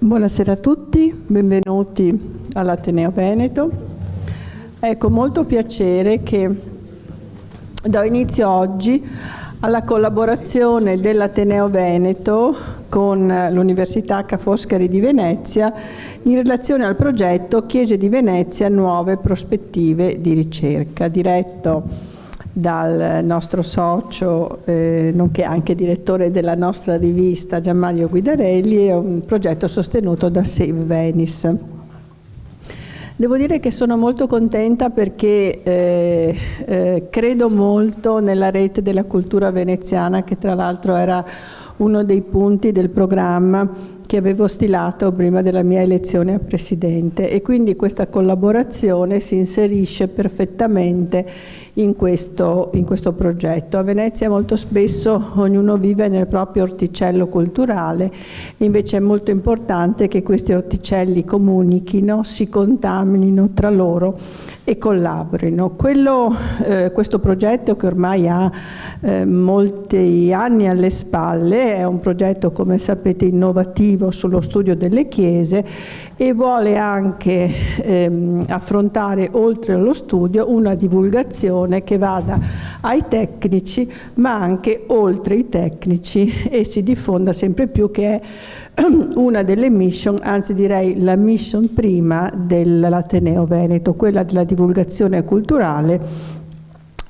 Buonasera a tutti, benvenuti all'Ateneo Veneto. È con molto piacere che do inizio oggi alla collaborazione dell'Ateneo Veneto con l'Università Ca' Foscari di Venezia in relazione al progetto Chiese di Venezia, nuove prospettive di ricerca, diretto dal nostro socio, nonché anche direttore della nostra rivista Gianmario Guidarelli. È un progetto sostenuto da Save Venice. Devo dire che sono molto contenta perché credo molto nella rete della cultura veneziana, che tra l'altro era uno dei punti del programma che avevo stilato prima della mia elezione a presidente, e quindi questa collaborazione si inserisce perfettamente in questo progetto. A Venezia molto spesso ognuno vive nel proprio orticello culturale, invece è molto importante che questi orticelli comunichino, si contaminino tra loro e collaborino. Questo progetto, che ormai ha molti anni alle spalle, è un progetto, come sapete, innovativo sullo studio delle chiese e vuole anche affrontare, oltre allo studio, una divulgazione che vada ai tecnici, ma anche oltre i tecnici, e si diffonda sempre più, che è una delle mission, anzi direi la mission prima dell'Ateneo Veneto, quella della divulgazione culturale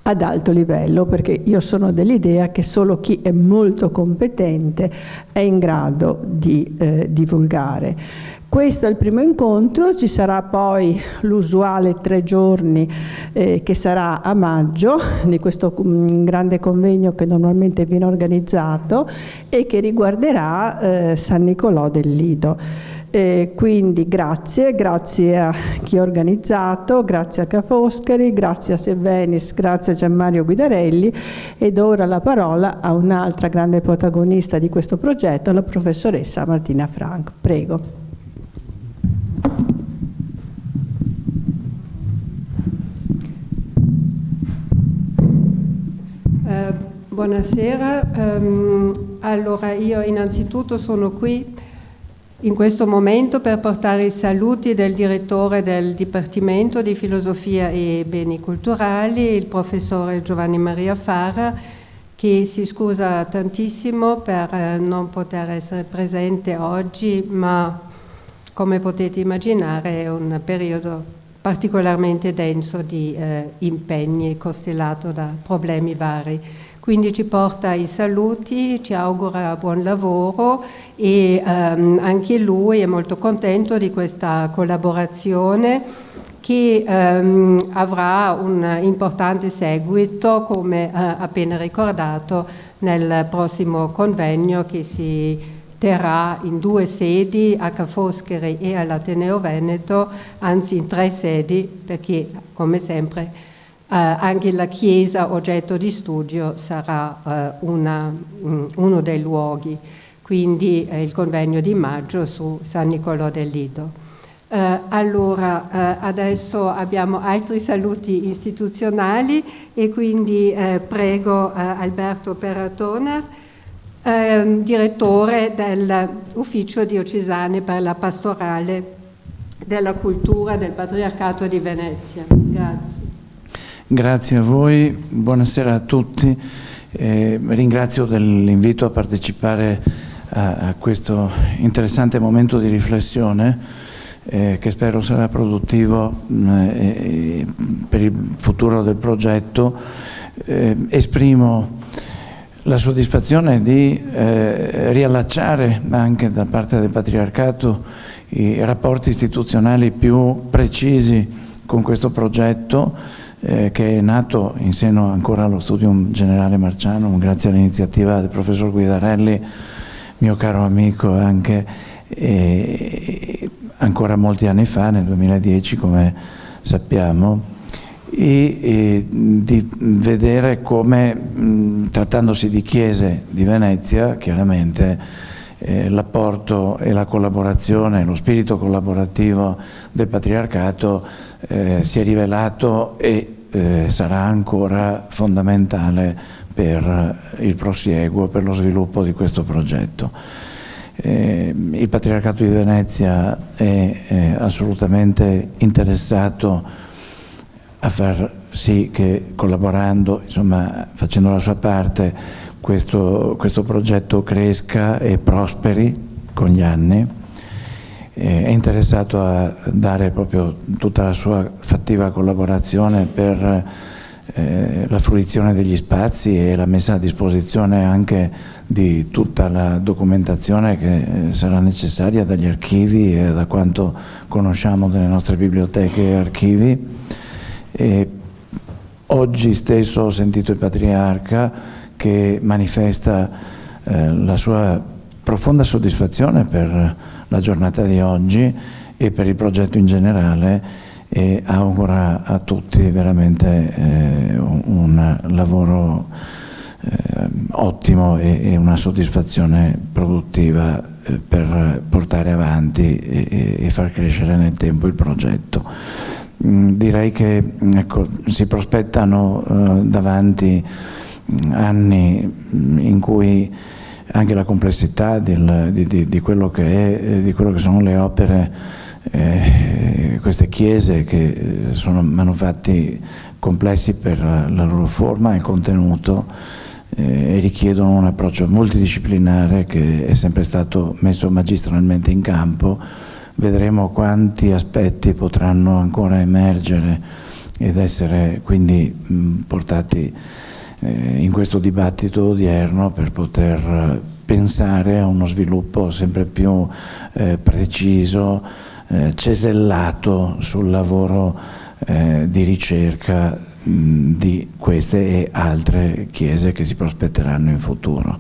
ad alto livello, perché io sono dell'idea che solo chi è molto competente è in grado di divulgare. Questo è il primo incontro, ci sarà poi l'usuale 3 giorni che sarà a maggio, di questo grande convegno che normalmente viene organizzato e che riguarderà San Nicolò del Lido. Quindi grazie a chi ha organizzato, grazie a Ca' Foscari, grazie a Save Venice, grazie a Gianmario Guidarelli, ed ora la parola a un'altra grande protagonista di questo progetto, la professoressa Martina Franco. Prego. Buonasera, allora io innanzitutto sono qui in questo momento per portare i saluti del direttore del Dipartimento di Filosofia e Beni Culturali, il professore Giovanni Maria Fara, che si scusa tantissimo per non poter essere presente oggi, ma come potete immaginare è un periodo particolarmente denso di impegni, costellato da problemi vari. Quindi ci porta i saluti, ci augura buon lavoro e anche lui è molto contento di questa collaborazione che avrà un importante seguito, come appena ricordato, nel prossimo convegno che si terrà in 2 sedi, a Ca' Foscari e all'Ateneo Veneto, anzi in 3 sedi, perché come sempre anche la chiesa oggetto di studio sarà uno dei luoghi, quindi il convegno di maggio su San Nicolò del Lido. Allora, adesso abbiamo altri saluti istituzionali e quindi prego Alberto Peratona, direttore dell'Ufficio Diocesano per la Pastorale della Cultura del Patriarcato di Venezia. Grazie. Grazie a voi, buonasera a tutti. Ringrazio dell'invito a partecipare a questo interessante momento di riflessione che spero sarà produttivo per il futuro del progetto. Esprimo la soddisfazione di riallacciare anche da parte del Patriarcato i rapporti istituzionali più precisi con questo progetto, che è nato in seno ancora allo Studium Generale Marcianum, grazie all'iniziativa del professor Guidarelli, mio caro amico, anche ancora molti anni fa, nel 2010 come sappiamo, e di vedere come, trattandosi di chiese di Venezia, chiaramente l'apporto e la collaborazione, lo spirito collaborativo del Patriarcato si è rivelato e sarà ancora fondamentale per il prosieguo, per lo sviluppo di questo progetto. Il Patriarcato di Venezia è assolutamente interessato a far sì che, collaborando, insomma, facendo la sua parte, questo progetto cresca e prosperi con gli anni. È interessato a dare proprio tutta la sua fattiva collaborazione per la fruizione degli spazi e la messa a disposizione anche di tutta la documentazione che sarà necessaria dagli archivi e da quanto conosciamo delle nostre biblioteche e archivi. E oggi stesso ho sentito il Patriarca che manifesta la sua profonda soddisfazione per la giornata di oggi e per il progetto in generale, e augura a tutti veramente un lavoro ottimo e una soddisfazione produttiva per portare avanti e far crescere nel tempo il progetto. Direi che, ecco, si prospettano davanti anni in cui anche la complessità di quello che è, di quello che sono le opere, queste chiese che sono manufatti complessi per la loro forma e contenuto, e richiedono un approccio multidisciplinare che è sempre stato messo magistralmente in campo. Vedremo quanti aspetti potranno ancora emergere ed essere quindi portati in questo dibattito odierno per poter pensare a uno sviluppo sempre più preciso, cesellato sul lavoro di ricerca di queste e altre chiese che si prospetteranno in futuro.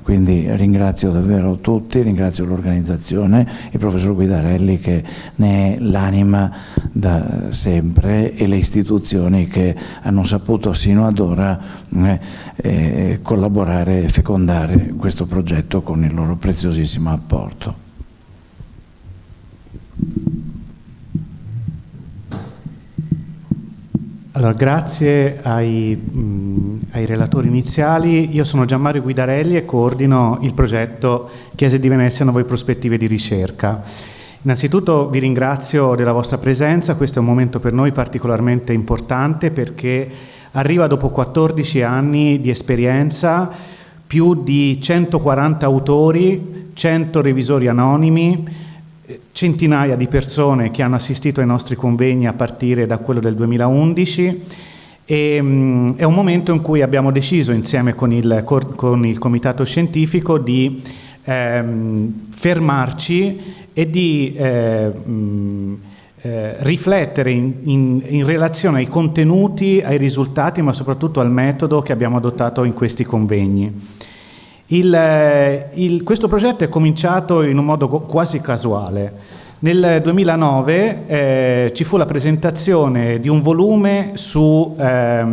Quindi ringrazio davvero tutti, ringrazio l'organizzazione, il professor Guidarelli che ne è l'anima da sempre, e le istituzioni che hanno saputo sino ad ora collaborare e fecondare questo progetto con il loro preziosissimo apporto. Allora, grazie ai relatori iniziali. Io sono Gianmario Guidarelli e coordino il progetto Chiese di Venezia, nuove prospettive di ricerca. Innanzitutto vi ringrazio della vostra presenza. Questo è un momento per noi particolarmente importante perché arriva dopo 14 anni di esperienza, più di 140 autori, 100 revisori anonimi, centinaia di persone che hanno assistito ai nostri convegni a partire da quello del 2011, e è un momento in cui abbiamo deciso insieme con il comitato scientifico di fermarci e di riflettere in relazione ai contenuti, ai risultati, ma soprattutto al metodo che abbiamo adottato in questi convegni. Questo progetto è cominciato in un modo quasi casuale. Nel 2009 ci fu la presentazione di un volume sulla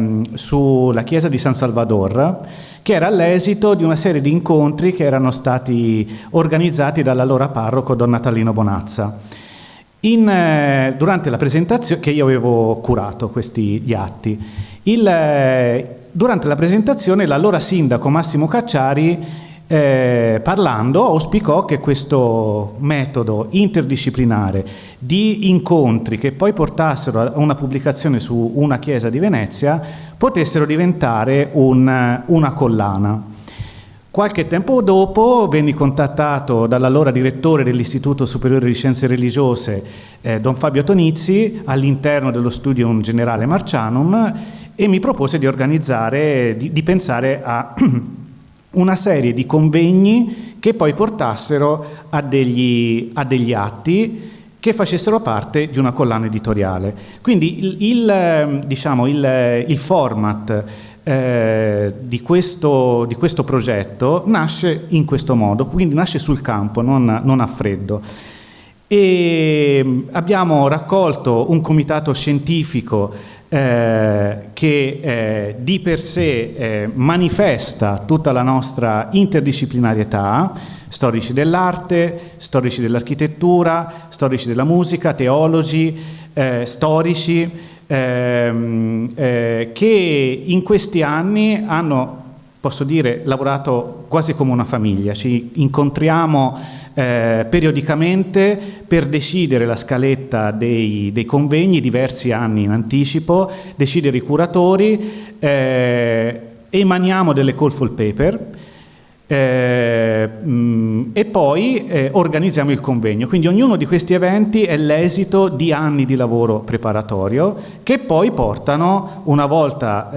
chiesa di San Salvador, che era l'esito di una serie di incontri che erano stati organizzati dall'allora parroco Don Natalino Bonazza. Durante la presentazione, che io avevo curato gli atti, durante la presentazione l'allora sindaco Massimo Cacciari, parlando, auspicò che questo metodo interdisciplinare di incontri che poi portassero a una pubblicazione su una chiesa di Venezia potessero diventare una collana. Qualche tempo dopo venni contattato dall'allora direttore dell'Istituto Superiore di Scienze Religiose, Don Fabio Tonizzi, all'interno dello Studium Generale Marcianum, e mi propose di organizzare, di pensare a una serie di convegni che poi portassero a degli atti che facessero parte di una collana editoriale. Quindi il format di questo progetto nasce in questo modo, quindi nasce sul campo, non a freddo. E abbiamo raccolto un comitato scientifico che di per sé manifesta tutta la nostra interdisciplinarietà: storici dell'arte, storici dell'architettura, storici della musica, teologi, storici, che in questi anni hanno posso dire, lavorato quasi come una famiglia. Ci incontriamo periodicamente per decidere la scaletta dei convegni diversi anni in anticipo, decidere i curatori, emaniamo delle call for paper e poi organizziamo il convegno. Quindi ognuno di questi eventi è l'esito di anni di lavoro preparatorio che poi portano, una volta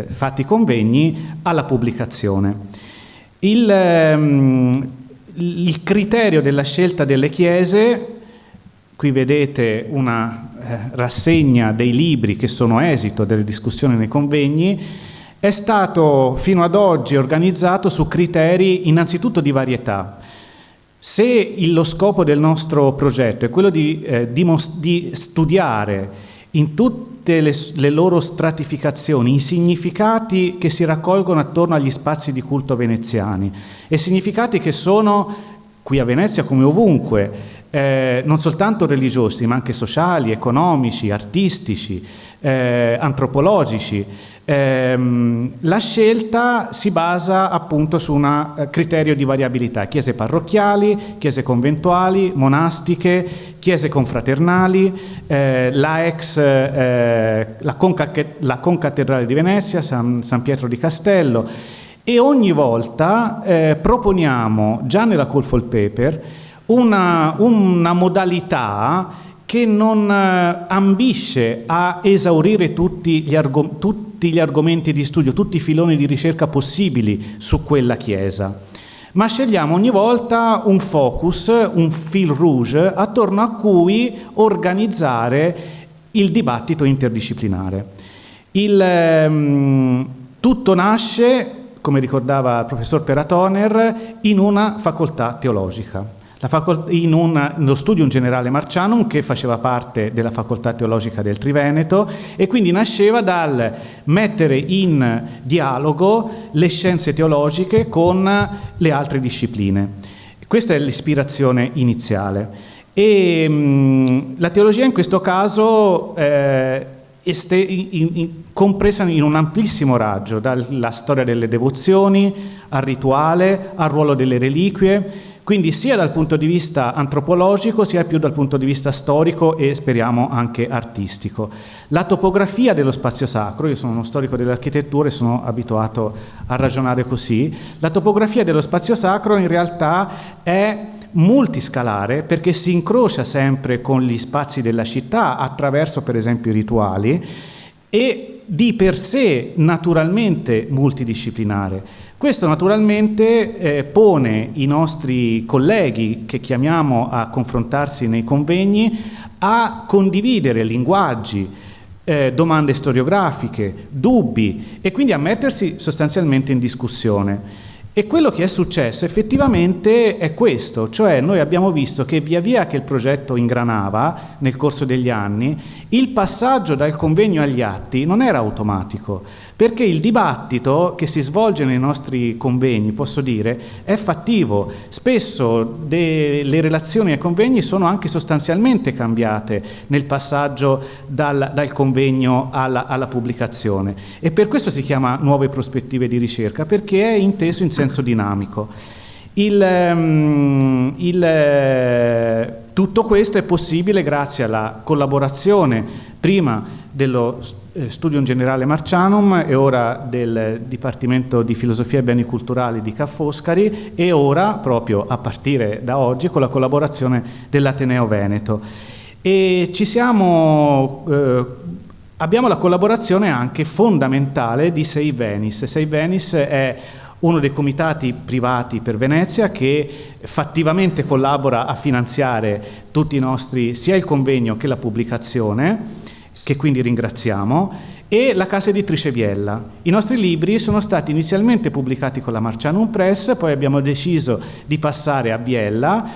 fatti i convegni, alla pubblicazione. Il criterio della scelta delle chiese, qui vedete una rassegna dei libri che sono esito delle discussioni nei convegni, è stato fino ad oggi organizzato su criteri innanzitutto di varietà. Se lo scopo del nostro progetto è quello di studiare in tutte le loro stratificazioni i significati che si raccolgono attorno agli spazi di culto veneziani, e significati che sono, qui a Venezia come ovunque, non soltanto religiosi, ma anche sociali, economici, artistici, antropologici, la scelta si basa appunto su un criterio di variabilità: chiese parrocchiali, chiese conventuali, monastiche, chiese confraternali, la concattedrale di Venezia, San Pietro di Castello. E ogni volta proponiamo, già nella call for paper, una modalità che non ambisce a esaurire tutti gli argomenti di studio, tutti i filoni di ricerca possibili su quella chiesa, ma scegliamo ogni volta un focus, un fil rouge, attorno a cui organizzare il dibattito interdisciplinare. Tutto nasce, come ricordava il professor Peratoner, in una facoltà teologica. In uno studium generale Marcianum, che faceva parte della facoltà teologica del Triveneto, e quindi nasceva dal mettere in dialogo le scienze teologiche con le altre discipline. Questa è l'ispirazione iniziale. E la teologia in questo caso compresa in un amplissimo raggio, dalla storia delle devozioni al rituale, al ruolo delle reliquie, quindi sia dal punto di vista antropologico sia più dal punto di vista storico e speriamo anche artistico. La topografia dello spazio sacro, io sono uno storico dell'architettura e sono abituato a ragionare così, la topografia dello spazio sacro in realtà è multiscalare perché si incrocia sempre con gli spazi della città attraverso per esempio i rituali, e di per sé naturalmente multidisciplinare. Questo naturalmente pone i nostri colleghi che chiamiamo a confrontarsi nei convegni a condividere linguaggi, domande storiografiche, dubbi, e quindi a mettersi sostanzialmente in discussione. E quello che è successo effettivamente è questo, cioè noi abbiamo visto che via via che il progetto ingranava nel corso degli anni, il passaggio dal convegno agli atti non era automatico, perché il dibattito che si svolge nei nostri convegni, posso dire, è fattivo. Spesso le relazioni ai convegni sono anche sostanzialmente cambiate nel passaggio dal convegno alla pubblicazione, e per questo si chiama nuove prospettive di ricerca, perché è inteso in senso dinamico. Tutto questo è possibile grazie alla collaborazione prima dello Studium Generale Marcianum e ora del Dipartimento di Filosofia e Beni Culturali di Ca' Foscari, e ora, proprio a partire da oggi, con la collaborazione dell'Ateneo Veneto. E abbiamo la collaborazione anche fondamentale di Save Venice. Save Venice è uno dei comitati privati per Venezia che fattivamente collabora a finanziare tutti i nostri, sia il convegno che la pubblicazione, che quindi ringraziamo, e la casa editrice Biella. I nostri libri sono stati inizialmente pubblicati con la Marcianum Press, poi abbiamo deciso di passare a Biella,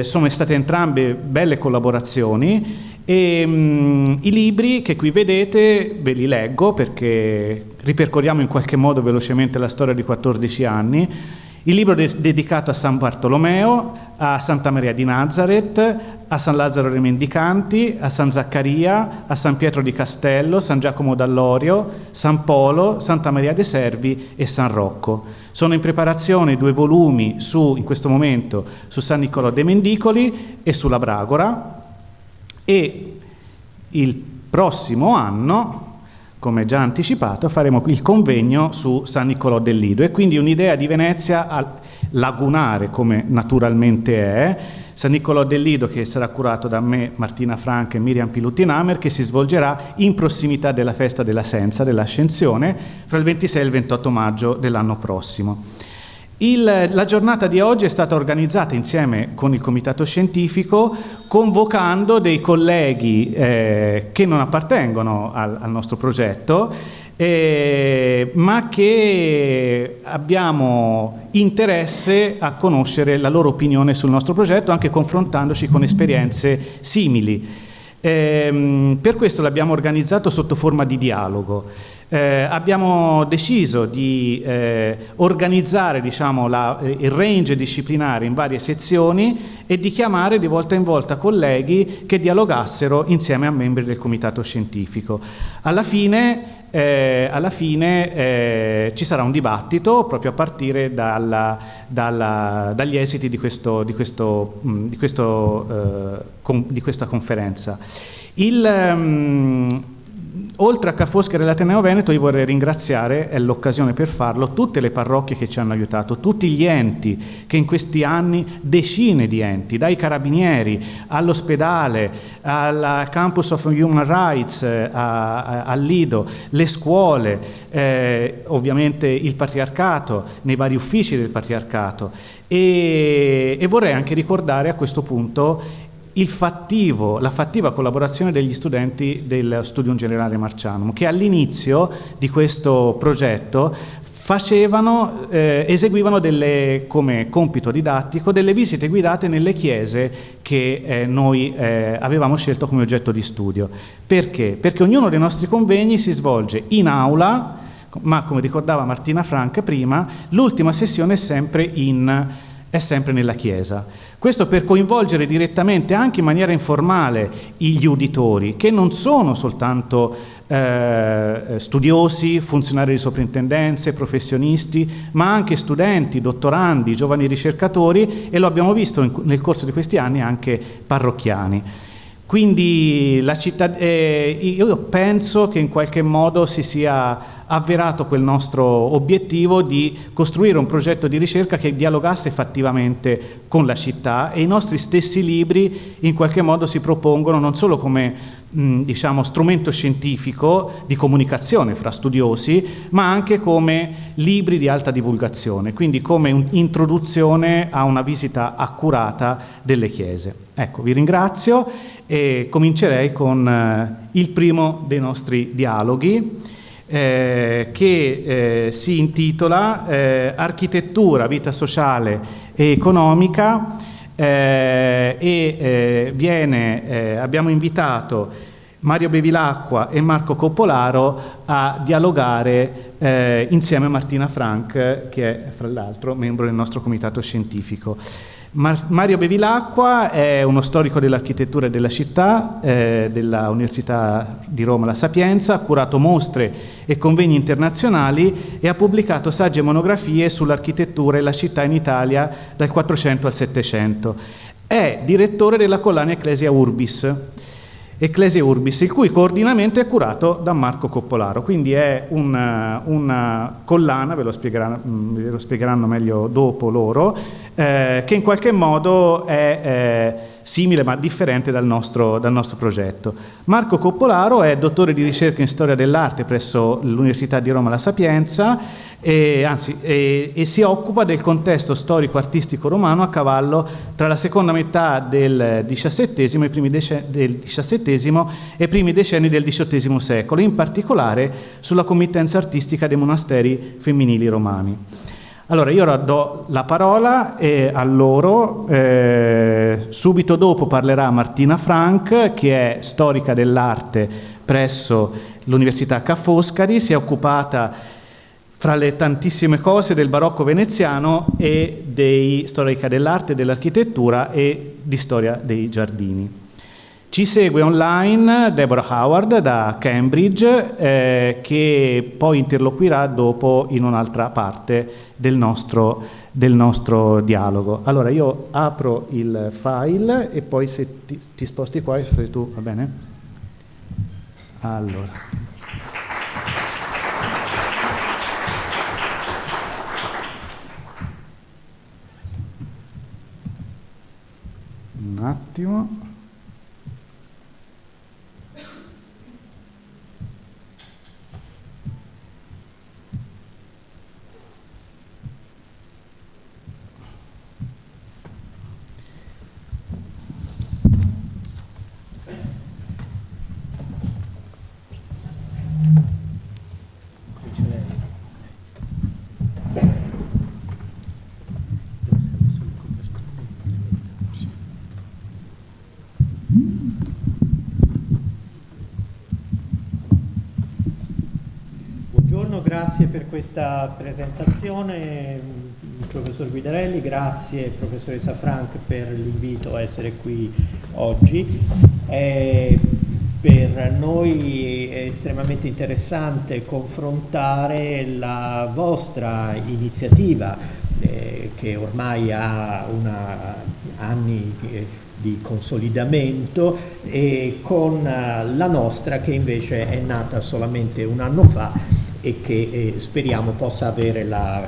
sono state entrambe belle collaborazioni, e i libri che qui vedete ve li leggo perché ripercorriamo in qualche modo velocemente la storia di 14 anni. Il libro è dedicato a San Bartolomeo, a Santa Maria di Nazareth, a San Lazzaro dei Mendicanti, a San Zaccaria, a San Pietro di Castello, San Giacomo d'Allorio, San Polo, Santa Maria dei Servi e San Rocco. Sono in preparazione 2 volumi in questo momento su San Niccolò dei Mendicoli e sulla Bragora, e il prossimo anno, come già anticipato, faremo il convegno su San Niccolò del Lido, e quindi un'idea di Venezia lagunare, come naturalmente è. San Niccolò del Lido, che sarà curato da me, Martina Franca e Miriam Pilutti-Namer, che si svolgerà in prossimità della festa della Senza, dell'Ascensione, fra il 26 e il 28 maggio dell'anno prossimo. La giornata di oggi è stata organizzata insieme con il Comitato Scientifico, convocando dei colleghi che non appartengono al nostro progetto, ma che abbiamo interesse a conoscere la loro opinione sul nostro progetto, anche confrontandoci con esperienze simili. Per questo l'abbiamo organizzato sotto forma di dialogo. Abbiamo deciso di organizzare, diciamo, il range disciplinare in varie sezioni e di chiamare di volta in volta colleghi che dialogassero insieme a membri del comitato scientifico. Alla fine ci sarà un dibattito proprio a partire dagli esiti di questa conferenza. Oltre a Ca' Foscari e l'Ateneo Veneto, io vorrei ringraziare, è l'occasione per farlo, tutte le parrocchie che ci hanno aiutato, tutti gli enti che in questi anni, decine di enti, dai carabinieri all'ospedale, al Campus of Human Rights, al Lido, le scuole, ovviamente il patriarcato, nei vari uffici del patriarcato, e vorrei anche ricordare a questo punto la fattiva collaborazione degli studenti del Studium Generale Marcianum, che all'inizio di questo progetto eseguivano come compito didattico delle visite guidate nelle chiese che noi avevamo scelto come oggetto di studio. Perché? Perché ognuno dei nostri convegni si svolge in aula, ma come ricordava Martina Franca prima, l'ultima sessione è sempre nella chiesa. Questo per coinvolgere direttamente, anche in maniera informale, gli uditori, che non sono soltanto studiosi, funzionari di soprintendenze, professionisti, ma anche studenti, dottorandi, giovani ricercatori, e lo abbiamo visto nel corso di questi anni anche parrocchiani. Quindi io penso che in qualche modo si sia avverato quel nostro obiettivo di costruire un progetto di ricerca che dialogasse fattivamente con la città, e i nostri stessi libri in qualche modo si propongono non solo come diciamo strumento scientifico di comunicazione fra studiosi, ma anche come libri di alta divulgazione, quindi come un'introduzione a una visita accurata delle chiese. Ecco, vi ringrazio e comincerei con il primo dei nostri dialoghi, che si intitola Architettura, vita sociale e economica, abbiamo invitato Mario Bevilacqua e Marco Coppolaro a dialogare insieme a Martina Frank, che è fra l'altro membro del nostro comitato scientifico. Mario Bevilacqua è uno storico dell'architettura e della città della Università di Roma La Sapienza, ha curato mostre e convegni internazionali e ha pubblicato sagge monografie sull'architettura e la città in Italia dal 400 al 700. È direttore della collana Ecclesia Urbis, il cui coordinamento è curato da Marco Coppolaro, quindi è una collana, ve lo spiegheranno meglio dopo loro, che in qualche modo è simile ma differente dal nostro progetto. Marco Coppolaro è dottore di ricerca in storia dell'arte presso l'Università di Roma La Sapienza, e si occupa del contesto storico-artistico romano a cavallo tra la seconda metà del XVII e i primi decenni del XVIII secolo, in particolare sulla committenza artistica dei monasteri femminili romani. Allora, io ora do la parola a loro, subito dopo parlerà Martina Frank, che è storica dell'arte presso l'Università Ca' Foscari, si è occupata fra le tantissime cose del barocco veneziano e di storica dell'arte e dell'architettura e di storia dei giardini. Ci segue online Deborah Howard da Cambridge, che poi interloquirà dopo in un'altra parte del nostro dialogo. Allora io apro il file e poi se ti sposti qua, se tu, va bene? Allora. Un attimo. Grazie per questa presentazione, professor Guidarelli, grazie professoressa Frank per l'invito a essere qui oggi. Per noi è estremamente interessante confrontare la vostra iniziativa che ormai ha anni di consolidamento e con la nostra che invece è nata solamente un anno fa e che speriamo possa avere la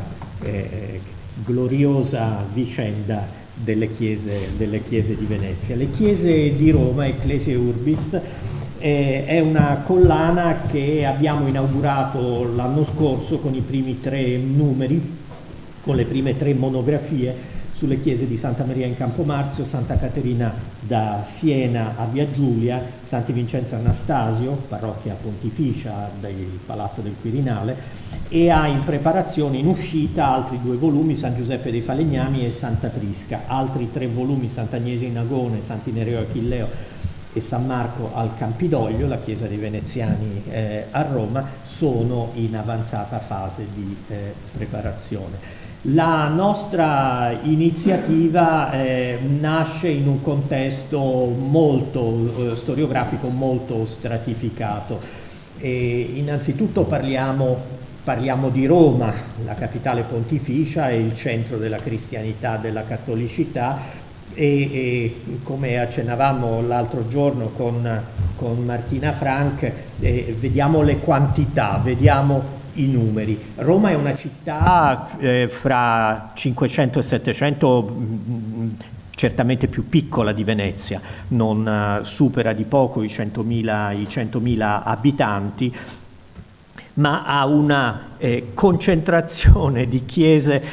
gloriosa vicenda delle chiese di Venezia. Le chiese di Roma, Ecclesiae Urbis, è una collana che abbiamo inaugurato l'anno scorso con i primi 3 numeri, con le prime 3 monografie sulle chiese di Santa Maria in Campomarzio, Santa Caterina da Siena a Via Giulia, Santi Vincenzo Anastasio, parrocchia pontificia del Palazzo del Quirinale, e ha in preparazione, in uscita, altri 2 volumi, San Giuseppe dei Falegnami e Santa Prisca, altri 3 volumi, Sant'Agnese in Agone, Sant'Inereo Achilleo e San Marco al Campidoglio, la chiesa dei Veneziani a Roma, sono in avanzata fase di preparazione. La nostra iniziativa nasce in un contesto molto storiografico, molto stratificato. Innanzitutto parliamo di Roma, la capitale pontificia e il centro della cristianità, della cattolicità, e come accennavamo l'altro giorno con Martina Frank, vediamo le quantità, vediamo i numeri. Roma è una città fra 500 e 700 certamente più piccola di Venezia, non supera di poco i 100.000 abitanti, ma ha una concentrazione di chiese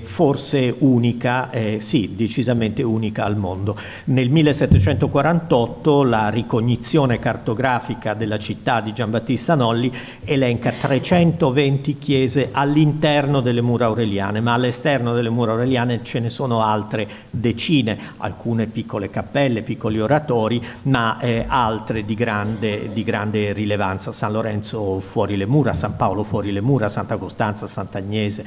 forse unica, sì, decisamente unica al mondo. Nel 1748 la ricognizione cartografica della città di Giambattista Nolli elenca 320 chiese all'interno delle mura aureliane, ma all'esterno delle mura aureliane ce ne sono altre decine, alcune piccole cappelle, piccoli oratori, ma altre di grande rilevanza. San Lorenzo fuori le mura, San Paolo fuori le mura, Santa Costanza, Sant'Agnese,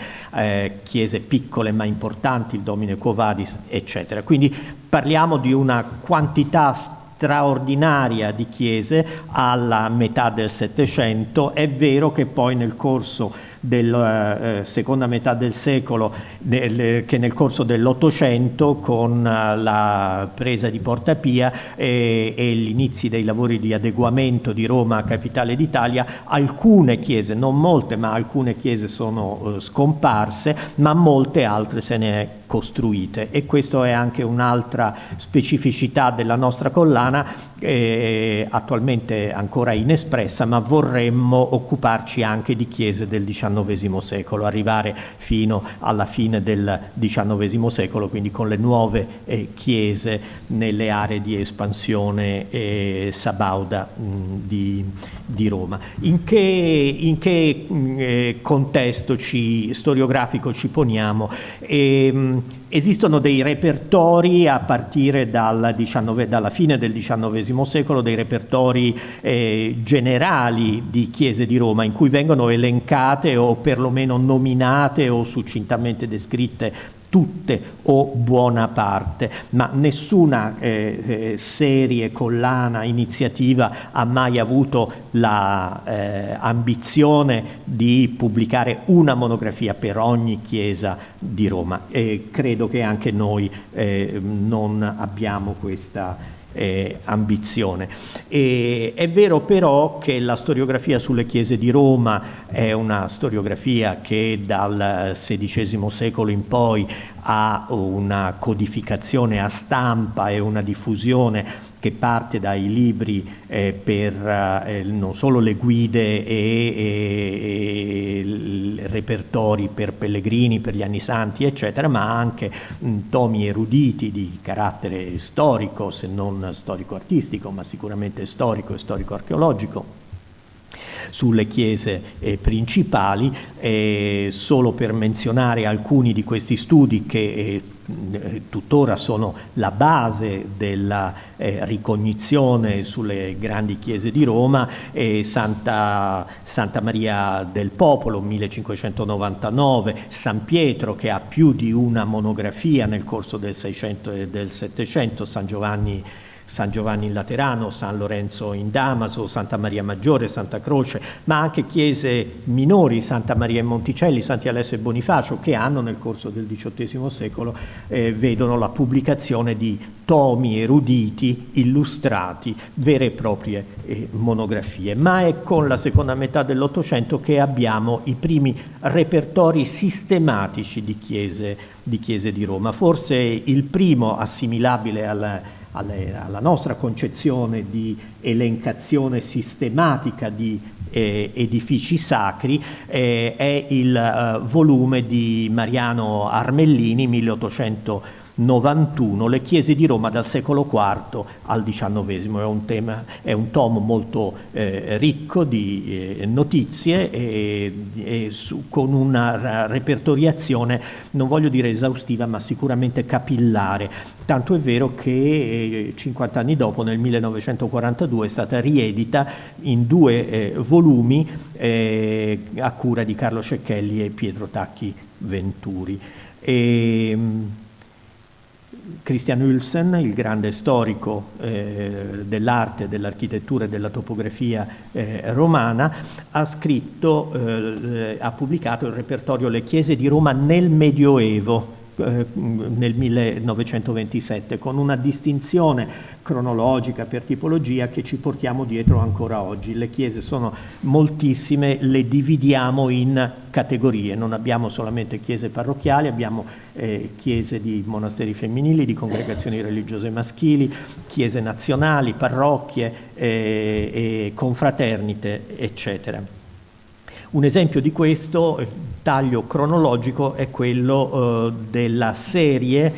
chiese piccole ma importanti, il Domine Quo Vadis, eccetera. Quindi parliamo di una quantità straordinaria di chiese alla metà del Settecento. È vero che poi nel corso della seconda metà del secolo, che nel corso dell'Ottocento, con la presa di Porta Pia e gli inizi dei lavori di adeguamento di Roma capitale d'Italia, alcune chiese, non molte, ma alcune chiese sono scomparse, ma molte altre se ne è costruite, e questo è anche un'altra specificità della nostra collana, attualmente ancora inespressa, ma vorremmo occuparci anche di chiese del XIX secolo, arrivare fino alla fine del XIX secolo, quindi con le nuove chiese nelle aree di espansione sabauda di Roma. In che contesto storiografico ci poniamo? Esistono dei repertori a partire dalla fine del XIX secolo, dei repertori generali di chiese di Roma, in cui vengono elencate o perlomeno nominate o succintamente descritte tutte o buona parte, ma nessuna serie, collana, iniziativa ha mai avuto l'ambizione di pubblicare una monografia per ogni chiesa di Roma, e credo che anche noi non abbiamo questa ambizione. E è vero però che la storiografia sulle chiese di Roma è una storiografia che dal XVI secolo in poi ha una codificazione a stampa e una diffusione che parte dai libri per non solo le guide e repertori per pellegrini, per gli anni santi, eccetera, ma anche tomi eruditi di carattere storico, se non storico-artistico, ma sicuramente storico e storico-archeologico, sulle chiese principali, solo per menzionare alcuni di questi studi che tuttora sono la base della ricognizione sulle grandi chiese di Roma. Santa Maria del Popolo 1599, San Pietro, che ha più di una monografia nel corso del 600 e del 700, San Giovanni in Laterano, San Lorenzo in Damaso, Santa Maria Maggiore, Santa Croce, ma anche chiese minori, Santa Maria in Monticelli, Santi Alessio e Bonifacio, che hanno nel corso del XVIII secolo vedono la pubblicazione di tomi eruditi illustrati, vere e proprie monografie. Ma è con la seconda metà dell'Ottocento che abbiamo i primi repertori sistematici di chiese di Roma. Forse il primo assimilabile alla nostra concezione di elencazione sistematica di edifici sacri è il volume di Mariano Armellini, 1891, Le chiese di Roma dal secolo IV al XIX. È un tomo molto ricco di notizie con una repertoriazione, non voglio dire esaustiva, ma sicuramente capillare. Tanto è vero che 50 anni dopo, nel 1942, è stata riedita in 2 volumi a cura di Carlo Cecchelli e Pietro Tacchi Venturi. Christian Ulsen, il grande storico dell'arte, dell'architettura e della topografia romana, ha pubblicato il repertorio Le chiese di Roma nel Medioevo, nel 1927, con una distinzione cronologica per tipologia che ci portiamo dietro ancora oggi. Le chiese sono moltissime, le dividiamo in categorie, non abbiamo solamente chiese parrocchiali, abbiamo chiese di monasteri femminili, di congregazioni religiose maschili, chiese nazionali, parrocchie, confraternite, eccetera. Un esempio di questo taglio cronologico è quello della serie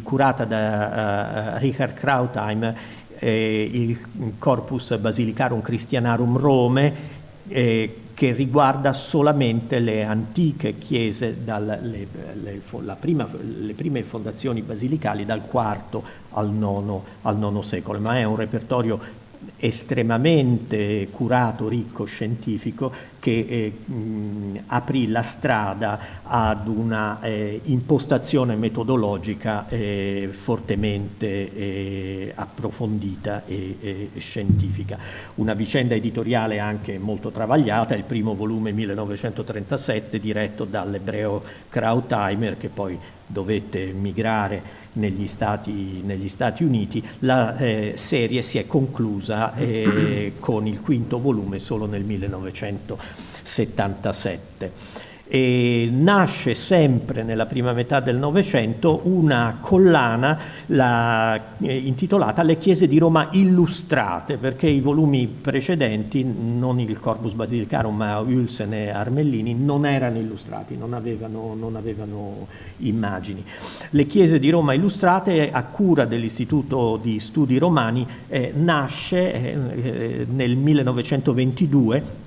curata da Richard Krautheimer, il Corpus Basilicarum Christianarum Rome, che riguarda solamente le antiche chiese, le prime fondazioni basilicali dal IV al IX secolo, ma è un repertorio estremamente curato, ricco, scientifico, che aprì la strada ad una impostazione metodologica fortemente approfondita e scientifica. Una vicenda editoriale anche molto travagliata, il primo volume 1937 diretto dall'ebreo Krautheimer, che poi dovette migrare negli Stati Uniti. La serie si è conclusa con il quinto volume solo nel 1977. E nasce sempre nella prima metà del Novecento una collana intitolata Le chiese di Roma illustrate, perché i volumi precedenti, non il Corpus Basilicarum ma Ulsen e Armellini, non erano illustrati, non avevano immagini. Le chiese di Roma illustrate, a cura dell'Istituto di Studi Romani, nasce nel 1922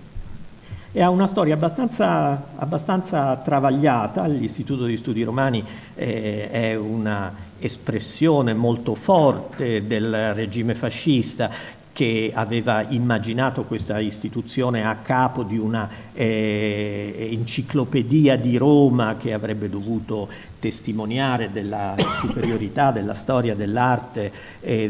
e ha una storia abbastanza travagliata. L'Istituto di Studi Romani è una espressione molto forte del regime fascista, che aveva immaginato questa istituzione a capo di una enciclopedia di Roma che avrebbe dovuto testimoniare della superiorità della storia dell'arte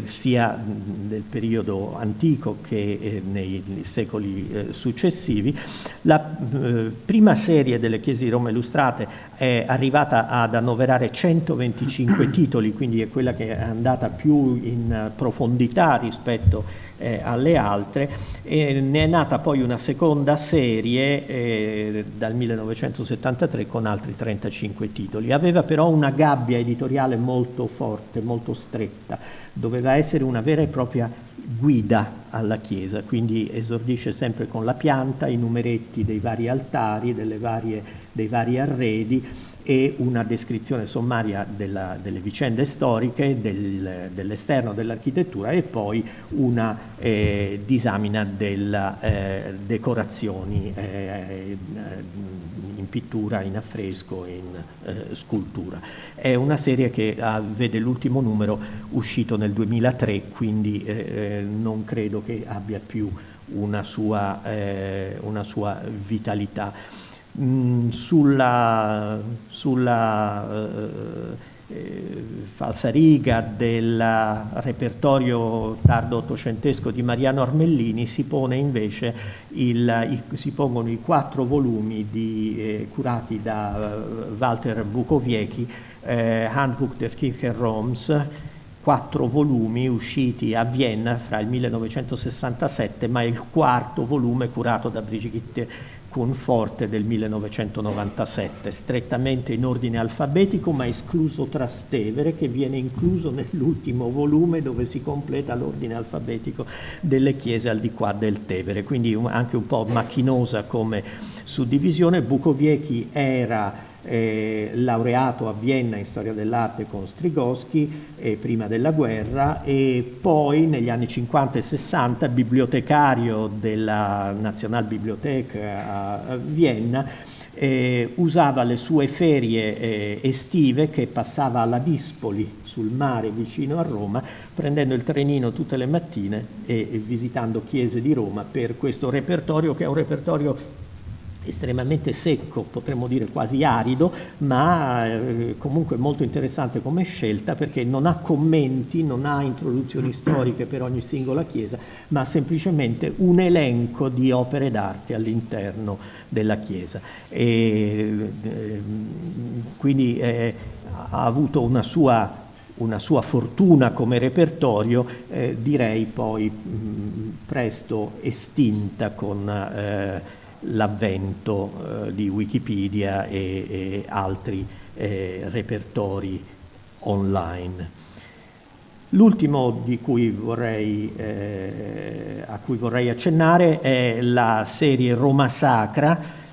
sia del periodo antico che nei secoli successivi. La prima serie delle chiese di Roma illustrate è arrivata ad annoverare 125 titoli, quindi è quella che è andata più in profondità rispetto alle altre, e ne è nata poi una seconda serie dal 1973 con altri 35 titoli. Aveva però una gabbia editoriale molto forte, molto stretta, doveva essere una vera e propria guida alla Chiesa, quindi esordisce sempre con la pianta, i numeretti dei vari altari, dei vari arredi e una descrizione sommaria delle vicende storiche, dell'esterno dell'architettura, e poi una disamina delle decorazioni in pittura, in affresco e in scultura. È una serie che vede l'ultimo numero uscito nel 2003, quindi non credo che abbia più una sua vitalità. Sulla falsariga del repertorio tardo ottocentesco di Mariano Armellini si pone invece si pongono i 4 volumi curati da Walter Bukowiecki, Handbuch der Kirche Roms, 4 volumi usciti a Vienna fra il 1967, ma il 4º volume curato da Brigitte Conforte del 1997, strettamente in ordine alfabetico ma escluso Trastevere, che viene incluso nell'ultimo volume dove si completa l'ordine alfabetico delle chiese al di qua del Tevere, quindi anche un po' macchinosa come suddivisione. Bukowiecki era laureato a Vienna in storia dell'arte con Strigoschi prima della guerra, e poi negli anni 50 e 60 bibliotecario della Nationalbibliothek a Vienna. Usava le sue ferie estive, che passava alla Dispoli sul mare vicino a Roma, prendendo il trenino tutte le mattine e visitando chiese di Roma per questo repertorio, che è un repertorio estremamente secco, potremmo dire quasi arido, ma comunque molto interessante come scelta, perché non ha commenti, non ha introduzioni storiche per ogni singola chiesa, ma semplicemente un elenco di opere d'arte all'interno della chiesa. Quindi ha avuto una sua fortuna come repertorio, direi poi presto estinta con l'avvento di Wikipedia e altri repertori online. L'ultimo a cui vorrei accennare è la serie Roma Sacra.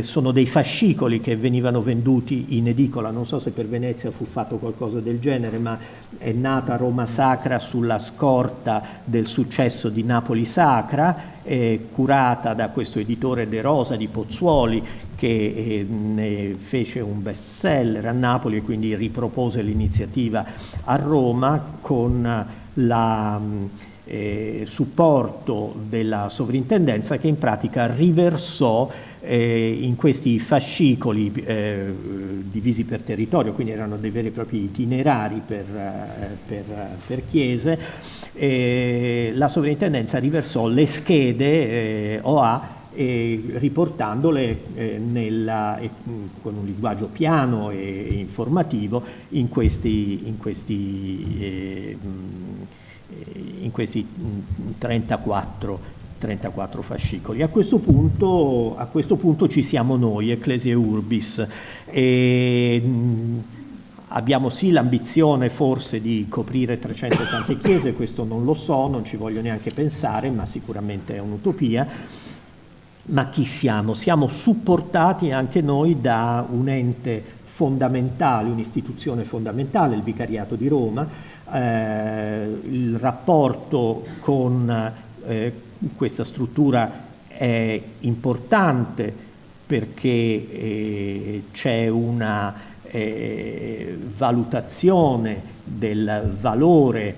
Sono dei fascicoli che venivano venduti in edicola, non so se per Venezia fu fatto qualcosa del genere, ma è nata Roma Sacra sulla scorta del successo di Napoli Sacra, curata da questo editore De Rosa di Pozzuoli, che ne fece un best seller a Napoli e quindi ripropose l'iniziativa a Roma con la supporto della sovrintendenza, che in pratica riversò in questi fascicoli divisi per territorio, quindi erano dei veri e propri itinerari per chiese, la sovrintendenza riversò le schede OA riportandole con un linguaggio piano e informativo in questi 34 fascicoli. A questo punto ci siamo noi, Ecclesiae Urbis, e abbiamo sì l'ambizione forse di coprire 300 e tante chiese, questo non lo so, non ci voglio neanche pensare, ma sicuramente è un'utopia. Ma chi siamo? Siamo supportati anche noi da un ente fondamentale, un'istituzione fondamentale, il Vicariato di Roma. Il rapporto con questa struttura è importante perché c'è una valutazione del valore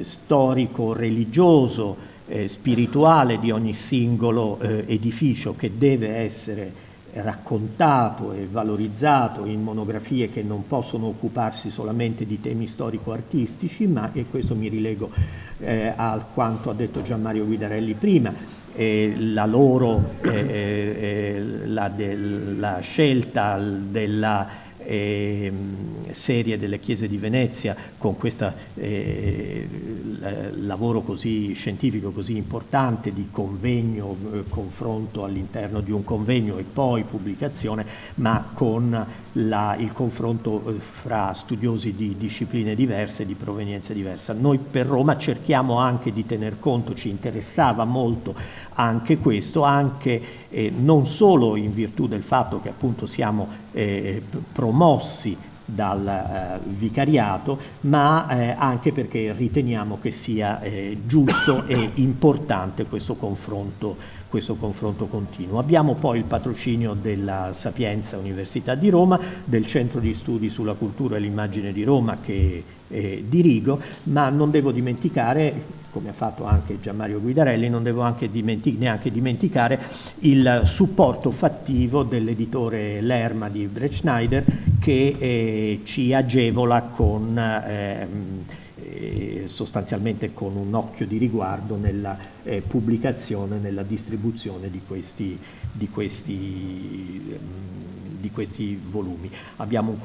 storico-religioso, spirituale di ogni singolo edificio, che deve essere raccontato e valorizzato in monografie che non possono occuparsi solamente di temi storico-artistici, ma, e questo mi rilego a quanto ha detto Gianmario Guidarelli prima, la loro la scelta della serie delle chiese di Venezia, con questo lavoro così scientifico, così importante, di convegno, confronto all'interno di un convegno e poi pubblicazione, ma con il confronto fra studiosi di discipline diverse, di provenienze diverse. Noi per Roma cerchiamo anche di tener conto, ci interessava molto anche questo, anche non solo in virtù del fatto che appunto siamo promossi dal vicariato, ma anche perché riteniamo che sia giusto e importante questo confronto continuo. Abbiamo poi il patrocinio della Sapienza Università di Roma, del Centro di Studi sulla Cultura e l'Immagine di Roma che dirigo, ma non devo dimenticare, come ha fatto anche Gianmario Guidarelli, non devo neanche dimenticare il supporto fattivo dell'editore Lerma di Bretschneider, che ci agevola con sostanzialmente con un occhio di riguardo nella pubblicazione, nella distribuzione di questi volumi. Abbiamo un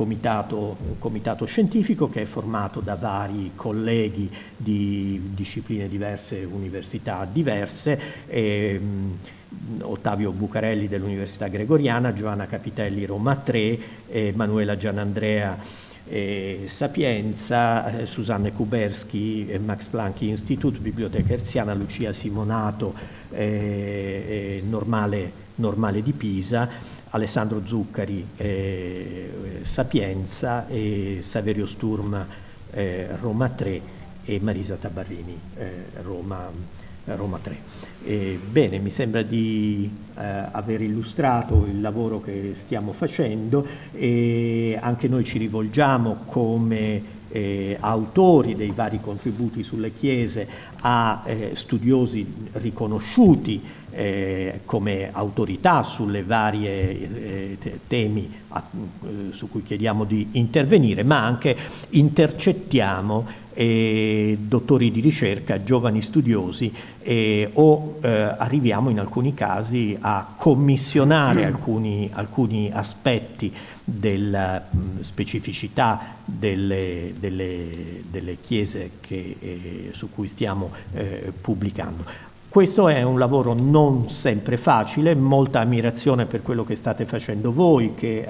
comitato scientifico che è formato da vari colleghi di discipline diverse, università diverse, Ottavio Bucarelli dell'Università Gregoriana, Giovanna Capitelli Roma 3, Manuela Gianandrea Sapienza, Susanne Kuberski, Max Planck Institute, Biblioteca Herziana, Lucia Simonato, Normale di Pisa, Alessandro Zuccari, Sapienza, e Saverio Sturm, Roma 3, e Marisa Tabarrini, Roma 3. Bene, mi sembra di aver illustrato il lavoro che stiamo facendo, e anche noi ci rivolgiamo come autori dei vari contributi sulle chiese a studiosi riconosciuti come autorità sulle varie temi su cui chiediamo di intervenire, ma anche intercettiamo dottori di ricerca, giovani studiosi, o arriviamo in alcuni casi a commissionare alcuni aspetti della specificità delle chiese su cui stiamo pubblicando. Questo è un lavoro non sempre facile, molta ammirazione per quello che state facendo voi, che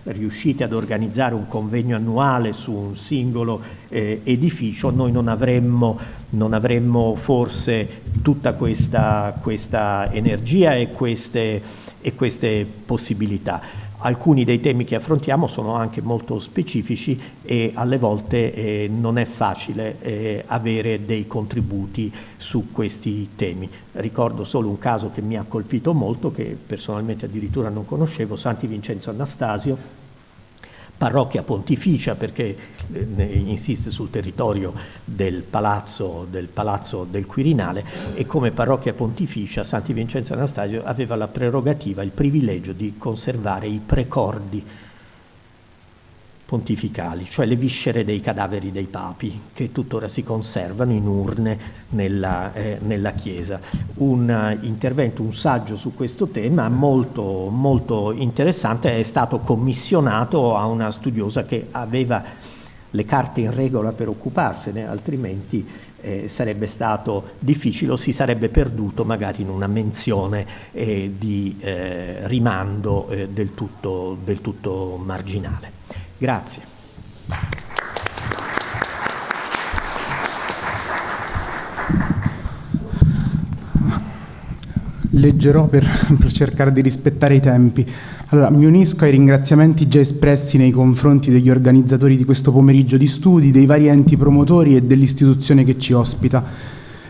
riuscite ad organizzare un convegno annuale su un singolo edificio. Noi non avremmo forse tutta questa energia e queste possibilità. Alcuni dei temi che affrontiamo sono anche molto specifici e alle volte non è facile avere dei contributi su questi temi. Ricordo solo un caso che mi ha colpito molto, che personalmente addirittura non conoscevo: Santi Vincenzo Anastasio, parrocchia pontificia perché insiste sul territorio del palazzo del Quirinale, e come parrocchia pontificia Santi Vincenzo Anastasio aveva la prerogativa, il privilegio di conservare i precordi pontificali, cioè le viscere dei cadaveri dei papi, che tuttora si conservano in urne nella chiesa. Un intervento, un saggio su questo tema molto, molto interessante è stato commissionato a una studiosa che aveva le carte in regola per occuparsene, altrimenti sarebbe stato difficile o si sarebbe perduto magari in una menzione di rimando del tutto marginale. Grazie. Leggerò per cercare di rispettare i tempi. Allora, mi unisco ai ringraziamenti già espressi nei confronti degli organizzatori di questo pomeriggio di studi, dei vari enti promotori e dell'istituzione che ci ospita.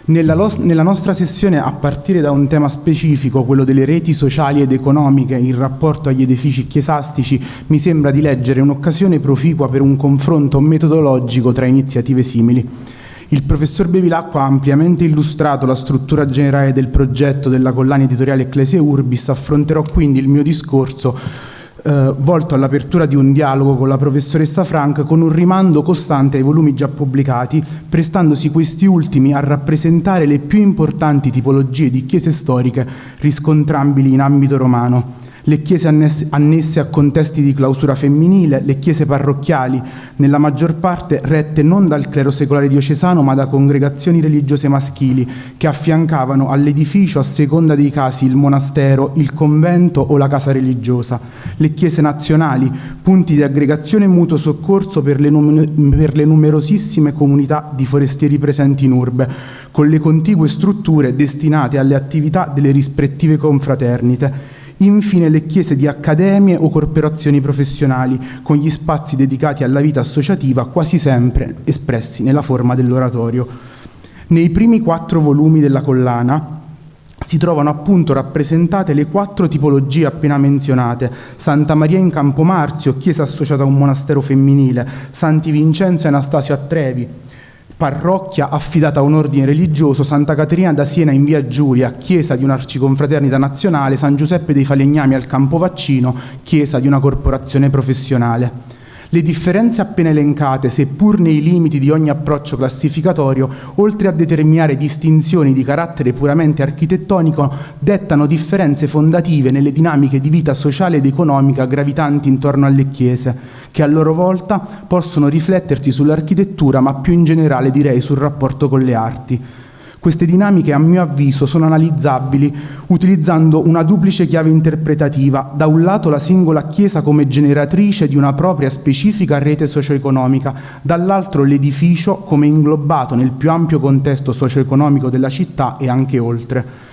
Nella nostra sessione, a partire da un tema specifico, quello delle reti sociali ed economiche in rapporto agli edifici chiesastici, mi sembra di leggere un'occasione proficua per un confronto metodologico tra iniziative simili. Il professor Bevilacqua ha ampiamente illustrato la struttura generale del progetto della collana editoriale Ecclesia Urbis. Affronterò quindi il mio discorso volto all'apertura di un dialogo con la professoressa Frank, con un rimando costante ai volumi già pubblicati, prestandosi questi ultimi a rappresentare le più importanti tipologie di chiese storiche riscontrabili in ambito romano. Le chiese annesse a contesti di clausura femminile, le chiese parrocchiali, nella maggior parte rette non dal clero secolare diocesano ma da congregazioni religiose maschili che affiancavano all'edificio, a seconda dei casi, il monastero, il convento o la casa religiosa. Le chiese nazionali, punti di aggregazione e mutuo soccorso per le numerosissime comunità di forestieri presenti in urbe, con le contigue strutture destinate alle attività delle rispettive confraternite. Infine le chiese di accademie o corporazioni professionali, con gli spazi dedicati alla vita associativa quasi sempre espressi nella forma dell'oratorio. Nei primi 4 volumi della collana si trovano appunto rappresentate le 4 tipologie appena menzionate: Santa Maria in Campomarzio, chiesa associata a un monastero femminile; Santi Vincenzo e Anastasio a Trevi, parrocchia affidata a un ordine religioso; Santa Caterina da Siena in via Giulia, chiesa di un'arciconfraternita nazionale; San Giuseppe dei Falegnami al Campovaccino, chiesa di una corporazione professionale. Le differenze appena elencate, seppur nei limiti di ogni approccio classificatorio, oltre a determinare distinzioni di carattere puramente architettonico, dettano differenze fondative nelle dinamiche di vita sociale ed economica gravitanti intorno alle chiese, che a loro volta possono riflettersi sull'architettura, ma più in generale direi sul rapporto con le arti. Queste dinamiche, a mio avviso, sono analizzabili utilizzando una duplice chiave interpretativa: da un lato la singola chiesa come generatrice di una propria specifica rete socio-economica, dall'altro l'edificio come inglobato nel più ampio contesto socio-economico della città e anche oltre.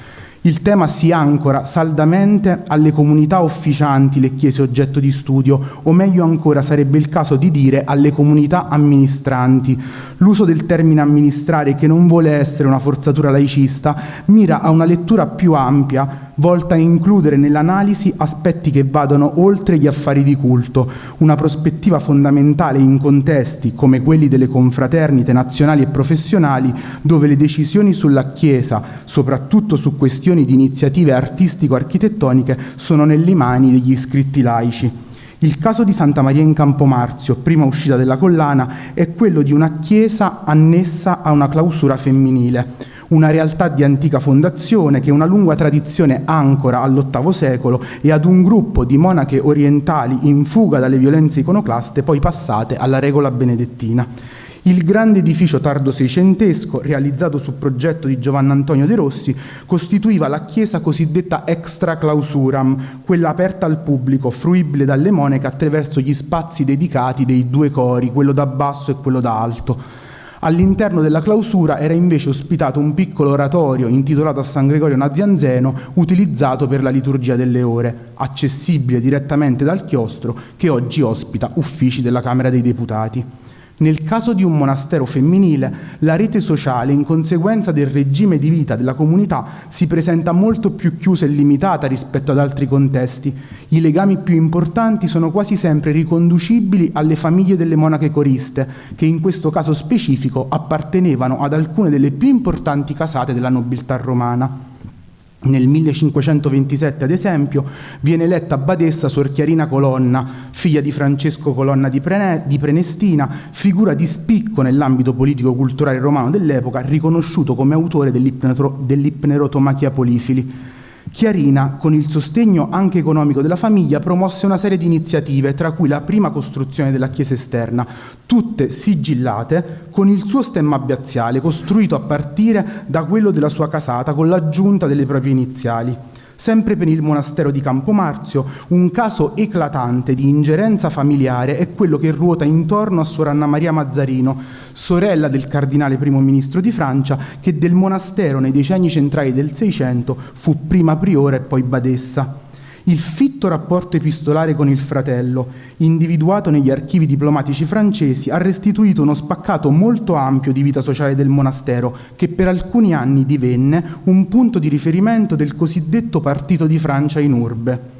Il tema si ancora saldamente alle comunità officianti le chiese oggetto di studio, o meglio ancora sarebbe il caso di dire alle comunità amministranti. L'uso del termine amministrare, che non vuole essere una forzatura laicista, mira a una lettura più ampia, volta a includere nell'analisi aspetti che vadano oltre gli affari di culto, una prospettiva fondamentale in contesti come quelli delle confraternite nazionali e professionali, dove le decisioni sulla Chiesa, soprattutto su questioni di iniziative artistico-architettoniche, sono nelle mani degli iscritti laici. Il caso di Santa Maria in Campomarzio, prima uscita della collana, è quello di una chiesa annessa a una clausura femminile, una realtà di antica fondazione che una lunga tradizione ancora all'VIII secolo e ad un gruppo di monache orientali in fuga dalle violenze iconoclaste, poi passate alla regola benedettina. Il grande edificio tardo seicentesco, realizzato su progetto di Giovanni Antonio De Rossi, costituiva la chiesa cosiddetta extra clausuram, quella aperta al pubblico, fruibile dalle monache attraverso gli spazi dedicati dei 2 cori, quello da basso e quello da alto. All'interno della clausura era invece ospitato un piccolo oratorio intitolato a San Gregorio Nazianzeno, utilizzato per la liturgia delle ore, accessibile direttamente dal chiostro, che oggi ospita uffici della Camera dei Deputati. Nel caso di un monastero femminile, la rete sociale, in conseguenza del regime di vita della comunità, si presenta molto più chiusa e limitata rispetto ad altri contesti. I legami più importanti sono quasi sempre riconducibili alle famiglie delle monache coriste, che in questo caso specifico appartenevano ad alcune delle più importanti casate della nobiltà romana. Nel 1527, ad esempio, viene eletta badessa Suor Chiarina Colonna, figlia di Francesco Colonna di Prenestina, figura di spicco nell'ambito politico-culturale romano dell'epoca, riconosciuto come autore dell'Ipnerotomachia Polifili. Chiarina, con il sostegno anche economico della famiglia, promosse una serie di iniziative, tra cui la prima costruzione della chiesa esterna, tutte sigillate con il suo stemma abbaziale, costruito a partire da quello della sua casata, con l'aggiunta delle proprie iniziali. Sempre per il monastero di Campomarzio, un caso eclatante di ingerenza familiare è quello che ruota intorno a Suor Anna Maria Mazzarino, sorella del cardinale primo ministro di Francia, che del monastero nei decenni centrali del Seicento fu prima priora e poi badessa. Il fitto rapporto epistolare con il fratello, individuato negli archivi diplomatici francesi, ha restituito uno spaccato molto ampio di vita sociale del monastero, che per alcuni anni divenne un punto di riferimento del cosiddetto Partito di Francia in urbe.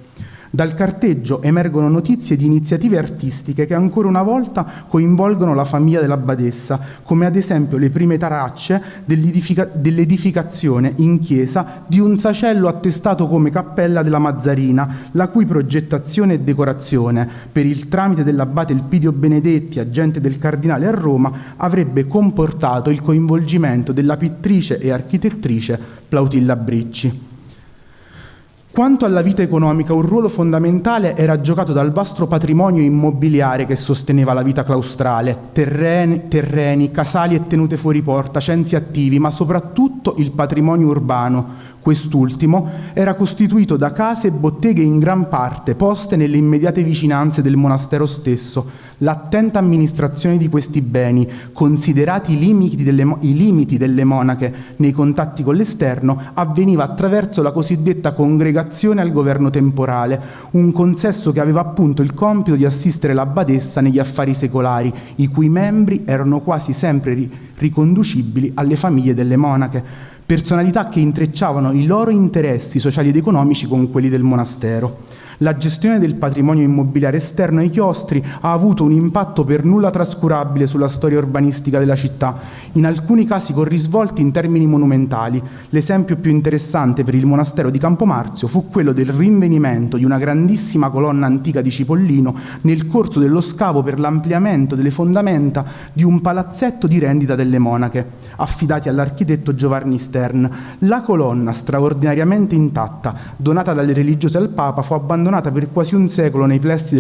Dal carteggio emergono notizie di iniziative artistiche che ancora una volta coinvolgono la famiglia della badessa, come ad esempio le prime tracce dell'edificazione in chiesa di un sacello attestato come cappella della Mazzarina, la cui progettazione e decorazione, per il tramite dell'abate Elpidio Benedetti, agente del cardinale a Roma, avrebbe comportato il coinvolgimento della pittrice e architettrice Plautilla Bricci. Quanto alla vita economica, un ruolo fondamentale era giocato dal vasto patrimonio immobiliare che sosteneva la vita claustrale: terreni, casali e tenute fuori porta, censi attivi, ma soprattutto il patrimonio urbano. Quest'ultimo era costituito da case e botteghe in gran parte poste nelle immediate vicinanze del monastero stesso. L'attenta amministrazione di questi beni, considerati i limiti delle monache nei contatti con l'esterno, avveniva attraverso la cosiddetta congregazione al governo temporale, un consesso che aveva appunto il compito di assistere la badessa negli affari secolari, i cui membri erano quasi sempre riconducibili alle famiglie delle monache, personalità che intrecciavano i loro interessi sociali ed economici con quelli del monastero. La gestione del patrimonio immobiliare esterno ai chiostri ha avuto un impatto per nulla trascurabile sulla storia urbanistica della città, in alcuni casi con risvolti in termini monumentali. L'esempio più interessante per il monastero di Campomarzio fu quello del rinvenimento di una grandissima colonna antica di Cipollino nel corso dello scavo per l'ampliamento delle fondamenta di un palazzetto di rendita delle monache, affidati all'architetto Giovanni Stern. La colonna, straordinariamente intatta, donata dalle religiose al Papa, fu abbandonata per quasi un secolo nei pressi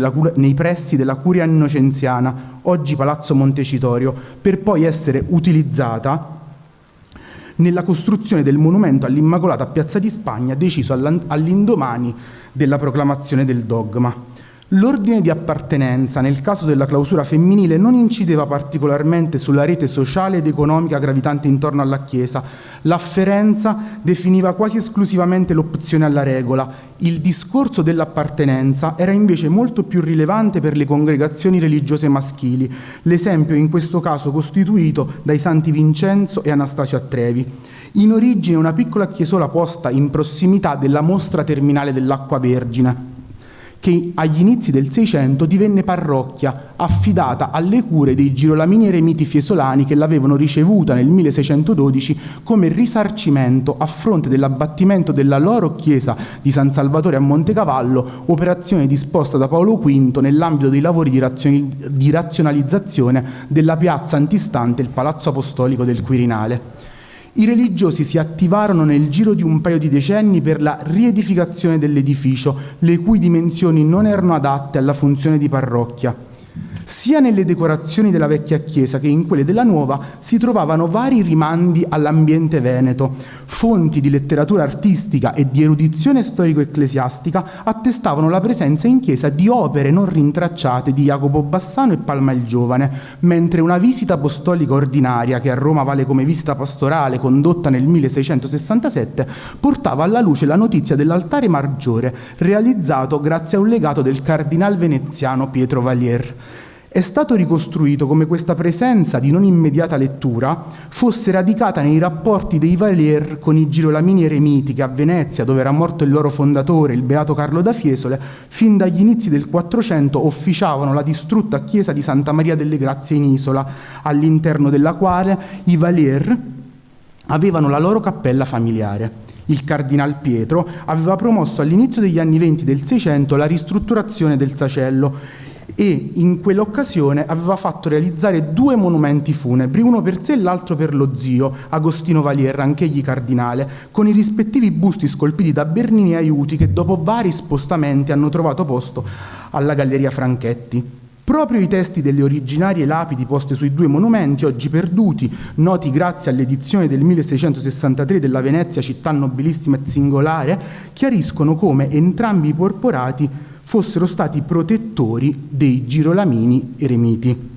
della Curia Innocenziana, oggi Palazzo Montecitorio, per poi essere utilizzata nella costruzione del monumento all'Immacolata a Piazza di Spagna, deciso all'indomani della proclamazione del dogma. L'ordine di appartenenza, nel caso della clausura femminile, non incideva particolarmente sulla rete sociale ed economica gravitante intorno alla Chiesa. L'afferenza definiva quasi esclusivamente l'opzione alla regola. Il discorso dell'appartenenza era invece molto più rilevante per le congregazioni religiose maschili, l'esempio in questo caso costituito dai santi Vincenzo e Anastasio a Trevi. In origine una piccola chiesola posta in prossimità della mostra terminale dell'Acqua Vergine, che agli inizi del Seicento divenne parrocchia, affidata alle cure dei girolamini eremiti fiesolani che l'avevano ricevuta nel 1612 come risarcimento a fronte dell'abbattimento della loro chiesa di San Salvatore a Montecavallo, operazione disposta da Paolo V nell'ambito dei lavori di razionalizzazione della piazza antistante il Palazzo Apostolico del Quirinale. I religiosi si attivarono nel giro di un paio di decenni per la riedificazione dell'edificio, le cui dimensioni non erano adatte alla funzione di parrocchia. Sia nelle decorazioni della vecchia chiesa che in quelle della nuova si trovavano vari rimandi all'ambiente veneto. Fonti di letteratura artistica e di erudizione storico-ecclesiastica attestavano la presenza in chiesa di opere non rintracciate di Jacopo Bassano e Palma il Giovane, mentre una visita apostolica ordinaria, che a Roma vale come visita pastorale, condotta nel 1667, portava alla luce la notizia dell'altare maggiore, realizzato grazie a un legato del cardinal veneziano Pietro Valier. È stato ricostruito come questa presenza di non immediata lettura fosse radicata nei rapporti dei Valier con i girolamini eremiti che a Venezia, dove era morto il loro fondatore, il beato Carlo da Fiesole, fin dagli inizi del 400 officiavano la distrutta chiesa di Santa Maria delle Grazie in Isola, all'interno della quale i Valier avevano la loro cappella familiare. Il cardinal Pietro aveva promosso all'inizio degli anni 20 del Seicento la ristrutturazione del sacello e in quell'occasione aveva fatto realizzare 2 monumenti funebri, uno per sé e l'altro per lo zio, Agostino Valier, anch'egli cardinale, con i rispettivi busti scolpiti da Bernini e Aiuti che dopo vari spostamenti hanno trovato posto alla Galleria Franchetti. Proprio i testi delle originarie lapidi poste sui 2 monumenti, oggi perduti, noti grazie all'edizione del 1663 della Venezia, città nobilissima e singolare, chiariscono come entrambi i porporati fossero stati protettori dei girolamini eremiti.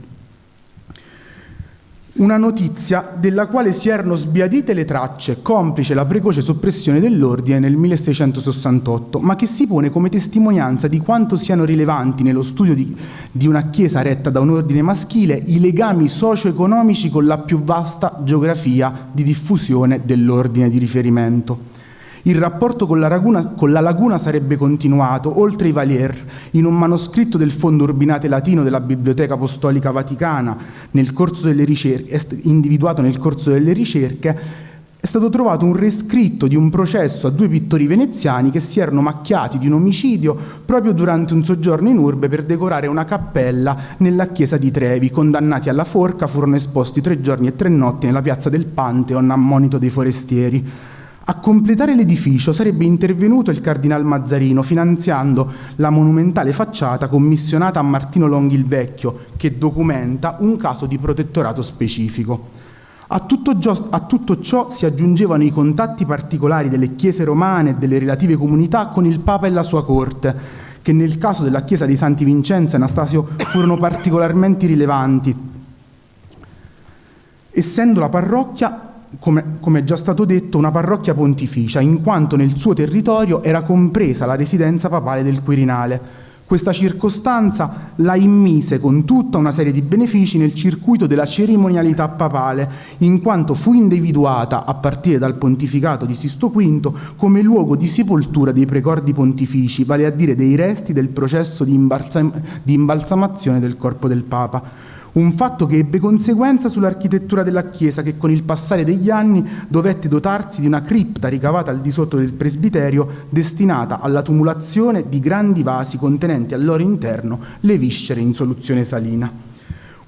Una notizia della quale si erano sbiadite le tracce, complice la precoce soppressione dell'ordine nel 1668, ma che si pone come testimonianza di quanto siano rilevanti nello studio di una chiesa retta da un ordine maschile i legami socio-economici con la più vasta geografia di diffusione dell'ordine di riferimento. Il rapporto con la laguna sarebbe continuato, oltre i Valier, in un manoscritto del Fondo Urbinate Latino della Biblioteca Apostolica Vaticana, individuato nel corso delle ricerche, è stato trovato un rescritto di un processo a 2 pittori veneziani che si erano macchiati di un omicidio proprio durante un soggiorno in urbe per decorare una cappella nella chiesa di Trevi. Condannati alla forca, furono esposti 3 giorni e 3 notti nella piazza del Pantheon a monito dei forestieri. A completare l'edificio sarebbe intervenuto il cardinal Mazzarino, finanziando la monumentale facciata commissionata a Martino Longhi il Vecchio, che documenta un caso di protettorato specifico. A tutto ciò si aggiungevano i contatti particolari delle chiese romane e delle relative comunità con il Papa e la sua corte, che nel caso della chiesa di Santi Vincenzo e Anastasio furono particolarmente rilevanti, essendo la parrocchia, come è già stato detto, una parrocchia pontificia, in quanto nel suo territorio era compresa la residenza papale del Quirinale. Questa circostanza la immise con tutta una serie di benefici nel circuito della cerimonialità papale, in quanto fu individuata, a partire dal pontificato di Sisto V, come luogo di sepoltura dei precordi pontifici, vale a dire dei resti del processo di imbalsamazione del corpo del Papa. Un fatto che ebbe conseguenza sull'architettura della chiesa, che con il passare degli anni dovette dotarsi di una cripta ricavata al di sotto del presbiterio, destinata alla tumulazione di grandi vasi contenenti al loro interno le viscere in soluzione salina.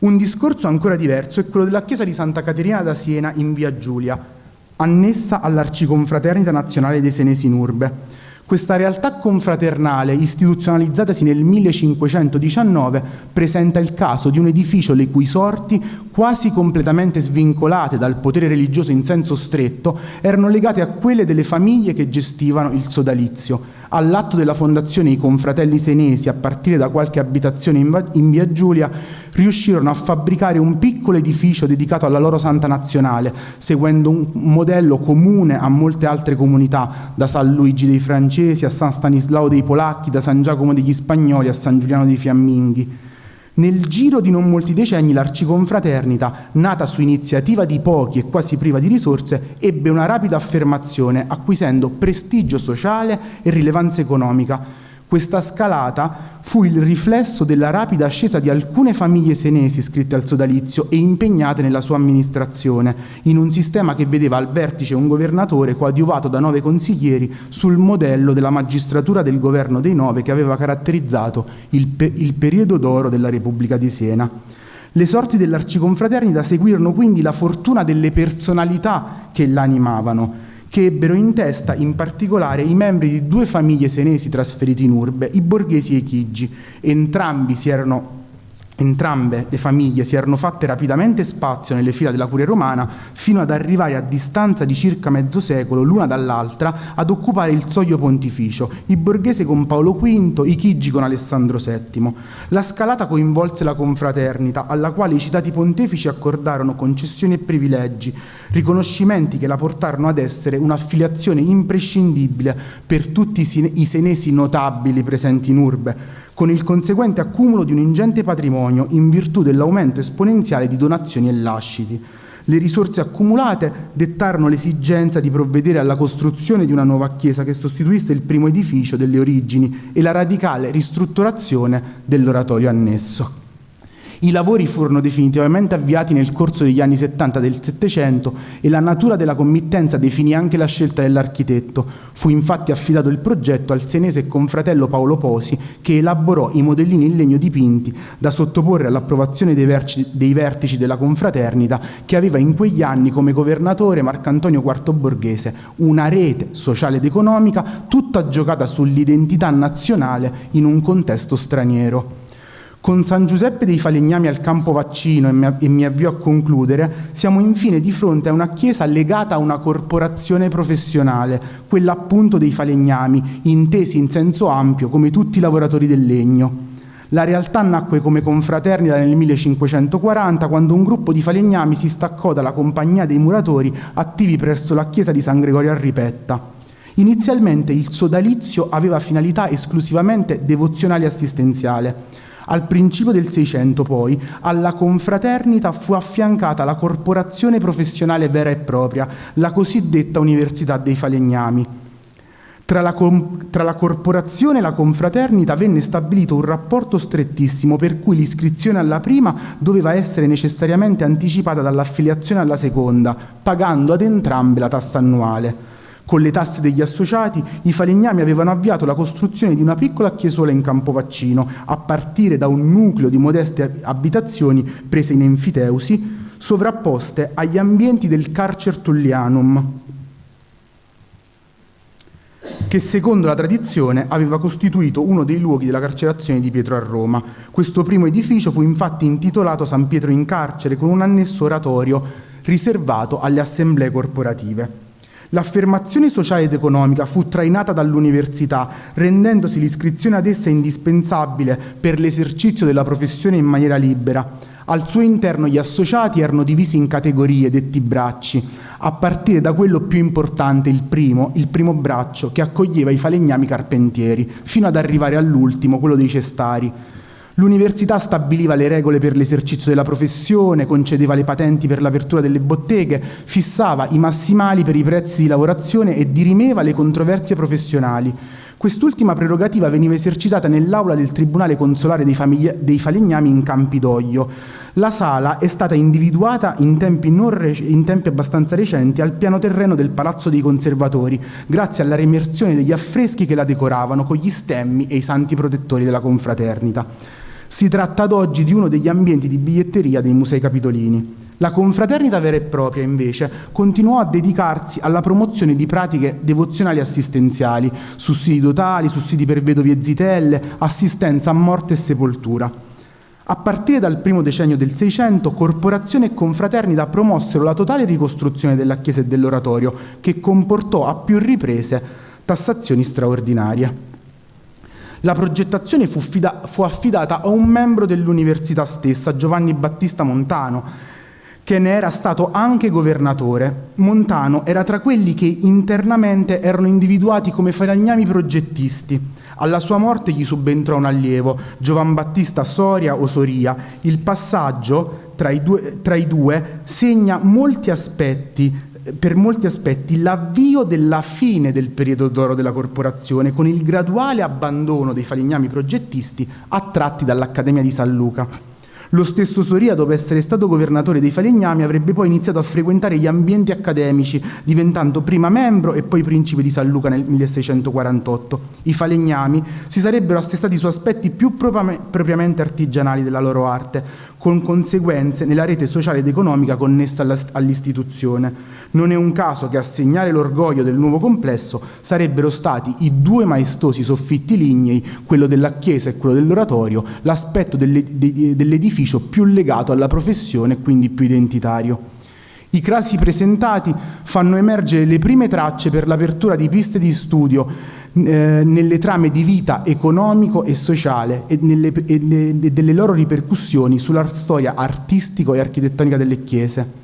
Un discorso ancora diverso è quello della chiesa di Santa Caterina da Siena in via Giulia, annessa all'Arciconfraternita Nazionale dei Senesi in Urbe. Questa realtà confraternale, istituzionalizzatasi nel 1519, presenta il caso di un edificio le cui sorti, quasi completamente svincolate dal potere religioso in senso stretto, erano legate a quelle delle famiglie che gestivano il sodalizio. All'atto della fondazione i confratelli senesi, a partire da qualche abitazione in via Giulia, riuscirono a fabbricare un piccolo edificio dedicato alla loro santa nazionale, seguendo un modello comune a molte altre comunità, da San Luigi dei Francesi a San Stanislao dei Polacchi, da San Giacomo degli Spagnoli a San Giuliano dei Fiamminghi. Nel giro di non molti decenni l'Arciconfraternita, nata su iniziativa di pochi e quasi priva di risorse, ebbe una rapida affermazione, acquisendo prestigio sociale e rilevanza economica. Questa scalata fu il riflesso della rapida ascesa di alcune famiglie senesi iscritte al sodalizio e impegnate nella sua amministrazione, in un sistema che vedeva al vertice un governatore coadiuvato da 9 consiglieri sul modello della magistratura del governo dei 9 che aveva caratterizzato il periodo d'oro della Repubblica di Siena. Le sorti dell'Arciconfraternita seguirono quindi la fortuna delle personalità che l'animavano, che ebbero in testa in particolare i membri di 2 famiglie senesi trasferiti in urbe, i Borghesi e i Chigi. Entrambe le famiglie si erano fatte rapidamente spazio nelle fila della Curia Romana, fino ad arrivare a distanza di circa mezzo secolo l'una dall'altra ad occupare il soglio pontificio, i Borghesi con Paolo V, i Chigi con Alessandro VII. La scalata coinvolse la confraternita, alla quale i citati pontefici accordarono concessioni e privilegi, riconoscimenti che la portarono ad essere un'affiliazione imprescindibile per tutti i senesi notabili presenti in urbe, con il conseguente accumulo di un ingente patrimonio in virtù dell'aumento esponenziale di donazioni e lasciti. Le risorse accumulate dettarono l'esigenza di provvedere alla costruzione di una nuova chiesa che sostituisse il primo edificio delle origini e la radicale ristrutturazione dell'oratorio annesso. I lavori furono definitivamente avviati nel corso degli anni 70 del Settecento e la natura della committenza definì anche la scelta dell'architetto. Fu infatti affidato il progetto al senese confratello Paolo Posi, che elaborò i modellini in legno dipinti da sottoporre all'approvazione dei vertici della confraternita, che aveva in quegli anni come governatore Marcantonio IV Borghese, una rete sociale ed economica tutta giocata sull'identità nazionale in un contesto straniero. Con San Giuseppe dei Falegnami al Campo Vaccino, e mi avvio a concludere, siamo infine di fronte a una chiesa legata a una corporazione professionale, quella appunto dei falegnami, intesi in senso ampio come tutti i lavoratori del legno. La realtà nacque come confraternita nel 1540, quando un gruppo di falegnami si staccò dalla compagnia dei muratori attivi presso la chiesa di San Gregorio a Ripetta. Inizialmente il sodalizio aveva finalità esclusivamente devozionale e assistenziale. Al principio del Seicento, poi, alla confraternita fu affiancata la corporazione professionale vera e propria, la cosiddetta Università dei Falegnami. Tra la corporazione e la confraternita venne stabilito un rapporto strettissimo per cui l'iscrizione alla prima doveva essere necessariamente anticipata dall'affiliazione alla seconda, pagando ad entrambe la tassa annuale. Con le tasse degli associati, i falegnami avevano avviato la costruzione di una piccola chiesola in Campovaccino, a partire da un nucleo di modeste abitazioni prese in enfiteusi, sovrapposte agli ambienti del Carcer Tullianum, che secondo la tradizione aveva costituito uno dei luoghi della carcerazione di Pietro a Roma. Questo primo edificio fu infatti intitolato San Pietro in Carcere, con un annesso oratorio riservato alle assemblee corporative. L'affermazione sociale ed economica fu trainata dall'università, rendendosi l'iscrizione ad essa indispensabile per l'esercizio della professione in maniera libera. Al suo interno gli associati erano divisi in categorie, detti bracci, a partire da quello più importante, il primo braccio, che accoglieva i falegnami carpentieri, fino ad arrivare all'ultimo, quello dei cestari. L'università stabiliva le regole per l'esercizio della professione, concedeva le patenti per l'apertura delle botteghe, fissava i massimali per i prezzi di lavorazione e dirimeva le controversie professionali. Quest'ultima prerogativa veniva esercitata nell'aula del Tribunale Consolare dei Falegnami in Campidoglio. La sala è stata individuata in tempi abbastanza recenti al piano terreno del Palazzo dei Conservatori, grazie alla riemersione degli affreschi che la decoravano con gli stemmi e i santi protettori della confraternita. Si tratta ad oggi di uno degli ambienti di biglietteria dei musei capitolini. La confraternita vera e propria, invece, continuò a dedicarsi alla promozione di pratiche devozionali e assistenziali, sussidi dotali, sussidi per vedovi e zitelle, assistenza a morte e sepoltura. A partire dal primo decennio del Seicento, corporazione e confraternita promossero la totale ricostruzione della chiesa e dell'oratorio, che comportò a più riprese tassazioni straordinarie. La progettazione fu affidata a un membro dell'università stessa, Giovanni Battista Montano, che ne era stato anche governatore. Montano era tra quelli che internamente erano individuati come falegnami progettisti. Alla sua morte gli subentrò un allievo, Giovan Battista Soria o Soria. Il passaggio tra i due segna per molti aspetti l'avvio della fine del periodo d'oro della corporazione, con il graduale abbandono dei falegnami progettisti attratti dall'Accademia di San Luca. Lo stesso Soria, dopo essere stato governatore dei falegnami, avrebbe poi iniziato a frequentare gli ambienti accademici, diventando prima membro e poi principe di San Luca nel 1648. I falegnami si sarebbero assestati su aspetti più propriamente artigianali della loro arte, con conseguenze nella rete sociale ed economica connessa all'istituzione. Non è un caso che a segnare l'orgoglio del nuovo complesso sarebbero stati i due maestosi soffitti lignei, quello della chiesa e quello dell'oratorio, l'aspetto dell'edificio più legato alla professione e quindi più identitario. I casi presentati fanno emergere le prime tracce per l'apertura di piste di studio nelle trame di vita economico e sociale e delle loro ripercussioni sulla storia artistico e architettonica delle chiese.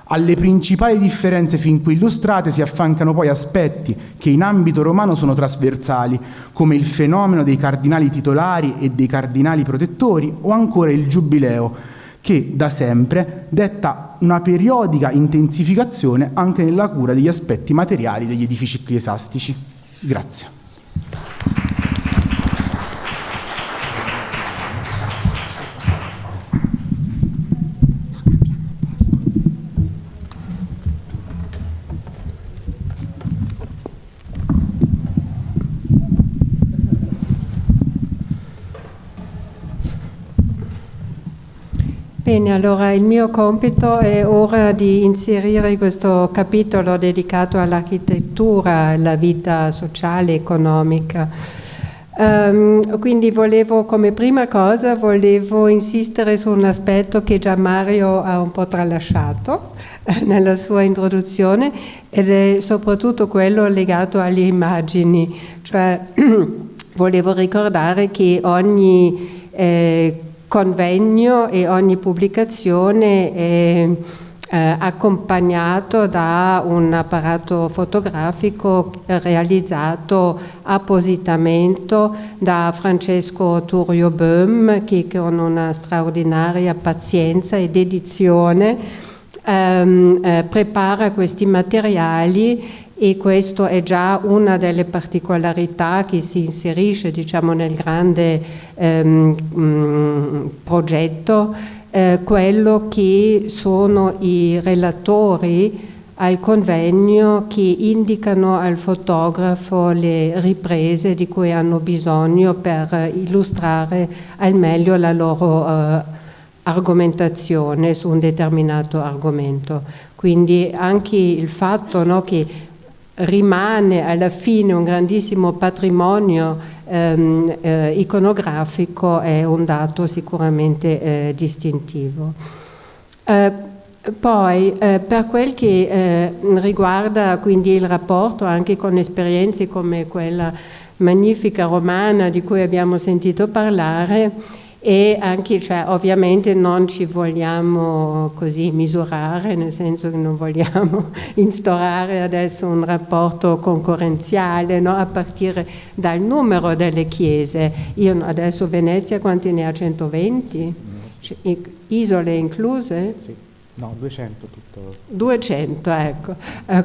Alle principali differenze fin qui illustrate si affiancano poi aspetti che in ambito romano sono trasversali, come il fenomeno dei cardinali titolari e dei cardinali protettori, o ancora il giubileo, che da sempre detta una periodica intensificazione anche nella cura degli aspetti materiali degli edifici ecclesiastici. Grazie. Bene, allora il mio compito è ora di inserire questo capitolo dedicato all'architettura, alla vita sociale e economica. Quindi come prima cosa volevo insistere su un aspetto che già Mario ha un po' tralasciato nella sua introduzione, ed è soprattutto quello legato alle immagini. Cioè volevo ricordare che ogni convegno e ogni pubblicazione è accompagnato da un apparato fotografico realizzato appositamente da Francesco Turio Böhm, che con una straordinaria pazienza e dedizione prepara questi materiali, e questo è già una delle particolarità che si inserisce, diciamo, nel grande progetto, quello che sono i relatori al convegno che indicano al fotografo le riprese di cui hanno bisogno per illustrare al meglio la loro argomentazione su un determinato argomento. Quindi anche il fatto, no, che rimane alla fine un grandissimo patrimonio iconografico è un dato sicuramente distintivo. Poi per quel che riguarda quindi il rapporto anche con esperienze come quella magnifica romana di cui abbiamo sentito parlare, e anche, cioè, ovviamente non ci vogliamo così misurare, nel senso che non vogliamo instaurare adesso un rapporto concorrenziale, no? A partire dal numero delle chiese. Io adesso Venezia quanti ne ha? 120? Isole incluse? Sì. No, 200 tutto. 200, ecco.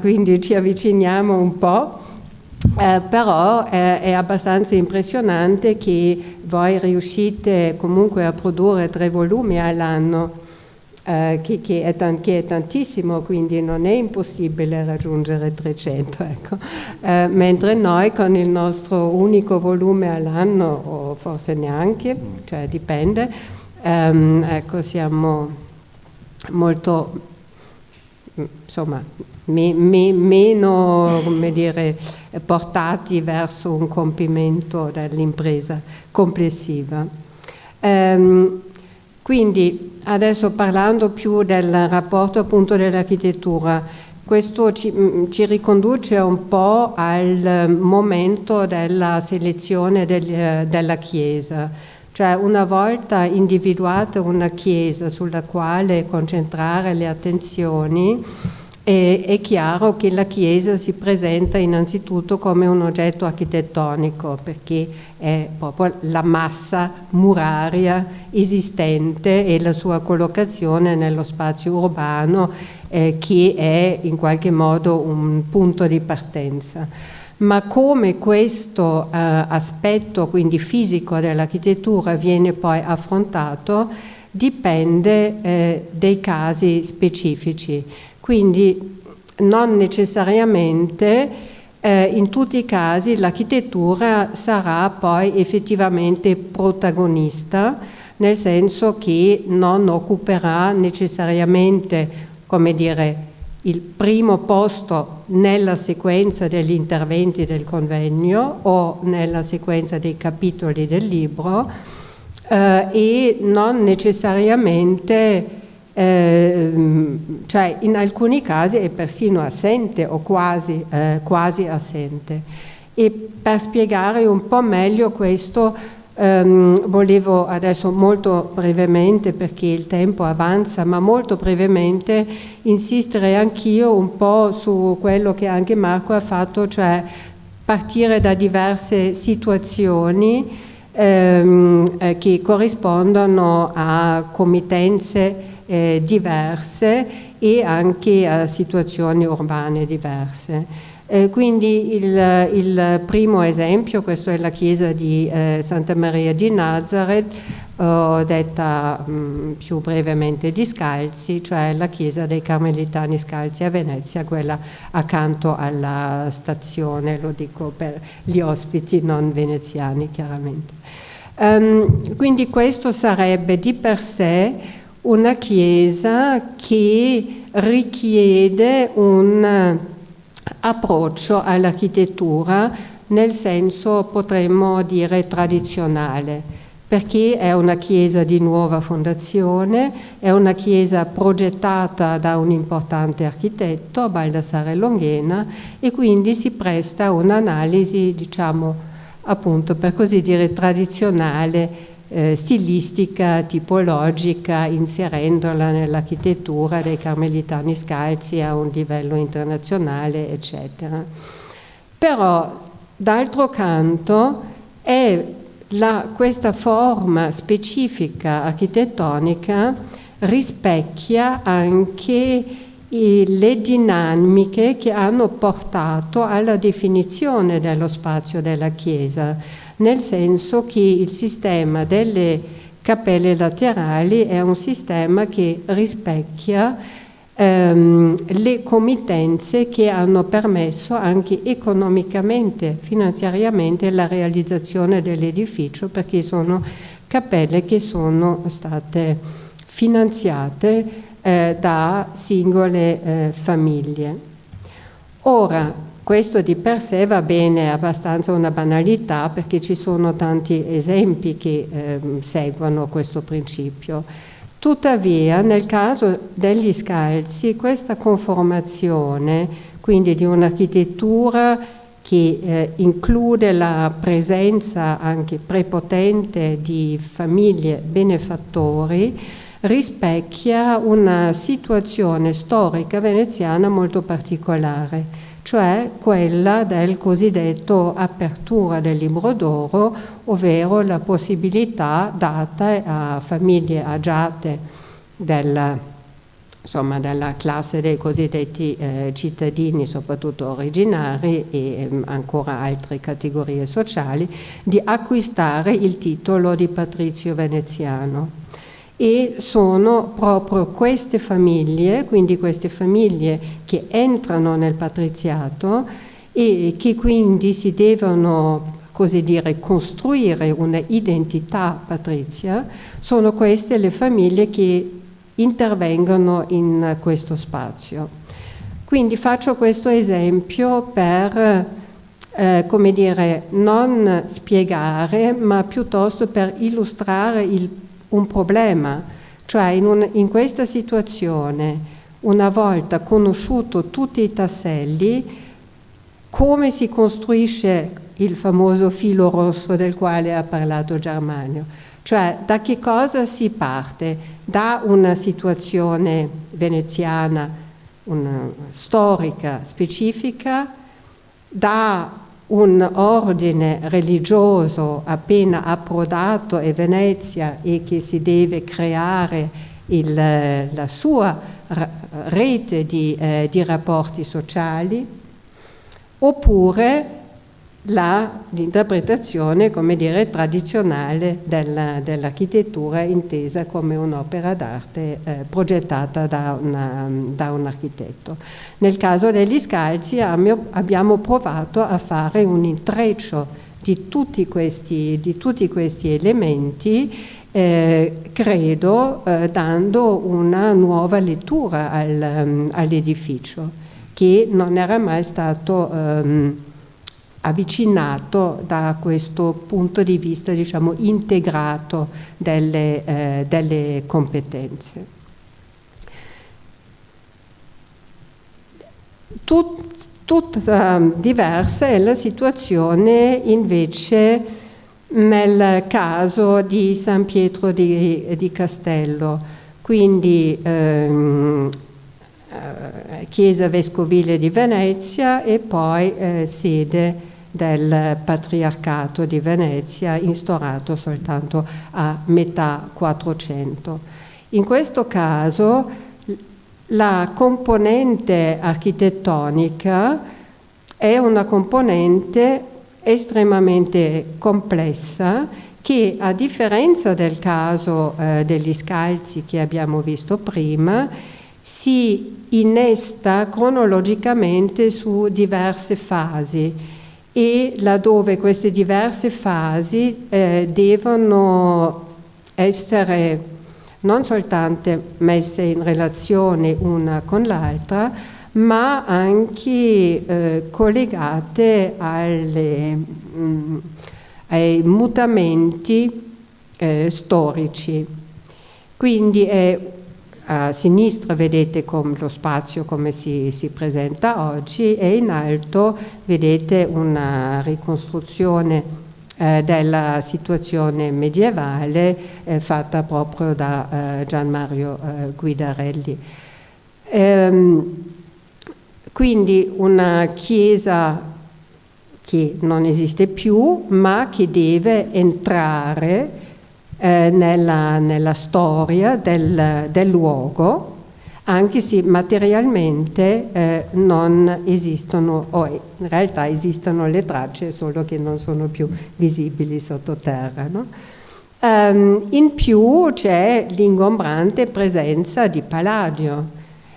Quindi ci avviciniamo un po'. Però è abbastanza impressionante che voi riuscite comunque a produrre 3 volumi all'anno, che è tantissimo, quindi non è impossibile raggiungere 300, ecco. Mentre noi con il nostro unico volume all'anno, o forse neanche, cioè dipende, ecco, siamo molto, insomma, meno, come dire, portati verso un compimento dell'impresa complessiva. Quindi adesso, parlando più del rapporto appunto dell'architettura, questo ci riconduce un po' al momento della selezione della Chiesa. Cioè, una volta individuata una chiesa sulla quale concentrare le attenzioni, è chiaro che la chiesa si presenta innanzitutto come un oggetto architettonico, perché è proprio la massa muraria esistente e la sua collocazione nello spazio urbano, che è in qualche modo un punto di partenza. Ma come questo aspetto, quindi fisico, dell'architettura viene poi affrontato dipende dei casi specifici. Quindi non necessariamente in tutti i casi l'architettura sarà poi effettivamente protagonista, nel senso che non occuperà necessariamente, come dire, il primo posto nella sequenza degli interventi del convegno o nella sequenza dei capitoli del libro, e non necessariamente, cioè in alcuni casi è persino assente o quasi assente. E per spiegare un po' meglio questo, volevo adesso molto brevemente, perché il tempo avanza, ma molto brevemente insistere anch'io un po' su quello che anche Marco ha fatto, cioè partire da diverse situazioni che corrispondono a committenze diverse e anche a situazioni urbane diverse. Quindi il primo esempio, questo è la chiesa di Santa Maria di Nazareth, detta più brevemente di Scalzi, cioè la chiesa dei Carmelitani Scalzi a Venezia, quella accanto alla stazione, lo dico per gli ospiti non veneziani chiaramente. Quindi questo sarebbe di per sé una chiesa che richiede un approccio all'architettura nel senso, potremmo dire, tradizionale, perché è una chiesa di nuova fondazione, è una chiesa progettata da un importante architetto, Baldassare Longhena, e quindi si presta a un'analisi, diciamo, appunto, per così dire, tradizionale stilistica, tipologica, inserendola nell'architettura dei Carmelitani Scalzi a un livello internazionale, eccetera. Però, d'altro canto, questa forma specifica architettonica rispecchia anche le dinamiche che hanno portato alla definizione dello spazio della chiesa, nel senso che il sistema delle cappelle laterali è un sistema che rispecchia le committenze che hanno permesso anche economicamente, finanziariamente, la realizzazione dell'edificio, perché sono cappelle che sono state finanziate da singole famiglie. Ora, questo di per sé va bene, è abbastanza una banalità, perché ci sono tanti esempi che seguono questo principio. Tuttavia, nel caso degli Scalzi, questa conformazione, quindi di un'architettura che include la presenza anche prepotente di famiglie benefattori, rispecchia una situazione storica veneziana molto particolare, cioè quella del cosiddetto apertura del libro d'oro, ovvero la possibilità data a famiglie agiate della classe dei cosiddetti cittadini, soprattutto originari e ancora altre categorie sociali, di acquistare il titolo di patrizio veneziano. E sono proprio queste famiglie, quindi queste famiglie che entrano nel patriziato e che quindi si devono, così dire, costruire una identità patrizia, sono queste le famiglie che intervengono in questo spazio. Quindi faccio questo esempio per, come dire, non spiegare, ma piuttosto per illustrare un problema, cioè in questa situazione, una volta conosciuto tutti i tasselli, come si costruisce il famoso filo rosso del quale ha parlato Germanio? Cioè, da che cosa si parte? Da una situazione veneziana, storica, specifica, da un ordine religioso appena approdato a Venezia e che si deve creare la sua rete di rapporti sociali, oppure l'interpretazione, come dire, tradizionale dell'architettura intesa come un'opera d'arte progettata da un architetto. Nel caso degli Scalzi abbiamo provato a fare un intreccio di tutti questi elementi, credo, dando una nuova lettura all'edificio, che non era mai stato avvicinato da questo punto di vista, diciamo, integrato delle competenze. Tutta diversa è la situazione invece nel caso di San Pietro di Castello, quindi chiesa vescovile di Venezia e poi sede del Patriarcato di Venezia, instaurato soltanto a metà 400. In questo caso la componente architettonica è una componente estremamente complessa che, a differenza del caso degli Scalzi che abbiamo visto prima, si innesta cronologicamente su diverse fasi, e laddove queste diverse fasi devono essere non soltanto messe in relazione una con l'altra, ma anche collegate ai mutamenti storici. Quindi a sinistra vedete lo spazio come si presenta oggi, e in alto vedete una ricostruzione della situazione medievale fatta proprio da Gian Mario Guidarelli. Quindi una chiesa che non esiste più, ma che deve entrare nella storia del luogo, anche se materialmente non esistono, o in realtà esistono le tracce, solo che non sono più visibili sottoterra, no? In più c'è l'ingombrante presenza di Palladio,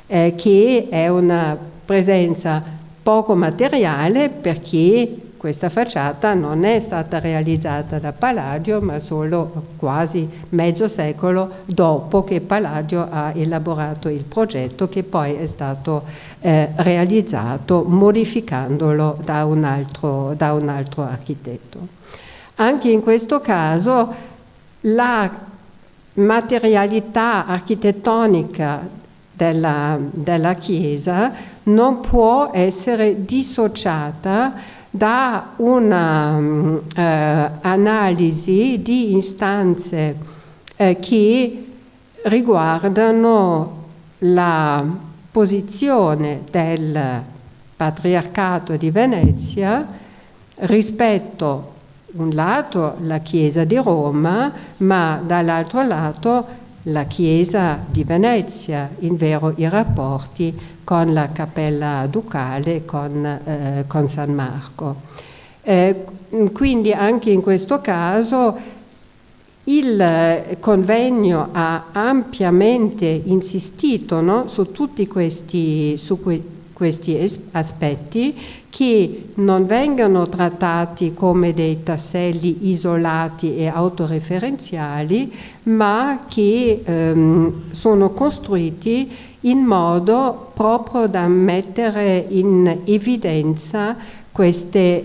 che è una presenza poco materiale, perché questa facciata non è stata realizzata da Palladio, ma solo quasi mezzo secolo dopo che Palladio ha elaborato il progetto, che poi è stato realizzato modificandolo da un altro architetto. Anche in questo caso la materialità architettonica della chiesa non può essere dissociata da una analisi di istanze che riguardano la posizione del Patriarcato di Venezia rispetto, un lato, la Chiesa di Roma, ma dall'altro lato la Chiesa di Venezia, in vero i rapporti con la Cappella Ducale, con San Marco. Quindi anche in questo caso il convegno ha ampiamente insistito, no, su tutti questi aspetti, che non vengano trattati come dei tasselli isolati e autoreferenziali, ma che sono costruiti in modo proprio da mettere in evidenza queste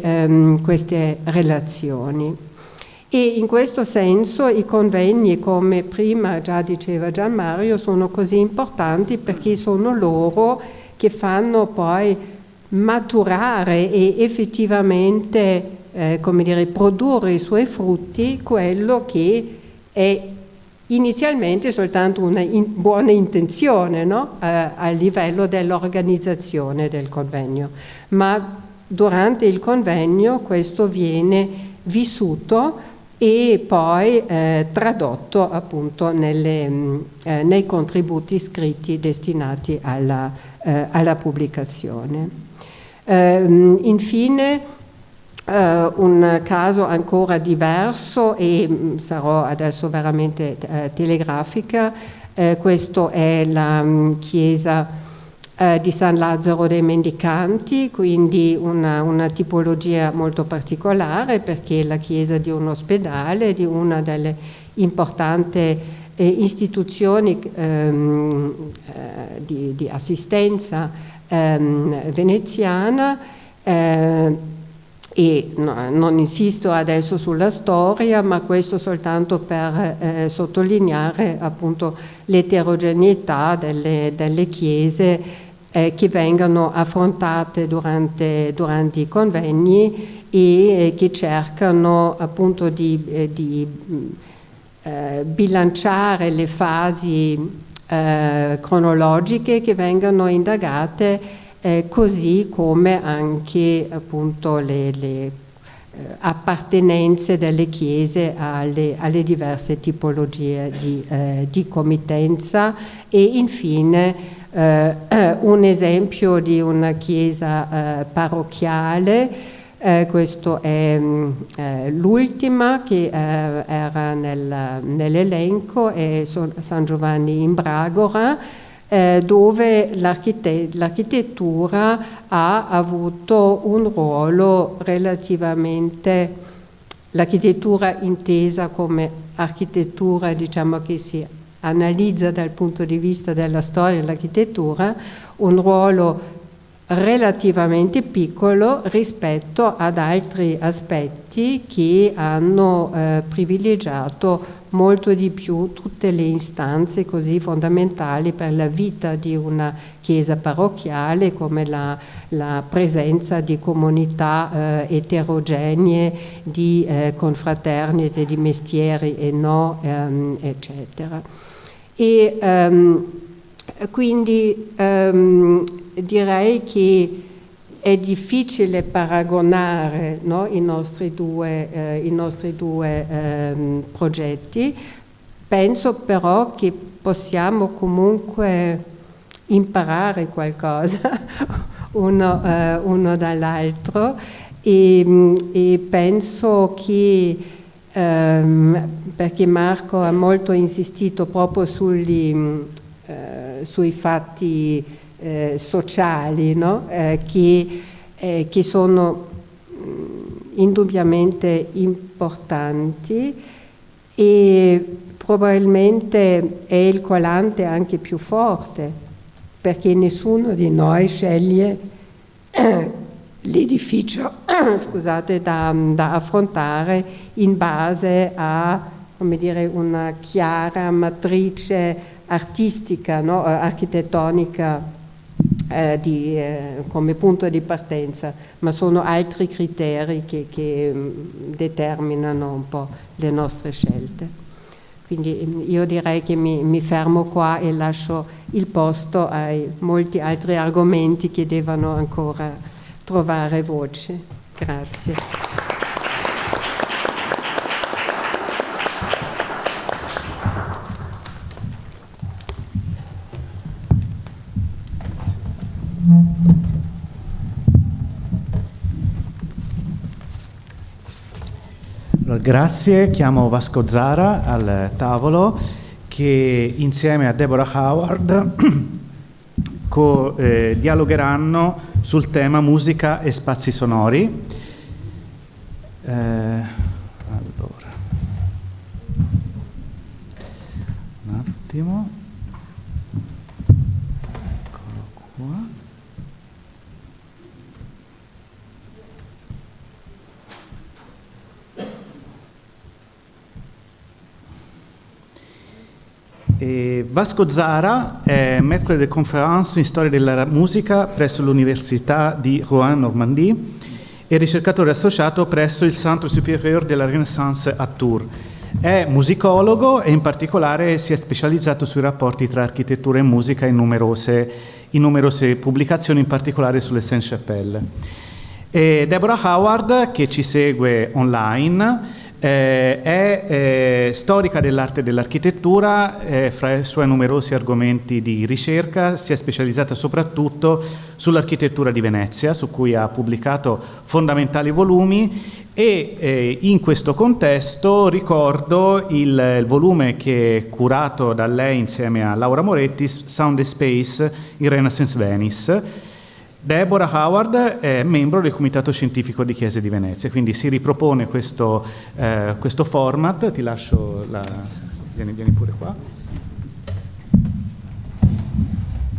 relazioni. E in questo senso i convegni, come prima già diceva Gian Mario, sono così importanti, perché sono loro che fanno poi maturare e effettivamente produrre i suoi frutti quello che è inizialmente soltanto una buona intenzione, no? A livello dell'organizzazione del convegno, ma durante il convegno questo viene vissuto e poi tradotto appunto nei contributi scritti destinati alla pubblicazione. Infine un caso ancora diverso, e sarò adesso veramente telegrafica, questo è la chiesa di San Lazzaro dei Mendicanti, quindi una tipologia molto particolare, perché è la chiesa di un ospedale, di una delle importanti istituzioni di assistenza veneziana, e non insisto adesso sulla storia, ma questo soltanto per sottolineare appunto l'eterogeneità delle chiese che vengono affrontate durante i convegni e che cercano appunto di bilanciare le fasi cronologiche che vengono indagate, così come anche appunto le appartenenze delle chiese alle diverse tipologie di committenza. E infine un esempio di una chiesa parrocchiale, questo è l'ultima che era nell'elenco, è San Giovanni in Bragora, dove l'architettura ha avuto un ruolo relativamente, l'architettura intesa come architettura, diciamo, che si analizza dal punto di vista della storia dell'architettura, un ruolo relativamente piccolo rispetto ad altri aspetti che hanno privilegiato molto di più tutte le istanze così fondamentali per la vita di una chiesa parrocchiale, come la presenza di comunità eterogenee, di confraternite, di mestieri e no, eccetera. E quindi direi che è difficile paragonare, no, i nostri due progetti. Penso però che possiamo comunque imparare qualcosa uno dall'altro e penso che perché Marco ha molto insistito proprio sui fatti sociali, no? Che sono indubbiamente importanti e probabilmente è il collante anche più forte, perché nessuno di noi sceglie l'edificio scusate, da affrontare in base a, come dire, una chiara matrice artistica, no? Architettonica come punto di partenza, ma sono altri criteri che determinano un po' le nostre scelte. Quindi io direi che mi fermo qua e lascio il posto ai molti altri argomenti che devono ancora trovare voce. Grazie. Grazie, chiamo Vasco Zara al tavolo che insieme a Deborah Howard dialogheranno sul tema musica e spazi sonori. Allora, un attimo. Eccolo qua. Vasco Zara è maître de conférence in storia della musica presso l'Università di Rouen-Normandie e ricercatore associato presso il Centre Supérieur de la Renaissance a Tours. È musicologo e in particolare si è specializzato sui rapporti tra architettura e musica in numerose pubblicazioni, in particolare sulle Sainte-Chapelle. E Deborah Howard, che ci segue online, è storica dell'arte e dell'architettura, fra i suoi numerosi argomenti di ricerca si è specializzata soprattutto sull'architettura di Venezia, su cui ha pubblicato fondamentali volumi e in questo contesto ricordo il volume che è curato da lei insieme a Laura Moretti, Sound and Space in Renaissance Venice. Deborah Howard è membro del Comitato Scientifico di Chiese di Venezia, quindi si ripropone questo format. Ti lascio vieni pure qua.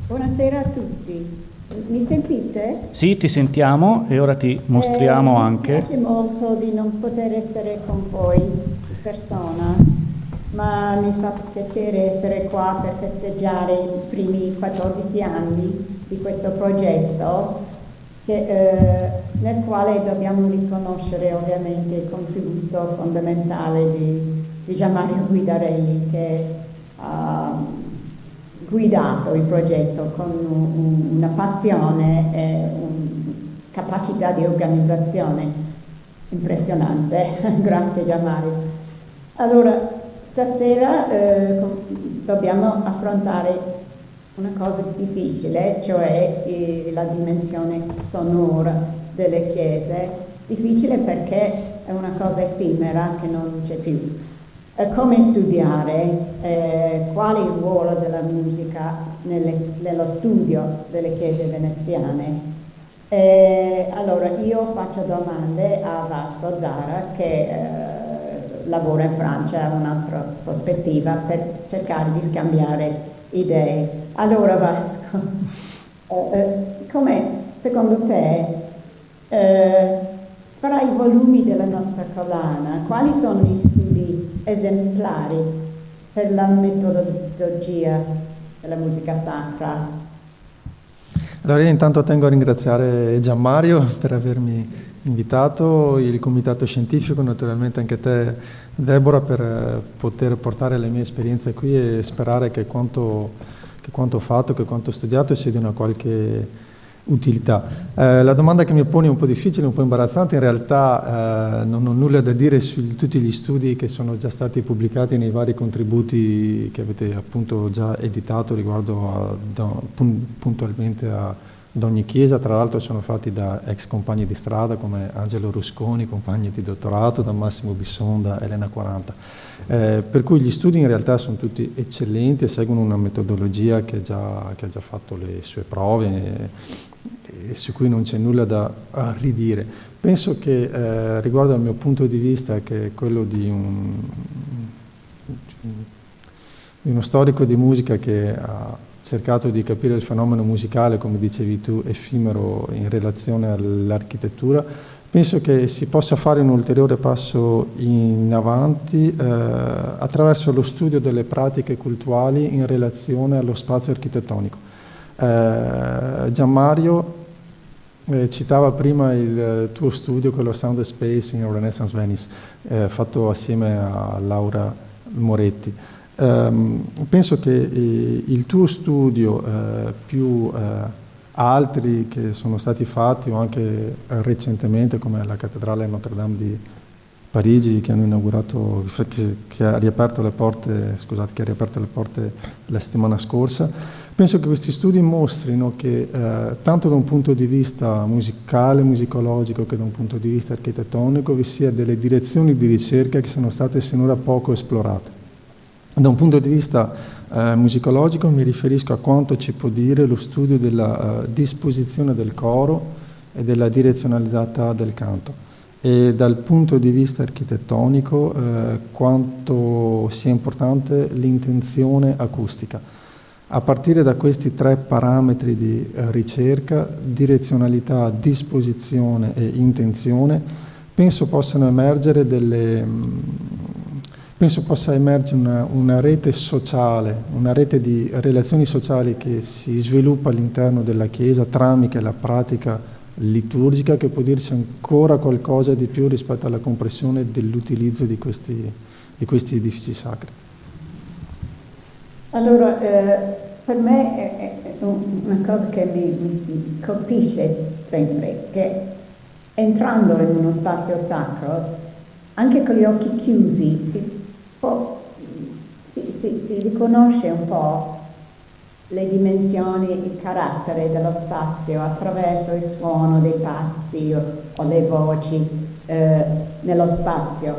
Buonasera a tutti. Mi sentite? Sì, ti sentiamo e ora ti mostriamo anche. Mi piace molto di non poter essere con voi in persona, ma mi fa piacere essere qua per festeggiare i primi 14 anni di questo progetto nel quale dobbiamo riconoscere ovviamente il contributo fondamentale di Gianmario Guidarelli, che ha guidato il progetto con una passione e una capacità di organizzazione impressionante. Grazie Gianmario. Allora, stasera dobbiamo affrontare una cosa difficile, cioè la dimensione sonora delle chiese. Difficile perché è una cosa effimera che non c'è più. Come studiare qual è il ruolo della musica nello studio delle chiese veneziane. Allora io faccio domande a Vasco Zara che lavora in Francia, ha un'altra prospettiva per cercare di scambiare idee. Allora Vasco, come secondo te fra i volumi della nostra collana, quali sono gli studi esemplari per la metodologia della musica sacra. Allora io intanto tengo a ringraziare Gianmario per avermi invitato, il comitato scientifico, naturalmente anche te Deborah, per poter portare le mie esperienze qui e sperare che quanto ho fatto, che quanto ho studiato sia di una qualche utilità. La domanda che mi poni è un po' difficile, un po' imbarazzante, in realtà non ho nulla da dire su tutti gli studi che sono già stati pubblicati nei vari contributi che avete appunto già editato riguardo puntualmente ad ogni chiesa. Tra l'altro sono fatti da ex compagni di strada come Angelo Rusconi, compagni di dottorato, da Massimo Bisson, da Elena 40. Per cui gli studi in realtà sono tutti eccellenti e seguono una metodologia che ha già fatto le sue prove e su cui non c'è nulla da ridire. Penso che riguardo al mio punto di vista, che è quello di uno storico di musica che ha cercato di capire il fenomeno musicale, come dicevi tu, effimero in relazione all'architettura, penso che si possa fare un ulteriore passo in avanti attraverso lo studio delle pratiche cultuali in relazione allo spazio architettonico. Gianmario citava prima il tuo studio, quello Sound Space in Renaissance Venice, fatto assieme a Laura Moretti. Penso che il tuo studio più altri che sono stati fatti o anche recentemente, come la cattedrale Notre Dame di Parigi, che hanno inaugurato, che ha riaperto le porte, scusate, che ha riaperto le porte la settimana scorsa. Penso che questi studi mostrino che tanto da un punto di vista musicale, musicologico, che da un punto di vista architettonico vi sia delle direzioni di ricerca che sono state sinora poco esplorate. Da un punto di vista musicologico mi riferisco a quanto ci può dire lo studio della disposizione del coro e della direzionalità del canto, e dal punto di vista architettonico quanto sia importante l'intenzione acustica. A partire da questi tre parametri di ricerca, direzionalità, disposizione e intenzione, penso possa emergere una rete sociale, una rete di relazioni sociali che si sviluppa all'interno della Chiesa tramite la pratica liturgica, che può dirci ancora qualcosa di più rispetto alla comprensione dell'utilizzo di questi edifici sacri. Allora, per me è una cosa che mi colpisce sempre, che entrando in uno spazio sacro, anche con gli occhi chiusi, si riconosce un po' le dimensioni, il carattere dello spazio attraverso il suono dei passi o le voci nello spazio.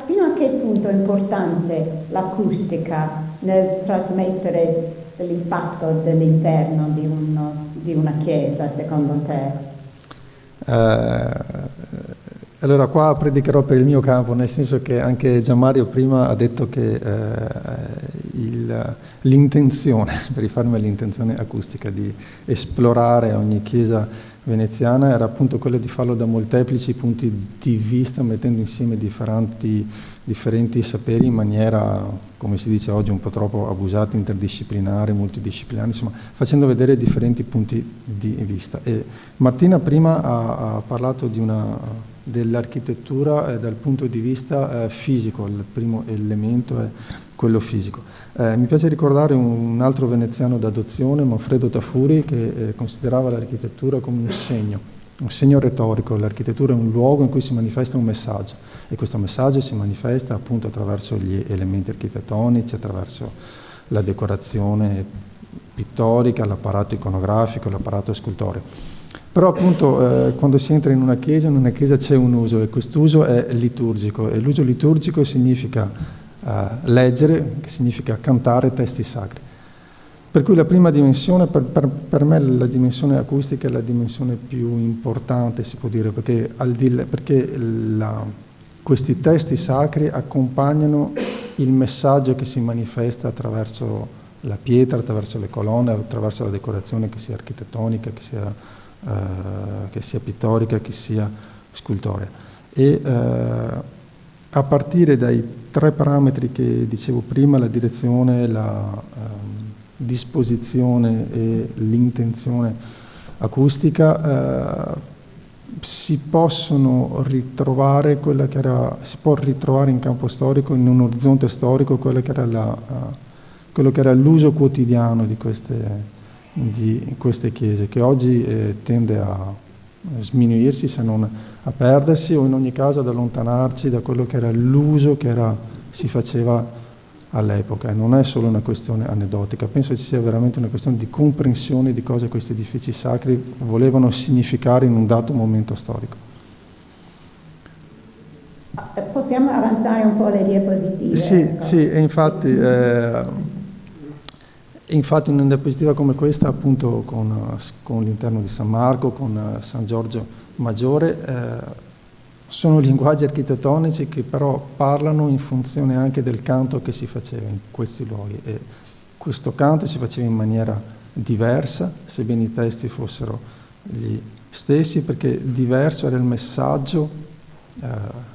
Fino a che punto è importante l'acustica nel trasmettere l'impatto dell'interno di una chiesa, secondo te? Allora qua predicherò per il mio campo, nel senso che anche Gianmario prima ha detto che l'intenzione, per rifarmi all'intenzione acustica di esplorare ogni chiesa veneziana, era appunto quella di farlo da molteplici punti di vista, mettendo insieme differenti saperi in maniera, come si dice oggi, un po' troppo abusata, interdisciplinare, multidisciplinare, insomma, facendo vedere differenti punti di vista. E Martina prima ha parlato dell'architettura dal punto di vista fisico, il primo elemento è quello fisico. Mi piace ricordare un altro veneziano d'adozione, Manfredo Tafuri, che considerava l'architettura come un segno retorico. L'architettura è un luogo in cui si manifesta un messaggio, e questo messaggio si manifesta appunto attraverso gli elementi architettonici, attraverso la decorazione pittorica, l'apparato iconografico, l'apparato scultoreo. Però appunto quando si entra in una chiesa c'è un uso, e quest'uso è liturgico, e l'uso liturgico significa leggere, che significa cantare testi sacri. Per cui la prima dimensione, per me la dimensione acustica è la dimensione più importante, si può dire, perché questi testi sacri accompagnano il messaggio che si manifesta attraverso la pietra, attraverso le colonne, attraverso la decorazione, che sia architettonica, che sia pittorica, che sia scultorea. e a partire dai 3 parametri che dicevo prima, la direzione, la disposizione e l'intenzione acustica, si possono ritrovare si può ritrovare in campo storico, in un orizzonte storico, quello che era l'uso quotidiano di queste chiese, che oggi tende a sminuirsi, se non a perdersi, o in ogni caso ad allontanarci da quello che era l'uso che si faceva all'epoca. E non è solo una questione aneddotica, penso ci sia veramente una questione di comprensione di cosa questi edifici sacri volevano significare in un dato momento storico. Possiamo avanzare un po' le diapositive? Sì, ecco. sì, e infatti in una diapositiva come questa, appunto con l'interno di San Marco, con San Giorgio Maggiore, sono linguaggi architettonici che però parlano in funzione anche del canto che si faceva in questi luoghi, e questo canto si faceva in maniera diversa, sebbene i testi fossero gli stessi, perché diverso era il messaggio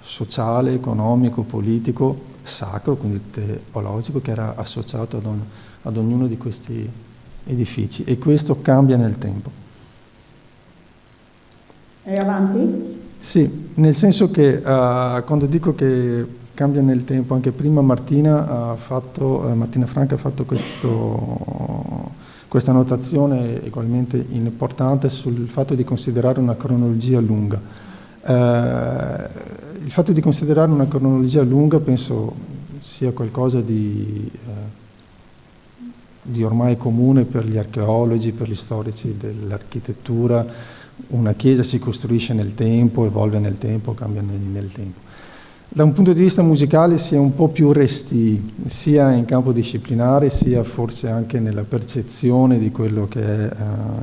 sociale, economico, politico, sacro, quindi teologico, che era associato ad ognuno di questi edifici, e questo cambia nel tempo. E avanti? Sì, nel senso che quando dico che cambia nel tempo, anche prima Martina Franca ha fatto questa notazione ugualmente importante sul fatto di considerare una cronologia lunga. Il fatto di considerare una cronologia lunga penso sia qualcosa di ormai comune per gli archeologi, per gli storici dell'architettura. Una chiesa si costruisce nel tempo, evolve nel tempo, cambia nel tempo. Da un punto di vista musicale si è un po' più resti, sia in campo disciplinare, sia forse anche nella percezione di quello che è,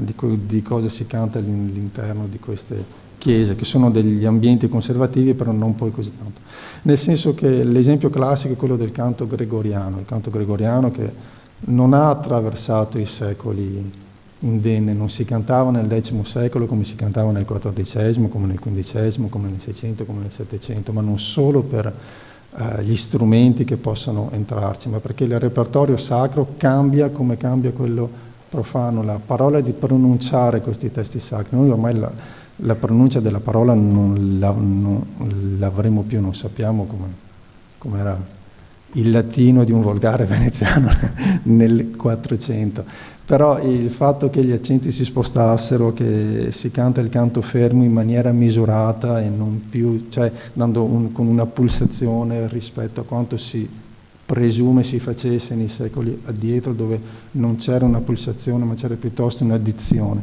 di cosa si canta all'interno di queste chiese, che sono degli ambienti conservativi, però non poi così tanto. Nel senso che l'esempio classico è quello del canto gregoriano, il canto gregoriano che non ha attraversato i secoli indenne, non si cantava nel X secolo come si cantava nel XIV, come nel XV, come nel Seicento, come nel Settecento, ma non solo per gli strumenti che possano entrarci, ma perché il repertorio sacro cambia come cambia quello profano. La parola di pronunciare questi testi sacri, noi ormai la pronuncia della parola non l'avremo più, non sappiamo come era il latino di un volgare veneziano nel 400. Però il fatto che gli accenti si spostassero, che si canta il canto fermo in maniera misurata e non più, cioè con una pulsazione rispetto a quanto si presume si facesse nei secoli addietro, dove non c'era una pulsazione ma c'era piuttosto un'addizione.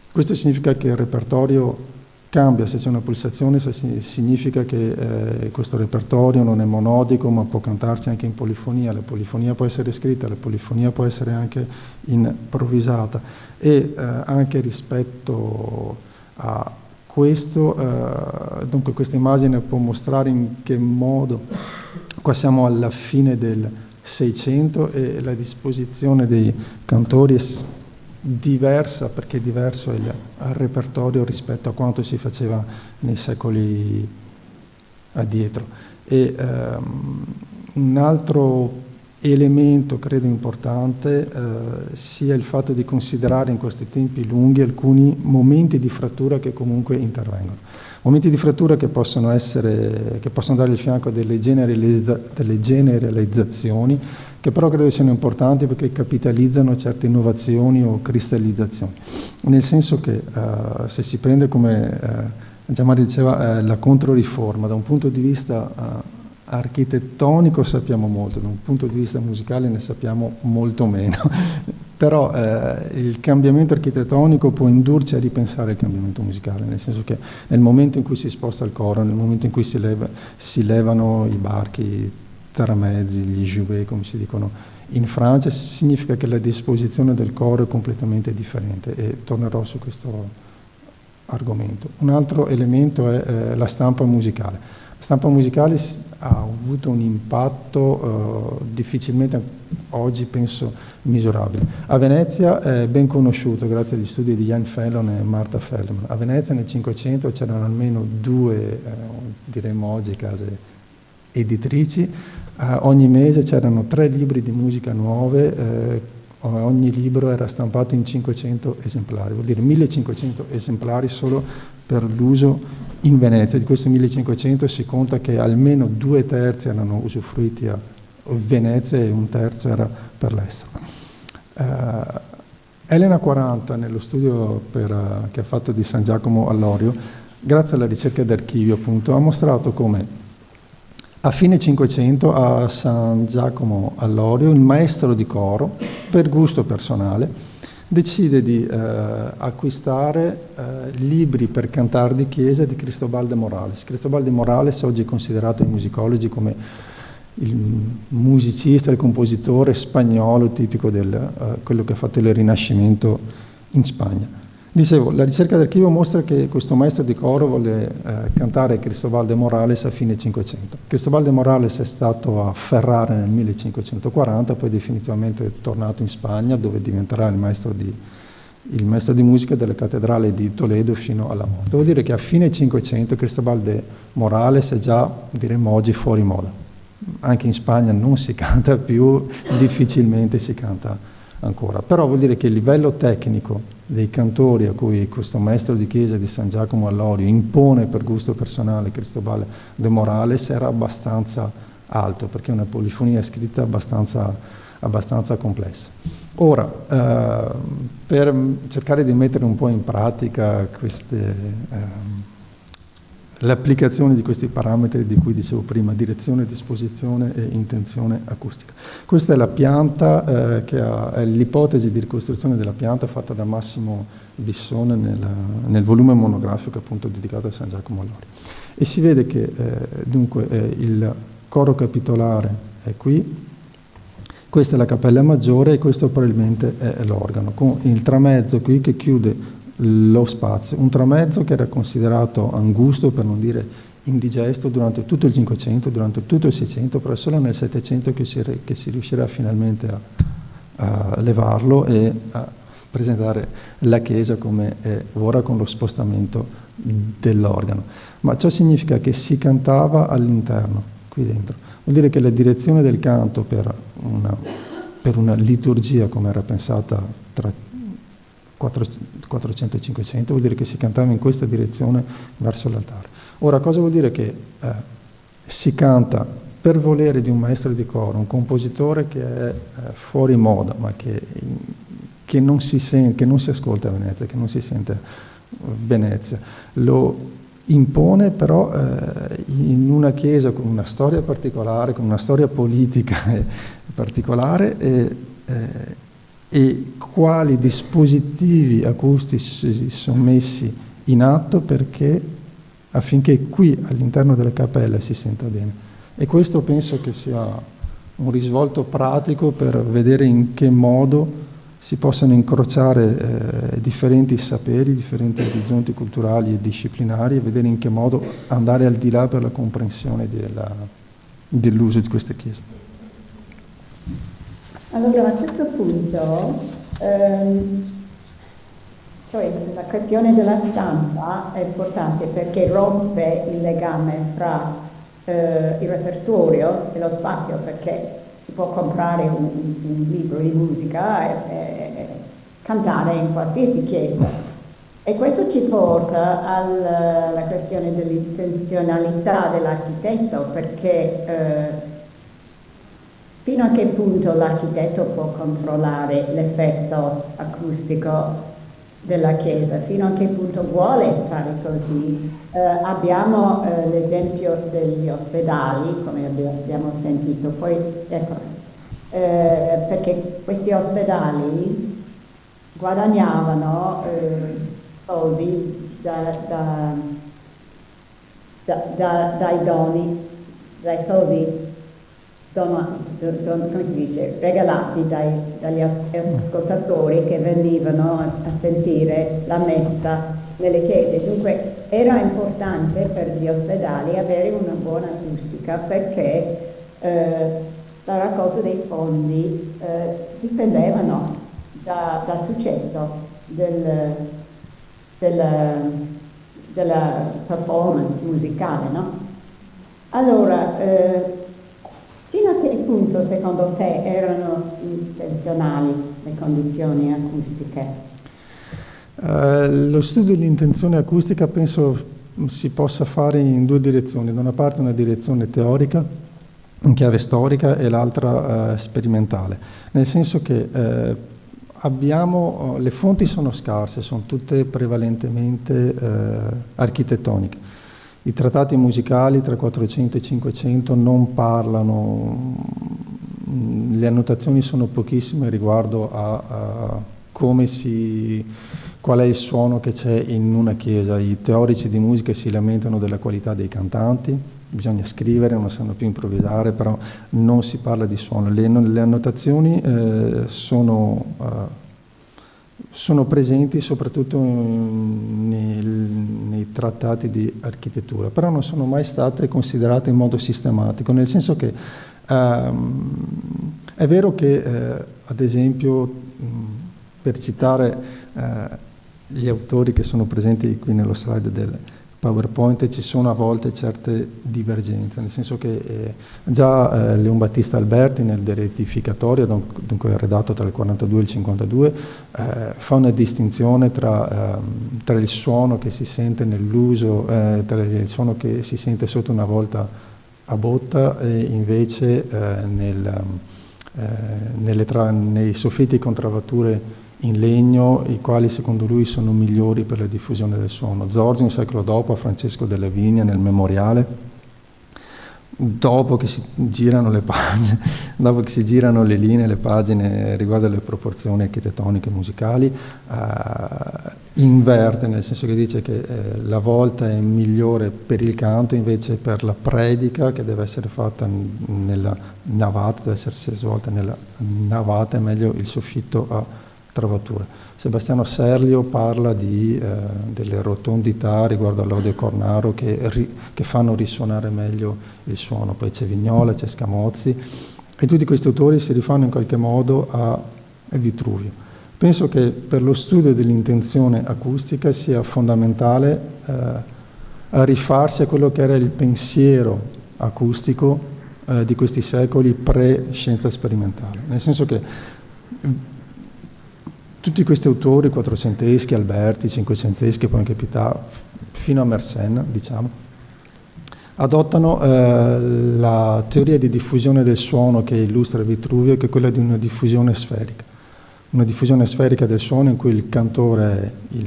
Questo significa che il repertorio cambia. Se c'è una pulsazione significa che questo repertorio non è monodico ma può cantarsi anche in polifonia. La polifonia può essere scritta, la polifonia può essere anche improvvisata, e anche rispetto a questo, dunque questa immagine può mostrare in che modo, qua siamo alla fine del 600 e la disposizione dei cantori è diversa, perché diverso è il repertorio rispetto a quanto si faceva nei secoli addietro. E un altro elemento credo importante sia il fatto di considerare in questi tempi lunghi alcuni momenti di frattura che comunque intervengono. Momenti di frattura che possono dare il fianco a delle generalizzazioni, che però credo siano importanti perché capitalizzano certe innovazioni o cristallizzazioni. Nel senso che se si prende, come Gianmarco diceva, la controriforma, da un punto di vista architettonico sappiamo molto, da un punto di vista musicale ne sappiamo molto meno. Però il cambiamento architettonico può indurci a ripensare il cambiamento musicale, nel senso che nel momento in cui si sposta il coro, nel momento in cui si levano i barchi, i tramezzi, gli jouets, come si dicono in Francia, significa che la disposizione del coro è completamente differente, e tornerò su questo argomento. Un altro elemento è la stampa musicale. La stampa musicale ha avuto un impatto difficilmente oggi penso misurabile. A Venezia è ben conosciuto grazie agli studi di Jan Fellon e Marta Feldman. A Venezia nel 500 c'erano almeno 2, diremmo oggi, case editrici. Ogni mese c'erano 3 libri di musica nuove, ogni libro era stampato in 500 esemplari, vuol dire 1500 esemplari solo per l'uso in Venezia. Di questi 1500 si conta che almeno 2/3 erano usufruiti a Venezia e 1/3 era per l'estero. Elena 40, nello studio che ha fatto di San Giacomo all'Orio, grazie alla ricerca d'archivio appunto, ha mostrato come a fine 500 a San Giacomo all'Orio il maestro di coro, per gusto personale, decide di acquistare libri per cantare di chiesa di Cristobal de Morales. Cristobal de Morales oggi è considerato ai musicologi come il musicista, il compositore spagnolo tipico quello che ha fatto il Rinascimento in Spagna. Dicevo, la ricerca d'archivio mostra che questo maestro di coro volle cantare Cristobal de Morales a fine 500. Cristobal de Morales è stato a Ferrara nel 1540, poi definitivamente è tornato in Spagna, dove diventerà il maestro di musica della cattedrale di Toledo fino alla morte. Vuol dire che a fine 500 Cristobal de Morales è già, diremmo oggi, fuori moda. Anche in Spagna non si canta più, difficilmente si canta ancora. Però vuol dire che il livello tecnico dei cantori a cui questo maestro di chiesa di San Giacomo all'Orio impone per gusto personale Cristobal de Morales era abbastanza alto, perché è una polifonia scritta abbastanza complessa. Ora, per cercare di mettere un po' in pratica l'applicazione di questi parametri di cui dicevo prima, direzione, disposizione e intenzione acustica. Questa è la pianta, è l'ipotesi di ricostruzione della pianta fatta da Massimo Bissone nel volume monografico appunto dedicato a San Giacomo all'Orio. E si vede che dunque il coro capitolare è qui, questa è la cappella maggiore e questo probabilmente è l'organo, con il tramezzo qui che chiude lo spazio, un tramezzo che era considerato angusto, per non dire indigesto, durante tutto il 500, durante tutto il 600, però è solo nel 700 che si riuscirà finalmente a levarlo e a presentare la chiesa come è ora con lo spostamento dell'organo. Ma ciò significa che si cantava all'interno, qui dentro. Vuol dire che la direzione del canto per una liturgia come era pensata tra 400 e 500 vuol dire che si cantava in questa direzione verso l'altare. Ora, cosa vuol dire che si canta per volere di un maestro di coro, un compositore che è fuori moda, ma che non si ascolta a Venezia, che non si sente a Venezia. Lo impone però in una chiesa con una storia particolare, con una storia politica particolare e quali dispositivi acustici sono messi in atto affinché qui all'interno della cappella si senta bene. E questo penso che sia un risvolto pratico per vedere in che modo si possano incrociare differenti saperi, differenti orizzonti culturali e disciplinari e vedere in che modo andare al di là per la comprensione dell'uso di queste chiese. Allora, a questo punto, cioè la questione della stampa è importante perché rompe il legame fra il repertorio e lo spazio, perché si può comprare un libro di musica e cantare in qualsiasi chiesa. E questo ci porta alla questione dell'intenzionalità dell'architetto, perché fino a che punto l'architetto può controllare l'effetto acustico della chiesa, fino a che punto vuole fare così. Abbiamo l'esempio degli ospedali, come abbiamo sentito, poi ecco, perché questi ospedali guadagnavano soldi dai doni, dai soldi come si dice, regalati dagli ascoltatori che venivano a sentire la messa nelle chiese. Dunque era importante per gli ospedali avere una buona acustica, perché la raccolta dei fondi dipendevano dal successo della performance musicale, no? Allora, fino a che punto secondo te erano intenzionali le condizioni acustiche? Lo studio dell'intenzione acustica penso si possa fare in due direzioni. Da una parte una direzione teorica, in chiave storica, e l'altra sperimentale. Nel senso che le fonti sono scarse, sono tutte prevalentemente architettoniche. I trattati musicali tra 400 e 500 non parlano, le annotazioni sono pochissime riguardo a qual è il suono che c'è in una chiesa. I teorici di musica si lamentano della qualità dei cantanti, bisogna scrivere, non sanno più improvvisare, però non si parla di suono. Le annotazioni sono presenti soprattutto nei trattati di architettura, però non sono mai state considerate in modo sistematico, nel senso che è vero che, ad esempio, per citare gli autori che sono presenti qui nello slide del PowerPoint, ci sono a volte certe divergenze, nel senso che già Leon Battista Alberti nel De Rettificatoria, dunque redatto tra il 42 e il 52, fa una distinzione tra il suono che si sente nell'uso, tra il suono che si sente sotto una volta a botta e invece nei soffitti con travature in legno, i quali secondo lui sono migliori per la diffusione del suono. Zorzi un secolo dopo a Francesco della Vigna nel Memoriale, dopo che si girano le pagine, dopo che si girano le linee, le pagine riguardo alle proporzioni architettoniche musicali, inverte, nel senso che dice che la volta è migliore per il canto, invece per la predica, che deve essere fatta nella navata, deve essere svolta nella navata, è meglio il soffitto a travatura. Sebastiano Serlio parla delle rotondità riguardo all'Ode Cornaro che fanno risuonare meglio il suono. Poi c'è Vignola, c'è Scamozzi, e tutti questi autori si rifanno in qualche modo a Vitruvio. Penso che per lo studio dell'intenzione acustica sia fondamentale rifarsi a quello che era il pensiero acustico di questi secoli pre-scienza sperimentale, nel senso che tutti questi autori quattrocenteschi, Alberti, cinquecenteschi, poi anche più tardi, fino a Mersenne, diciamo, adottano la teoria di diffusione del suono che illustra Vitruvio, che è quella di una diffusione sferica. Una diffusione sferica del suono in cui il cantore è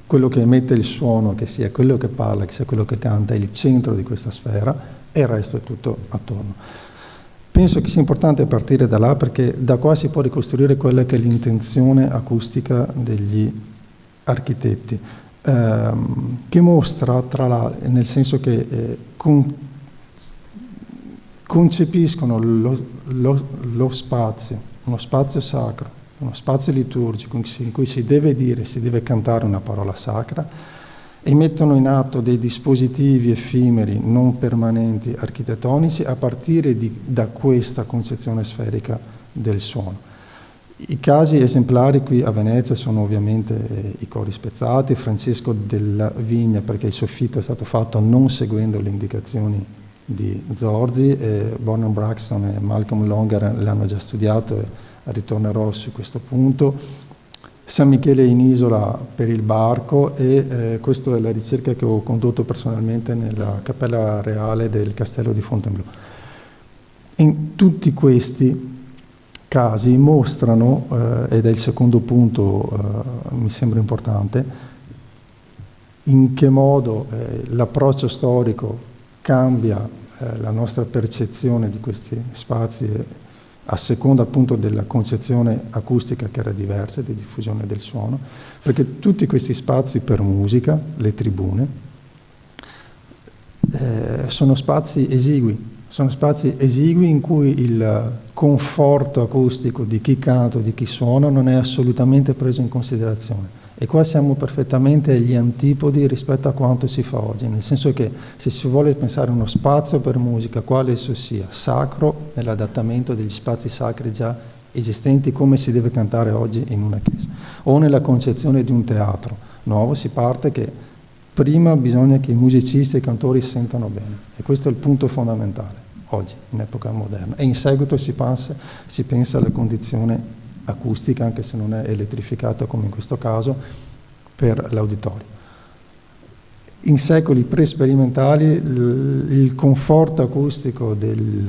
quello che emette il suono, che sia quello che parla, che sia quello che canta, è il centro di questa sfera e il resto è tutto attorno. Penso che sia importante partire da là, perché da qua si può ricostruire quella che è l'intenzione acustica degli architetti, che mostra, nel senso che concepiscono lo spazio, uno spazio sacro, uno spazio liturgico in cui si deve dire, si deve cantare una parola sacra, e mettono in atto dei dispositivi effimeri, non permanenti, architettonici, a partire da questa concezione sferica del suono. I casi esemplari qui a Venezia sono ovviamente i cori spezzati, Francesco della Vigna, perché il soffitto è stato fatto non seguendo le indicazioni di Zorzi, Bonham Braxton e Malcolm Longer l'hanno già studiato e ritornerò su questo punto. San Michele in Isola per il barco, e questa è la ricerca che ho condotto personalmente nella Cappella Reale del Castello di Fontainebleau. In tutti questi casi mostrano, ed è il secondo punto mi sembra importante, in che modo l'approccio storico cambia la nostra percezione di questi spazi a seconda appunto della concezione acustica che era diversa, di diffusione del suono, perché tutti questi spazi per musica, le tribune, sono spazi esigui in cui il conforto acustico di chi canta o di chi suona non è assolutamente preso in considerazione. E qua siamo perfettamente agli antipodi rispetto a quanto si fa oggi, nel senso che se si vuole pensare uno spazio per musica, quale esso sia, sacro, nell'adattamento degli spazi sacri già esistenti, come si deve cantare oggi in una chiesa, o nella concezione di un teatro nuovo, si parte che prima bisogna che i musicisti e i cantori sentano bene, e questo è il punto fondamentale oggi, in epoca moderna, e in seguito si pensa alla condizione acustica, anche se non è elettrificata come in questo caso, per l'uditorio. In secoli pre-sperimentali il conforto acustico di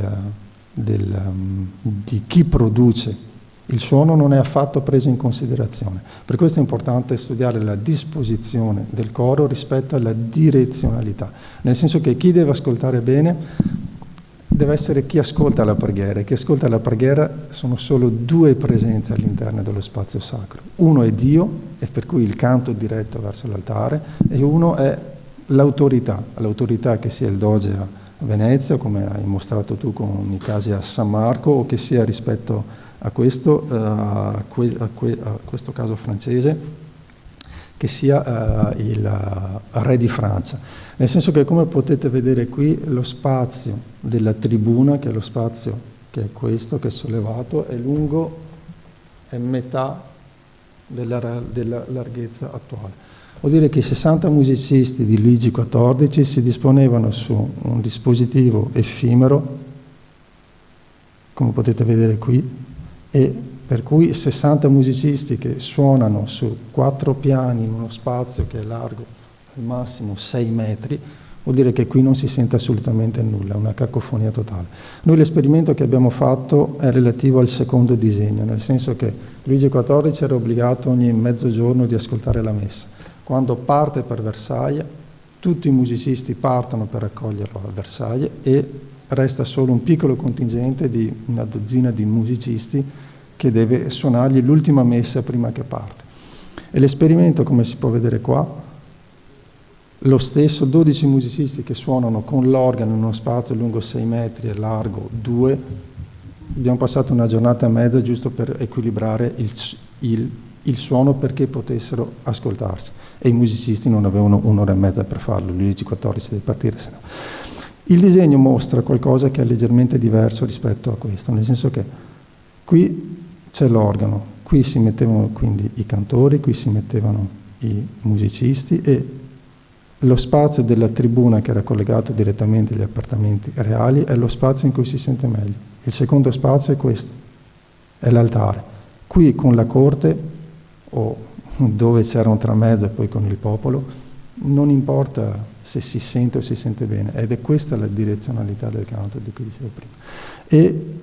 chi produce il suono non è affatto preso in considerazione. Per questo è importante studiare la disposizione del coro rispetto alla direzionalità, nel senso che chi deve ascoltare bene deve essere chi ascolta la preghiera, e chi ascolta la preghiera sono solo due presenze all'interno dello spazio sacro. Uno è Dio, e per cui il canto diretto verso l'altare, e uno è l'autorità che sia il Doge a Venezia, come hai mostrato tu con i casi a San Marco, o che sia rispetto a questo caso francese, che sia il re di Francia. Nel senso che, come potete vedere qui, lo spazio della tribuna, che è lo spazio che è questo, che è sollevato, è lungo, è metà della larghezza attuale. Vuol dire che i 60 musicisti di Luigi XIV si disponevano su un dispositivo effimero, come potete vedere qui, e per cui 60 musicisti che suonano su 4 piani in uno spazio che è largo al massimo 6 metri, vuol dire che qui non si sente assolutamente nulla, è una cacofonia totale. Noi l'esperimento che abbiamo fatto è relativo al secondo disegno, nel senso che Luigi XIV era obbligato ogni mezzogiorno di ascoltare la messa. Quando parte per Versailles, tutti i musicisti partono per accoglierlo a Versailles e resta solo un piccolo contingente di una dozzina di musicisti che deve suonargli l'ultima messa prima che parte. E l'esperimento, come si può vedere qua, lo stesso, 12 musicisti che suonano con l'organo in uno spazio lungo 6 metri e largo 2, abbiamo passato una giornata e mezza giusto per equilibrare il suono perché potessero ascoltarsi, e i musicisti non avevano un'ora e mezza per farlo, Luigi XIV deve partire, se no. Il disegno mostra qualcosa che è leggermente diverso rispetto a questo, nel senso che qui c'è l'organo, qui si mettevano quindi i cantori, qui si mettevano i musicisti, e lo spazio della tribuna, che era collegato direttamente agli appartamenti reali, è lo spazio in cui si sente meglio. Il secondo spazio è questo, è l'altare. Qui con la corte, o dove c'era un tramezzo e poi con il popolo, non importa se si sente o si sente bene, ed è questa la direzionalità del canto di cui dicevo prima. E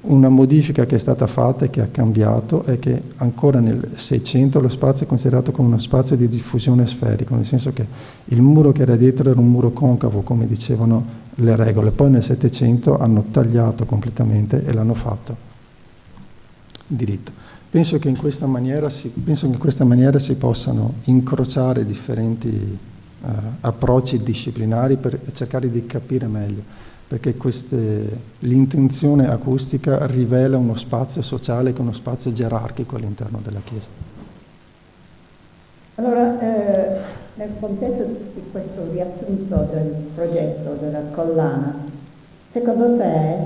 una modifica che è stata fatta e che ha cambiato è che ancora nel 600 lo spazio è considerato come uno spazio di diffusione sferico, nel senso che il muro che era dietro era un muro concavo, come dicevano le regole. Poi nel 700 hanno tagliato completamente e l'hanno fatto diritto. Penso che in questa maniera si possano incrociare differenti approcci disciplinari per cercare di capire meglio, perché l'intenzione acustica rivela uno spazio sociale che è uno spazio gerarchico all'interno della Chiesa. Allora, nel contesto di questo riassunto del progetto della collana, secondo te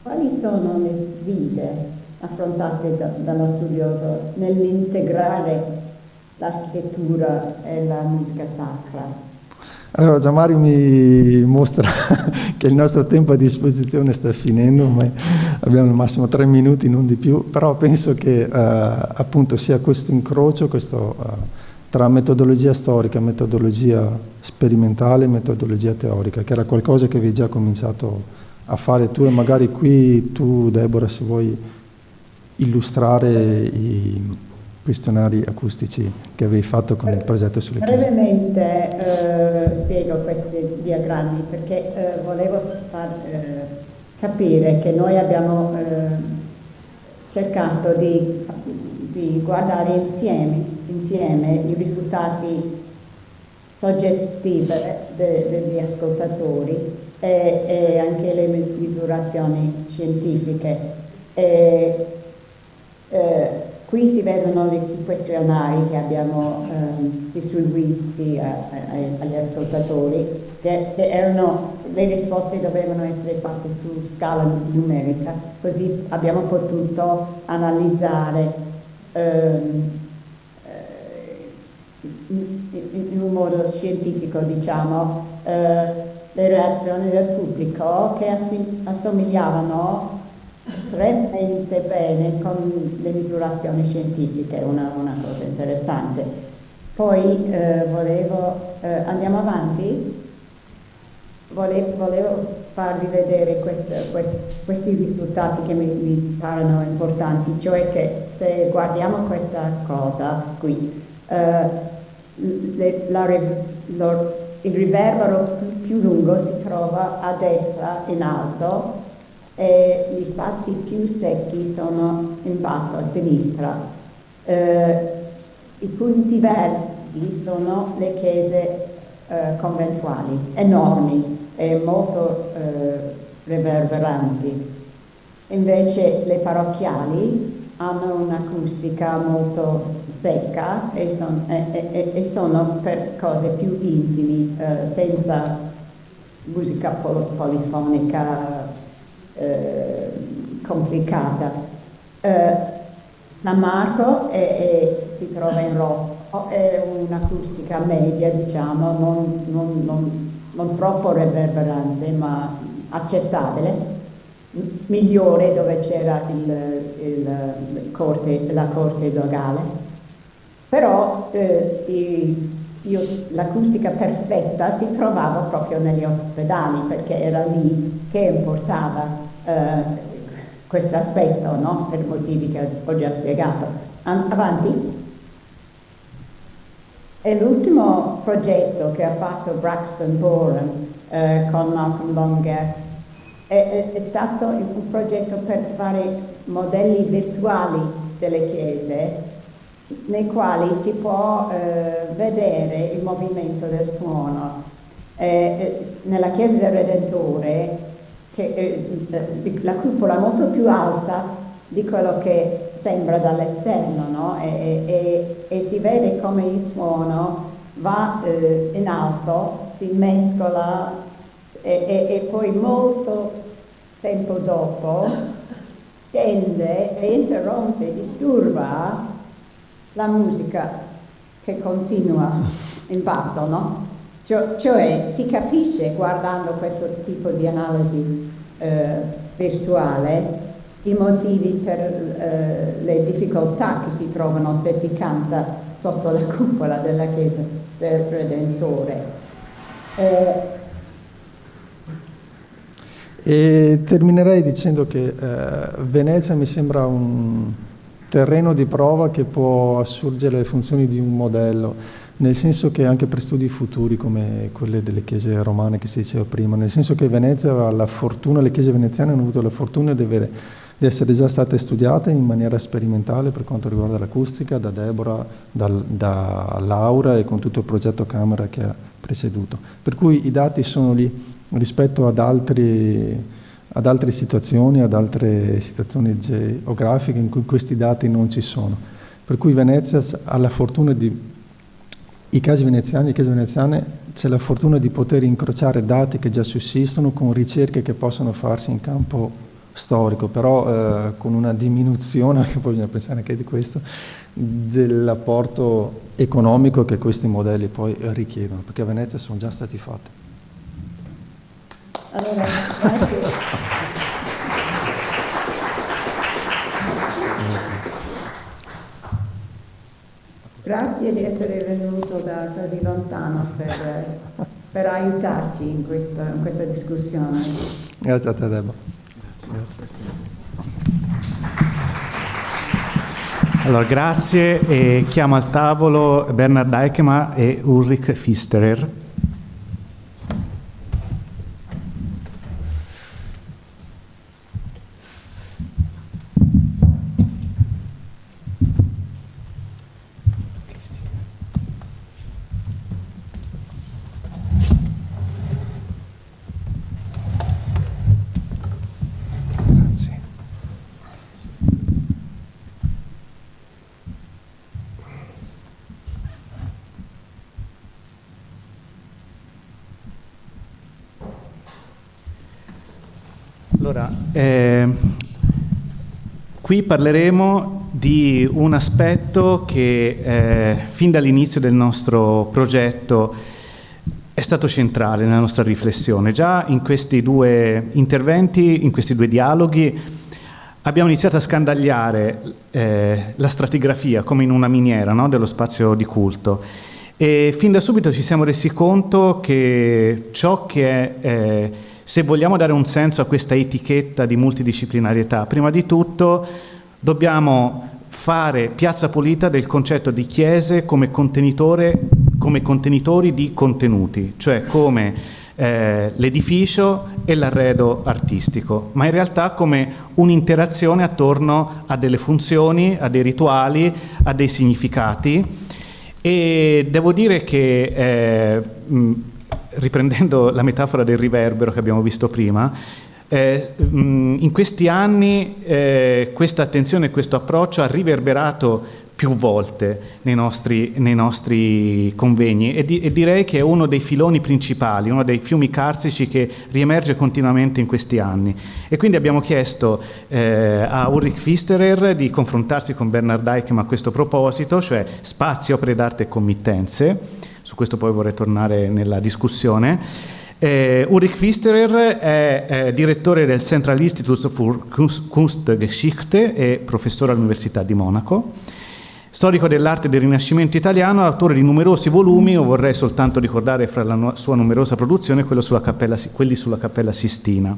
quali sono le sfide affrontate dallo studioso nell'integrare l'architettura e la musica sacra? Allora, Gianmario mi mostra che il nostro tempo a disposizione sta finendo, ma abbiamo al massimo 3 minuti, non di più, però penso che appunto sia questo incrocio tra metodologia storica, metodologia sperimentale e metodologia teorica, che era qualcosa che avevi già cominciato a fare tu, e magari qui tu, Deborah, se vuoi illustrare i questionari acustici che avevi fatto con il progetto sulle chiese. Brevemente spiego questi diagrammi perché volevo far capire che noi abbiamo cercato di guardare insieme i risultati soggettivi degli ascoltatori e anche le misurazioni scientifiche. qui si vedono i questionari che abbiamo distribuiti agli ascoltatori, che erano, le risposte dovevano essere fatte su scala numerica, così abbiamo potuto analizzare in un modo scientifico, diciamo, le reazioni del pubblico, che assomigliavano estremamente bene con le misurazioni scientifiche, una cosa interessante. Poi andiamo avanti? Volevo farvi vedere questi risultati che mi paiono importanti, cioè che se guardiamo questa cosa qui, il riverbero più lungo si trova a destra in alto e gli spazi più secchi sono in basso a sinistra. I punti verdi sono le chiese conventuali, enormi e molto reverberanti. Invece le parrocchiali hanno un'acustica molto secca e sono per cose più intimi, senza musica polifonica complicata. San Marco si trova in rosso, è un'acustica media, diciamo, non troppo reverberante ma accettabile, migliore dove c'era la corte dogale, però l'acustica perfetta si trovava proprio negli ospedali, perché era lì che importava questo aspetto, no? Per motivi che ho già spiegato. Avanti. E l'ultimo progetto che ha fatto Braxton Boren con Malcolm Longer è stato un progetto per fare modelli virtuali delle chiese, nei quali si può vedere il movimento del suono. Nella chiesa del Redentore, la cupola è molto più alta di quello che sembra dall'esterno, no? E si vede come il suono va in alto, si mescola e poi molto tempo dopo scende e interrompe, disturba la musica che continua in basso, no? Cioè si capisce, guardando questo tipo di analisi virtuale, i motivi per le difficoltà che si trovano se si canta sotto la cupola della chiesa del Redentore. E terminerei dicendo che Venezia mi sembra un terreno di prova che può assurgere le funzioni di un modello, nel senso che anche per studi futuri come quelle delle chiese romane che si diceva prima, nel senso che Venezia aveva la fortuna, le chiese veneziane hanno avuto la fortuna di essere già state studiate in maniera sperimentale per quanto riguarda l'acustica da Deborah, da Laura e con tutto il progetto Camera che ha preceduto. Per cui i dati sono lì rispetto ad altre situazioni, ad altre situazioni geografiche in cui questi dati non ci sono. Per cui Venezia ha la fortuna i casi veneziane c'è la fortuna di poter incrociare dati che già sussistono con ricerche che possono farsi in campo storico, però con una diminuzione, anche poi bisogna pensare anche di questo, dell'apporto economico che questi modelli poi richiedono, perché a Venezia sono già stati fatti. Allora, grazie. Grazie di essere venuto da così lontano per aiutarci in questa discussione. Grazie a te, Deborah. Grazie. Allora, grazie e chiamo al tavolo Bernhard Eikema e Ulrich Pfisterer. Allora, qui parleremo di un aspetto che fin dall'inizio del nostro progetto è stato centrale nella nostra riflessione. Già in questi due interventi, in questi due dialoghi, abbiamo iniziato a scandagliare la stratigrafia come in una miniera, no? Dello spazio di culto. E fin da subito ci siamo resi conto che ciò che è, se vogliamo dare un senso a questa etichetta di multidisciplinarietà, prima di tutto dobbiamo fare piazza pulita del concetto di chiese come contenitori di contenuti, cioè come l'edificio e l'arredo artistico, ma in realtà come un'interazione attorno a delle funzioni, a dei rituali, a dei significati. E devo dire che, riprendendo la metafora del riverbero che abbiamo visto prima, in questi anni questa attenzione e questo approccio ha riverberato più volte nei nostri convegni e direi che è uno dei filoni principali, uno dei fiumi carsici che riemerge continuamente in questi anni. E quindi abbiamo chiesto a Ulrich Pfisterer di confrontarsi con Bernard Eichmann a questo proposito, cioè spazi, opere d'arte e committenze. Su questo poi vorrei tornare nella discussione. Ulrich Pfisterer è direttore del Central Institute for Kunstgeschichte e professore all'Università di Monaco. Storico dell'arte del Rinascimento italiano, autore di numerosi volumi, io vorrei soltanto ricordare fra la sua numerosa produzione quelli sulla Cappella Sistina.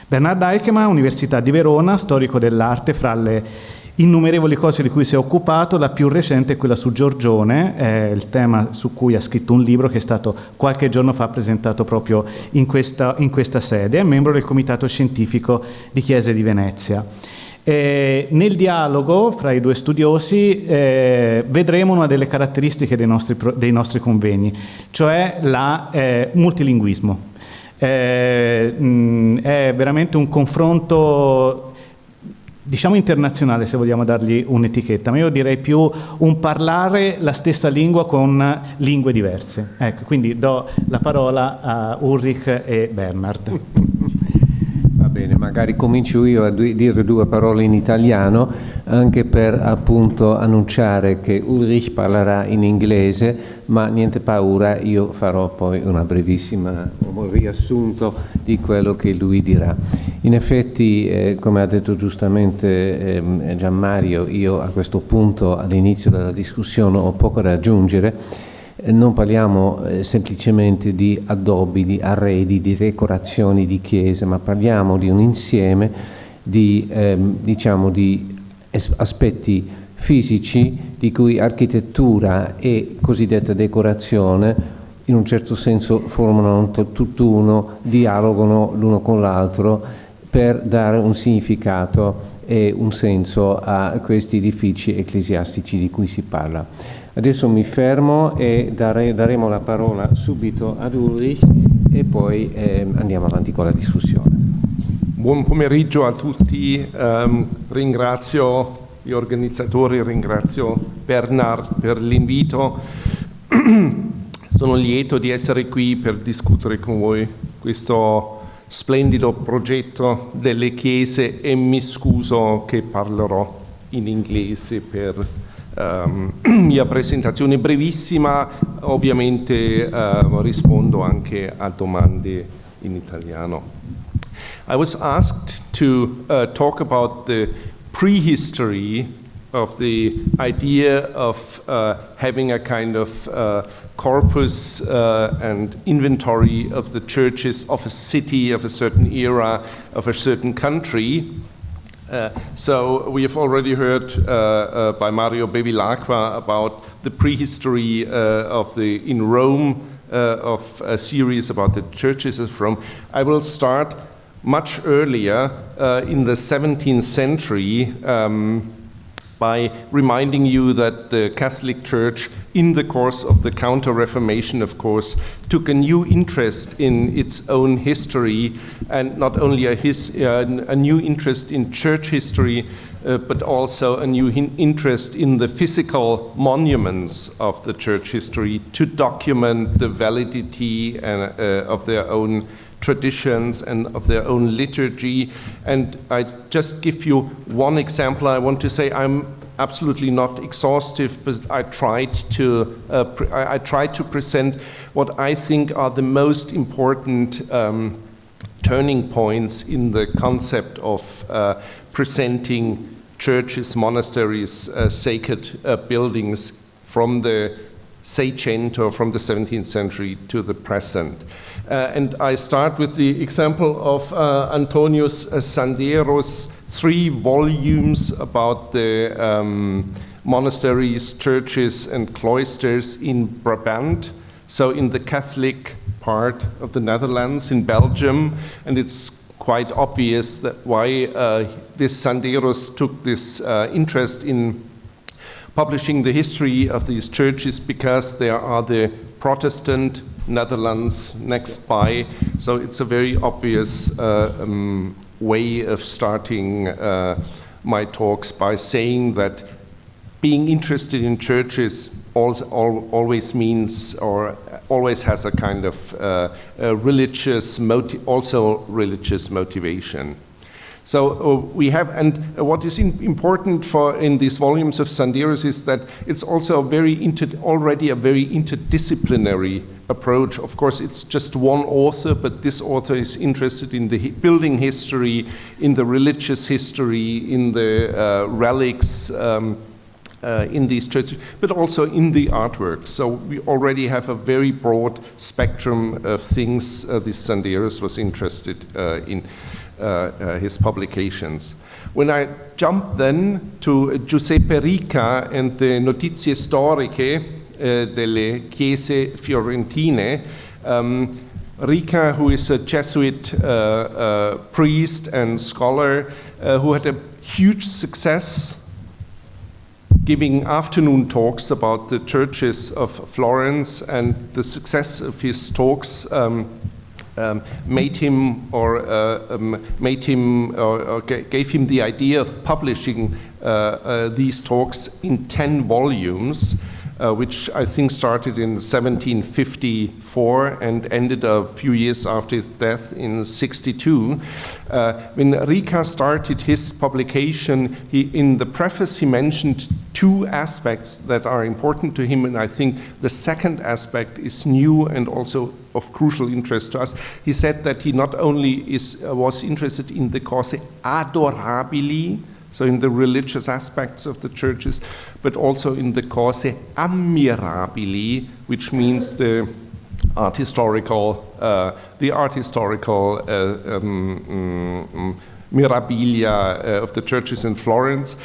Bernard Eichmann, Università di Verona, storico dell'arte, fra le innumerevoli cose di cui si è occupato, la più recente è quella su Giorgione, è il tema su cui ha scritto un libro che è stato qualche giorno fa presentato proprio in questa sede, è membro del Comitato Scientifico di Chiese di Venezia. Nel dialogo fra i due studiosi vedremo una delle caratteristiche dei nostri convegni, cioè la multilinguismo. È veramente un confronto, diciamo, internazionale, se vogliamo dargli un'etichetta, ma io direi più un parlare la stessa lingua con lingue diverse. Ecco, quindi do la parola a Ulrich e Bernard. Bene, magari comincio io a dire due parole in italiano, anche per appunto annunciare che Ulrich parlerà in inglese, ma niente paura, io farò poi un riassunto di quello che lui dirà. In effetti, come ha detto giustamente Gianmario, io a questo punto, all'inizio della discussione, ho poco da aggiungere. Non parliamo semplicemente di addobbi, di arredi, di decorazioni di chiese, ma parliamo di un insieme di aspetti fisici di cui architettura e cosiddetta decorazione in un certo senso formano un tutt'uno, dialogano l'uno con l'altro per dare un significato e un senso a questi edifici ecclesiastici di cui si parla. Adesso mi fermo e daremo la parola subito ad Ulrich e poi andiamo avanti con la discussione. Buon pomeriggio a tutti, ringrazio gli organizzatori, ringrazio Bernard per l'invito. Sono lieto di essere qui per discutere con voi questo splendido progetto delle chiese e mi scuso che parlerò in inglese per mia presentazione brevissima, ovviamente rispondo anche a domande in italiano. I was asked to talk about the prehistory of the idea of having a kind of corpus and inventory of the churches of a city, of a certain era, of a certain country. So we have already heard by Mario Bevilacqua about the prehistory in Rome of a series about the churches of Rome. I will start much earlier in the 17th century by reminding you that the Catholic Church, in the course of the Counter-Reformation, of course, took a new interest in its own history, and not only a new interest in church history, but also a new interest in the physical monuments of the church history to document the validity of their own traditions and of their own liturgy. And I just give you one example. I want to say I'm absolutely not exhaustive, but I tried to present what I think are the most important turning points in the concept of presenting churches, monasteries, sacred buildings from the Seicento, from the 17th century to the present. And I start with the example of Antonius Sandero's 3 volumes about the monasteries, churches, and cloisters in Brabant, so in the Catholic part of the Netherlands, in Belgium, and it's quite obvious that why this Sanderos took this interest in publishing the history of these churches, because there are the Protestant Netherlands next by, so it's a very obvious way of starting my talks by saying that being interested in churches always means, or always has a kind of religious motivation. So we have, and what is important in these volumes of Sanderos is that it's also already a very interdisciplinary approach. Of course, it's just one author, but this author is interested in the building history, in the religious history, in the relics, in these churches, but also in the artworks. So we already have a very broad spectrum of things this Sanderos was interested in his publications. When I jump then to Giuseppe Rica and the Notizie Storiche delle Chiese Fiorentine, Rica, who is a Jesuit priest and scholar who had a huge success giving afternoon talks about the churches of Florence, and the success of his talks gave him the idea of publishing these talks in 10 volumes, which I think started in 1754 and ended a few years after his death in 62. When Rica started his publication, in the preface he mentioned 2 aspects that are important to him, and I think the second aspect is new and also of crucial interest to us. He said that he not only was interested in the cose adorabili, so in the religious aspects of the churches, but also in the cose ammirabili, which means the art historical mirabilia of the churches in Florence.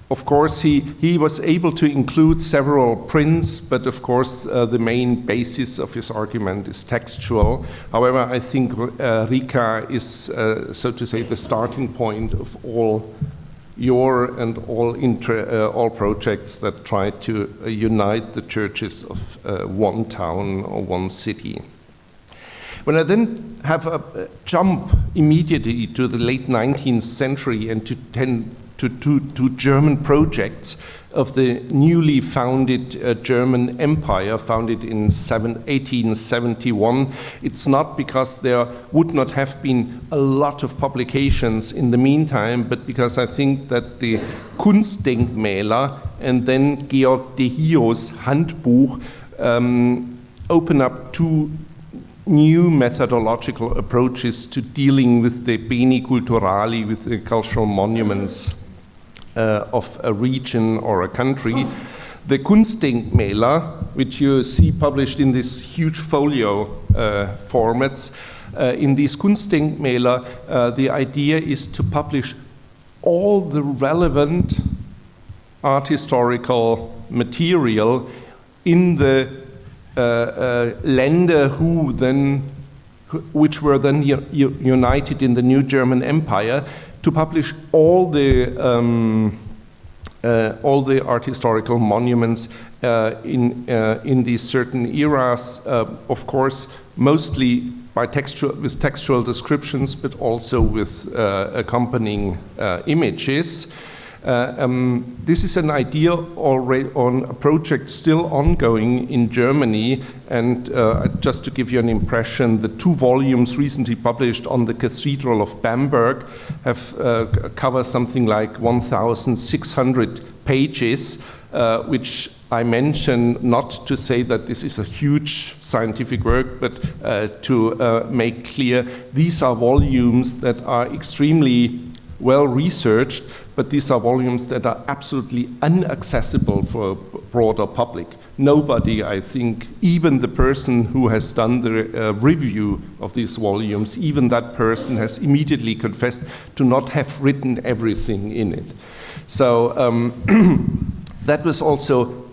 Of course, he was able to include several prints, but of course the main basis of his argument is textual. However, I think Rica is, so to say, the starting point of all your and all projects that try to unite the churches of one town or one city. When I then have a jump immediately to the late 19th century and to German projects of the newly founded German Empire, founded in 1871. It's not because there would not have been a lot of publications in the meantime, but because I think that the Kunstdenkmäler and then Georg de Hio's Handbuch open up 2 new methodological approaches to dealing with the beni culturali, with the cultural monuments of a region or a country. The Kunstdenkmäler, which you see published in this huge folio formats, in these Kunstdenkmäler, the idea is to publish all the relevant art historical material in the Länder which were then united in the new German Empire, to publish all the art historical monuments in these certain eras, of course, mostly with textual descriptions, but also with accompanying images. This is an idea already on a project still ongoing in Germany, and just to give you an impression, the 2 volumes recently published on the Cathedral of Bamberg have cover something like 1,600 pages, which I mention not to say that this is a huge scientific work, but to make clear these are volumes that are extremely well researched, but these are volumes that are absolutely inaccessible for a broader public. Nobody, I think, even the person who has done the review of these volumes, even that person has immediately confessed to not have written everything in it. So that was also,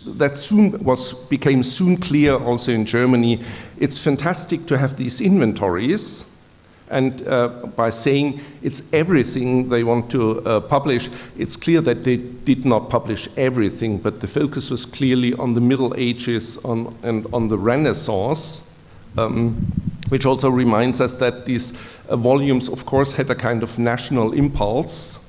that became soon clear also in Germany. It's fantastic to have these inventories, and by saying it's everything they want to publish, it's clear that they did not publish everything, but the focus was clearly on the Middle Ages and on the Renaissance, which also reminds us that these volumes, of course, had a kind of national impulse,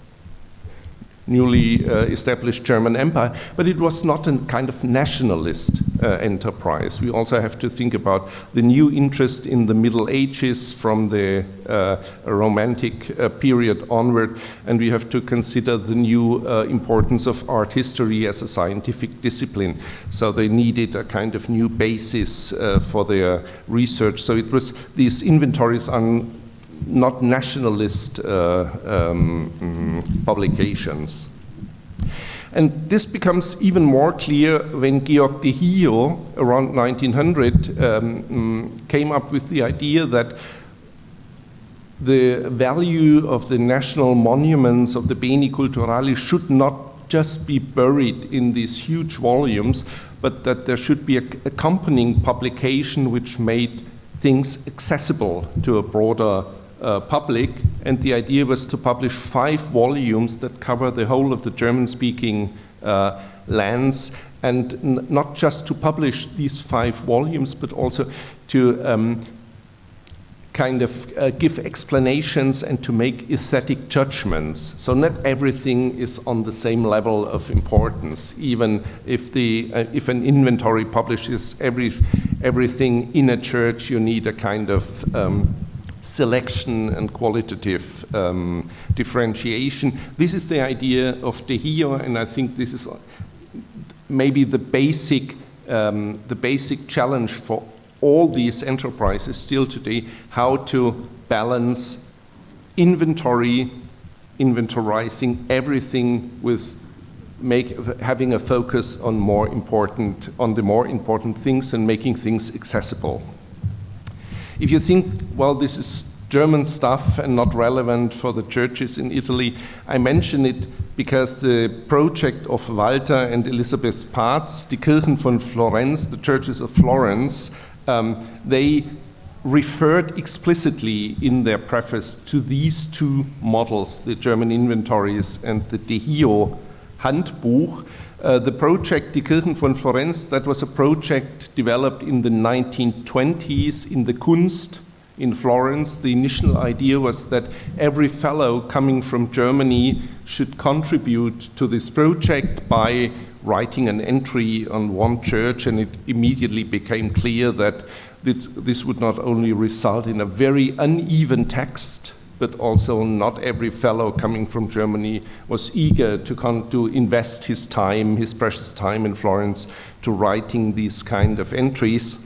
newly established German Empire, but it was not a kind of nationalist enterprise. We also have to think about the new interest in the Middle Ages from the Romantic period onward, and we have to consider the new importance of art history as a scientific discipline. So they needed a kind of new basis for their research. So it was, these inventories are not nationalist publications. And this becomes even more clear when Georg de Hio, around 1900, came up with the idea that the value of the national monuments of the Beni Culturali should not just be buried in these huge volumes, but that there should be an accompanying publication which made things accessible to a broader public, and the idea was to publish 5 volumes that cover the whole of the German-speaking lands, and not just to publish these 5 volumes, but also to kind of give explanations and to make aesthetic judgments. So not everything is on the same level of importance, even if if an inventory publishes everything in a church, you need a kind of selection and qualitative differentiation. This is the idea of de Hio, and I think this is maybe the basic challenge for all these enterprises still today, how to balance inventorizing everything with having a focus on the more important things and making things accessible. If you think, well, this is German stuff and not relevant for the churches in Italy, I mention it because the project of Walter and Elisabeth Parz, die Kirchen von Florenz, the churches of Florence, they referred explicitly in their preface to these 2 models, the German inventories and the de Hio Handbuch. The project Die Kirchen von Florenz, that was a project developed in the 1920s in the Kunst in Florence. The initial idea was that every fellow coming from Germany should contribute to this project by writing an entry on one church, and it immediately became clear that this would not only result in a very uneven text, but also not every fellow coming from Germany was eager to invest his time, his precious time in Florence, to writing these kind of entries.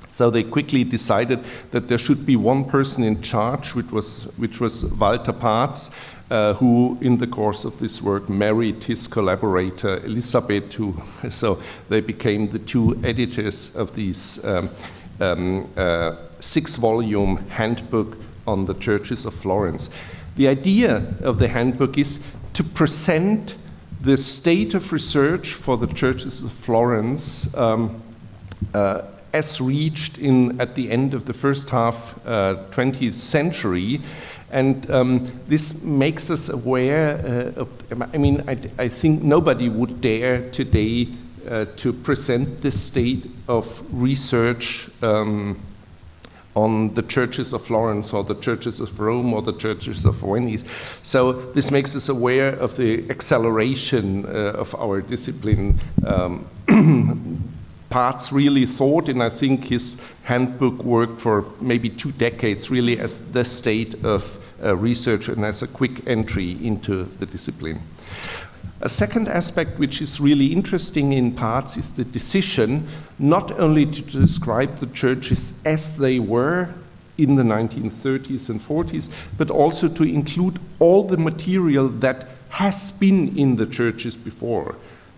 So they quickly decided that there should be one person in charge, which was Walter Parz, who in the course of this work married his collaborator Elisabeth, so they became the 2 editors of these 6-volume handbook on the churches of Florence. The idea of the handbook is to present the state of research for the churches of Florence as reached at the end of the first half 20th century. And this makes us aware I think nobody would dare today to present the state of research on the churches of Florence or the churches of Rome or the churches of Venice. So this makes us aware of the acceleration of our discipline. Parts really thought, and I think his handbook worked for maybe 2 decades really as the state of research and as a quick entry into the discipline. A second aspect which is really interesting in Parts is the decision not only to describe the churches as they were in the 1930s and 40s, but also to include all the material that has been in the churches before.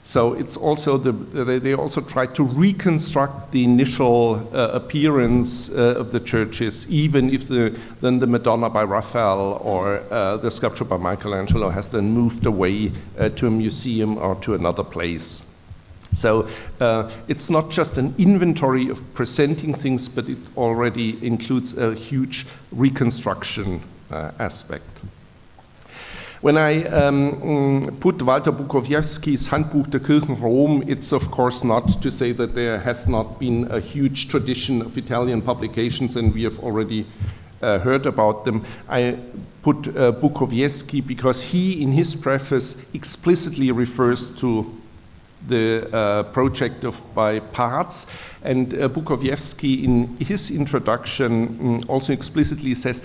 So it's also they also try to reconstruct the initial appearance of the churches, even if then the Madonna by Raphael or the sculpture by Michelangelo has then moved away to a museum or to another place. So it's not just an inventory of presenting things, but it already includes a huge reconstruction aspect. When I put Walter Bukowiecki's Handbuch der Kirchen Rom, it's of course not to say that there has not been a huge tradition of Italian publications, and we have already heard about them. I put Bukowiecki because he, in his preface, explicitly refers to the project by Parts, and Bukowiecki, in his introduction, also explicitly says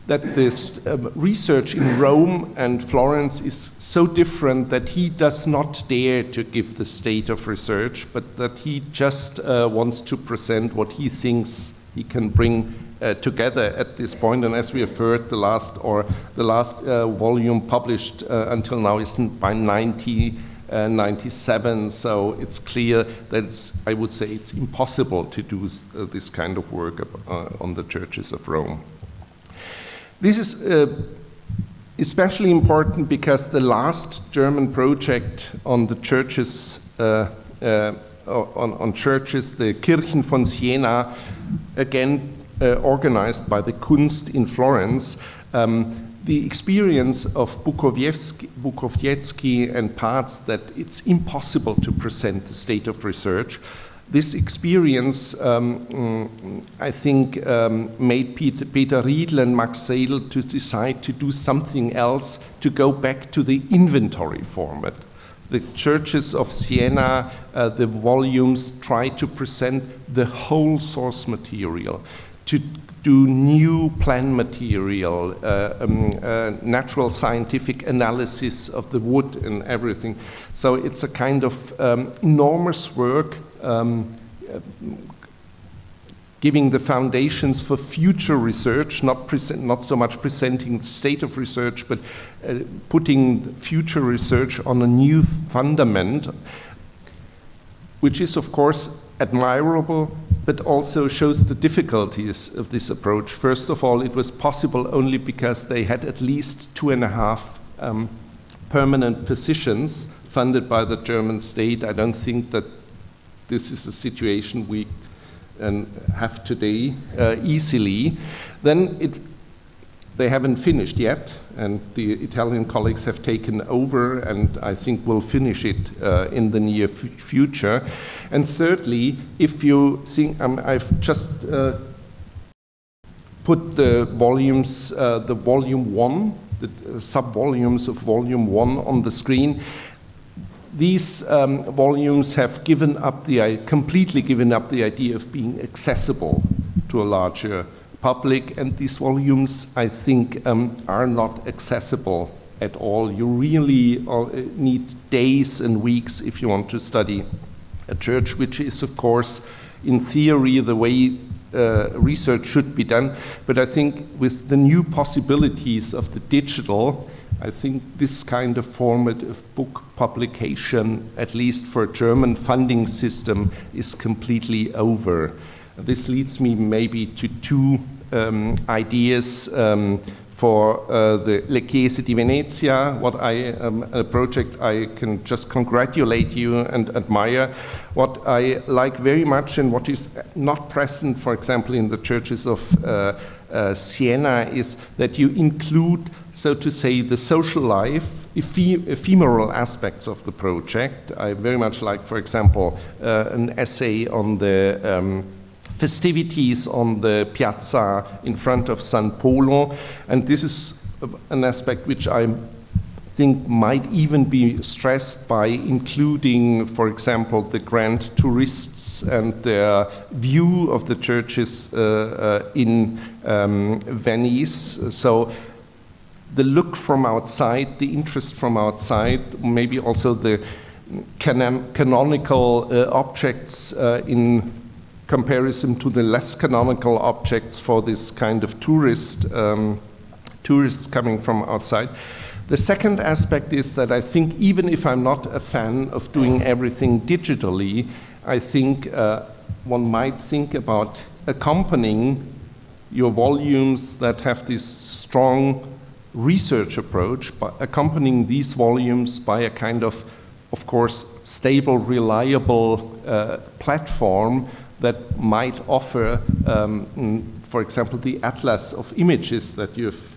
that this research in Rome and Florence is so different that he does not dare to give the state of research, but that he just wants to present what he thinks he can bring together at this point. And as we have heard, the last volume published until now is by 1997, so it's clear that I would say it's impossible to do this kind of work on the churches of Rome. This is especially important because the last German project on the churches, on churches, the Kirchen von Siena, again organized by the Kunst in Florence, the experience of Bukowiecki and Parts that it's impossible to present the state of research. This experience, I think, made Peter Riedl and Max Seidel to decide to do something else, to go back to the inventory format. The churches of Siena, the volumes try to present the whole source material, to do new plan material, natural scientific analysis of the wood and everything. So it's a kind of enormous work, giving the foundations for future research, not so much presenting the state of research, but putting future research on a new fundament, which is of course admirable, but also shows the difficulties of this approach. First of all, it was possible only because they had at least 2.5 permanent positions funded by the German state. I don't think that this is a situation we have today easily. Then they haven't finished yet, and the Italian colleagues have taken over, and I think will finish it in the near future. And thirdly, if you think, I've just put the volumes, the volume 1, the sub-volumes of volume 1 on the screen. These volumes have completely given up the idea of being accessible to a larger public, and these volumes, I think, are not accessible at all. You really need days and weeks if you want to study a church, which is, of course, in theory, the way research should be done. But I think with the new possibilities of the digital, I think this kind of format of book publication, at least for a German funding system, is completely over. This leads me maybe to two ideas for the Le Chiese di Venezia, a project I can just congratulate you and admire. What I like very much and what is not present, for example, in the churches of Siena, is that you include, so to say, the social life, ephemeral aspects of the project. I very much like, for example, an essay on the festivities on the piazza in front of San Polo, and this is an aspect which I think might even be stressed by including, for example, the grand tourists and their view of the churches in Venice. So the look from outside, the interest from outside, maybe also the canonical objects in comparison to the less canonical objects for this kind of tourists coming from outside. The second aspect is that I think even if I'm not a fan of doing everything digitally, I think one might think about accompanying your volumes that have this strong research approach, but accompanying these volumes by a kind of course, stable, reliable platform that might offer, for example, the atlas of images that you've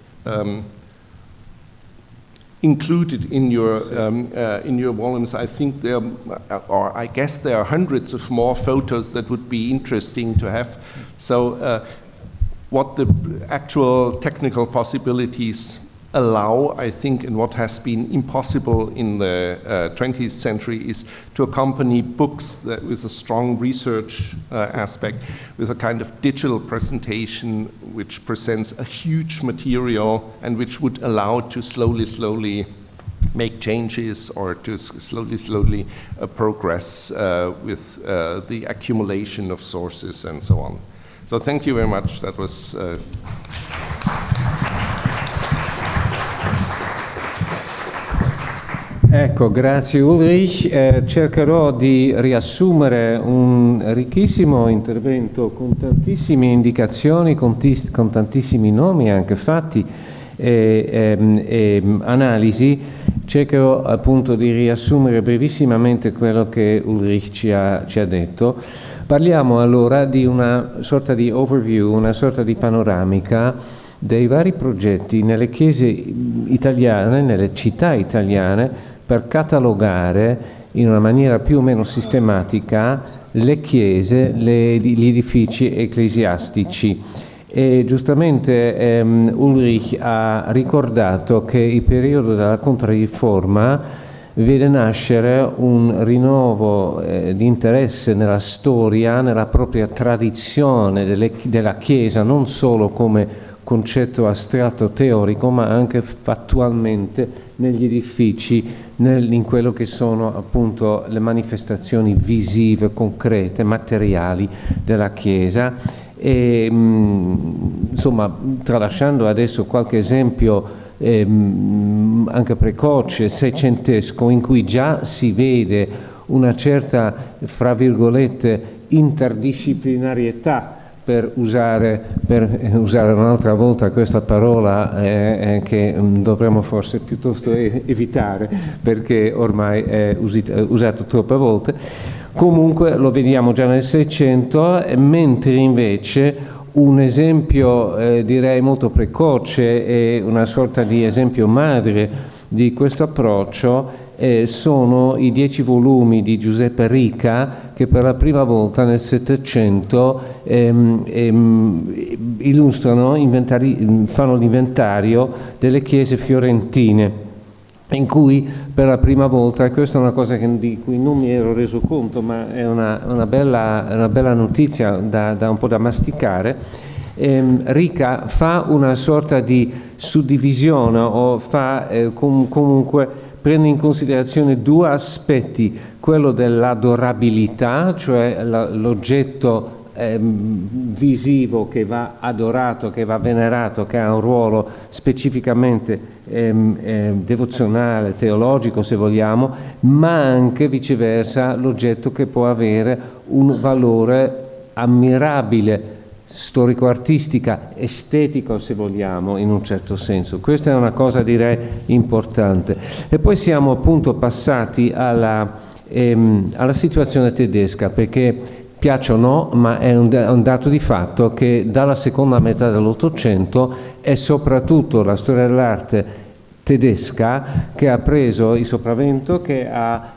included in your volumes. I think I guess there are hundreds of more photos that would be interesting to have. So what the actual technical possibilities allow, I think, and what has been impossible in the 20th century is to accompany books that, with a strong research aspect, with a kind of digital presentation which presents a huge material and which would allow to slowly make changes or to slowly progress with the accumulation of sources and so on. So thank you very much. That was Ecco, grazie Ulrich. Cercherò di riassumere un ricchissimo intervento con tantissime indicazioni, con tantissimi nomi anche fatti e analisi. Cercherò appunto di riassumere brevissimamente quello che Ulrich ci ha detto. Parliamo allora di una sorta di overview, una sorta di panoramica dei vari progetti nelle chiese italiane, nelle città italiane, per catalogare in una maniera più o meno sistematica le chiese, gli edifici ecclesiastici. E giustamente Ulrich ha ricordato che il periodo della Controriforma vede nascere un rinnovo di interesse nella storia, nella propria tradizione della Chiesa, non solo come concetto astratto teorico, ma anche fattualmente negli edifici, in quello che sono appunto le manifestazioni visive, concrete, materiali della Chiesa. E insomma, tralasciando adesso qualche esempio anche precoce, seicentesco, in cui già si vede una certa, fra virgolette, interdisciplinarietà, per usare un'altra volta questa parola che dovremmo forse piuttosto evitare, perché ormai è usato troppe volte. Comunque lo vediamo già nel Seicento, mentre invece un esempio direi molto precoce e una sorta di esempio madre di questo approccio sono i 10 volumi di Giuseppe Rica, che per la prima volta nel Settecento illustrano, fanno l'inventario delle chiese fiorentine, in cui per la prima volta, e questa è una cosa di cui non mi ero reso conto, ma è una bella notizia da un po' da masticare, Rica fa una sorta di suddivisione o fa comunque prende in considerazione due aspetti, quello dell'adorabilità, cioè l'oggetto visivo che va adorato, che va venerato, che ha un ruolo specificamente devozionale, teologico se vogliamo, ma anche viceversa l'oggetto che può avere un valore ammirabile, storico-artistica, estetico se vogliamo, in un certo senso. Questa è una cosa direi importante. E poi siamo appunto passati alla situazione tedesca, perché piaccia o no, ma è un dato di fatto che dalla seconda metà dell'Ottocento è soprattutto la storia dell'arte tedesca che ha preso il sopravvento, che ha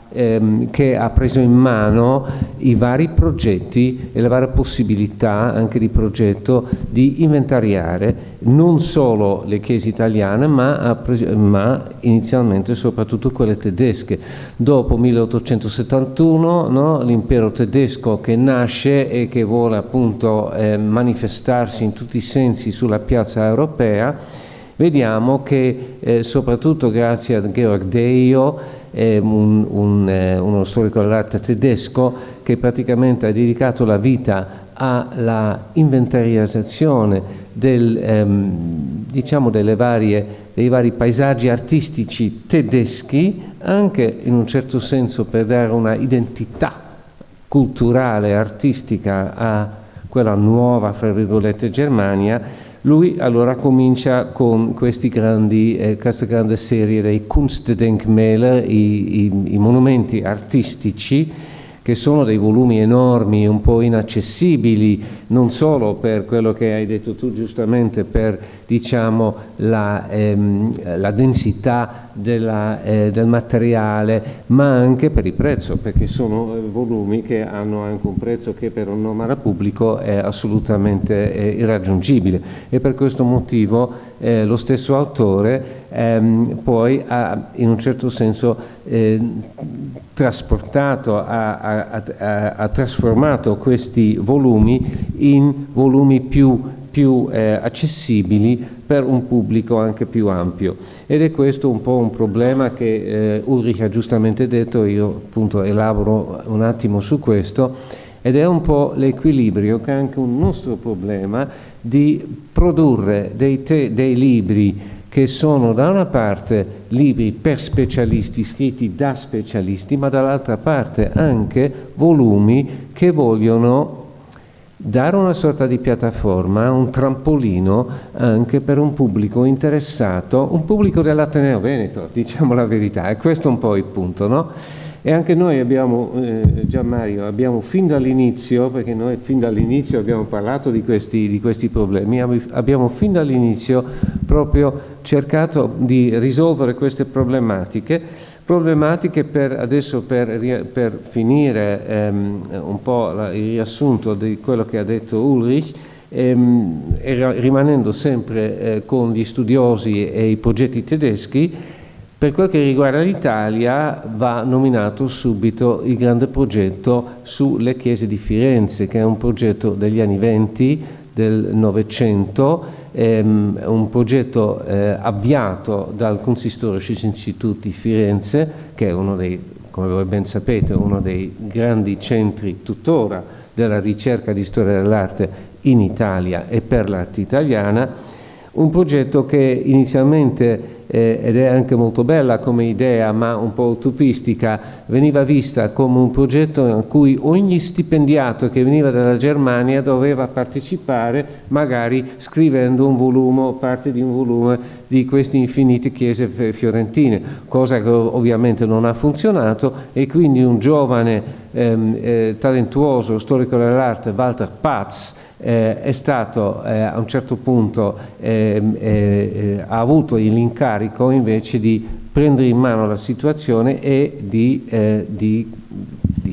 che ha preso in mano i vari progetti e le varie possibilità anche di progetto di inventariare non solo le chiese italiane ma inizialmente soprattutto quelle tedesche. Dopo 1871, no, l'impero tedesco che nasce e che vuole appunto manifestarsi in tutti i sensi sulla piazza europea, vediamo che soprattutto grazie a Georg Deio, uno storico dell'arte tedesco, che praticamente ha dedicato la vita alla inventarizzazione dei vari paesaggi artistici tedeschi, anche in un certo senso per dare una identità culturale e artistica a quella nuova, fra virgolette, Germania. Lui allora comincia con questa grande serie dei Kunstdenkmäler, i monumenti artistici, che sono dei volumi enormi, un po' inaccessibili, non solo per quello che hai detto tu giustamente, per diciamo la densità del materiale, ma anche per il prezzo, perché sono volumi che hanno anche un prezzo che per un normale pubblico è assolutamente irraggiungibile, e per questo motivo lo stesso autore poi ha in un certo senso ha trasformato questi volumi in volumi più accessibili per un pubblico anche più ampio, ed è questo un po' un problema che Ulrich ha giustamente detto. Io appunto elaboro un attimo su questo, ed è un po' l'equilibrio che è anche un nostro problema di produrre dei libri che sono da una parte libri per specialisti, scritti da specialisti, ma dall'altra parte anche volumi che vogliono dare una sorta di piattaforma, un trampolino anche per un pubblico interessato, un pubblico dell'Ateneo Veneto, diciamo la verità, e questo è un po' il punto, no? E anche noi abbiamo, Gianmario, abbiamo fin dall'inizio, perché noi fin dall'inizio abbiamo parlato di questi problemi, abbiamo fin dall'inizio proprio cercato di risolvere queste problematiche per finire un po' il riassunto di quello che ha detto Ulrich, rimanendo sempre con gli studiosi e i progetti tedeschi. Per quel che riguarda l'Italia va nominato subito il grande progetto sulle chiese di Firenze, che è un progetto degli anni 20 del Novecento, un progetto avviato dal Kunsthistorisches Institut di Firenze, che è uno dei, come voi ben sapete, uno dei grandi centri tuttora della ricerca di storia dell'arte in Italia e per l'arte italiana. Un progetto che inizialmente, ed è anche molto bella come idea ma un po' utopistica, veniva vista come un progetto in cui ogni stipendiato che veniva dalla Germania doveva partecipare, magari scrivendo un volume o parte di un volume di queste infinite chiese fiorentine, cosa che ovviamente non ha funzionato, e quindi un giovane talentuoso storico dell'arte, Walter Patz, è stato a un certo punto ha avuto l'incarico invece di prendere in mano la situazione e di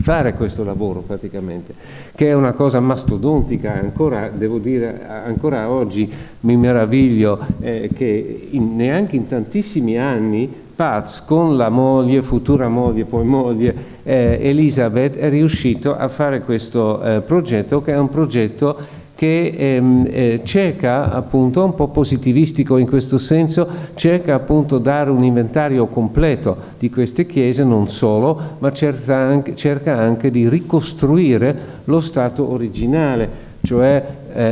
fare questo lavoro praticamente, che è una cosa mastodontica. Ancora devo dire, ancora oggi mi meraviglio che neanche in tantissimi anni Patz con la moglie, futura moglie, poi moglie Elisabeth, è riuscito a fare questo progetto, che è un progetto che cerca appunto, un po' positivistico in questo senso, cerca appunto dare un inventario completo di queste chiese, non solo, ma cerca anche di ricostruire lo stato originale, cioè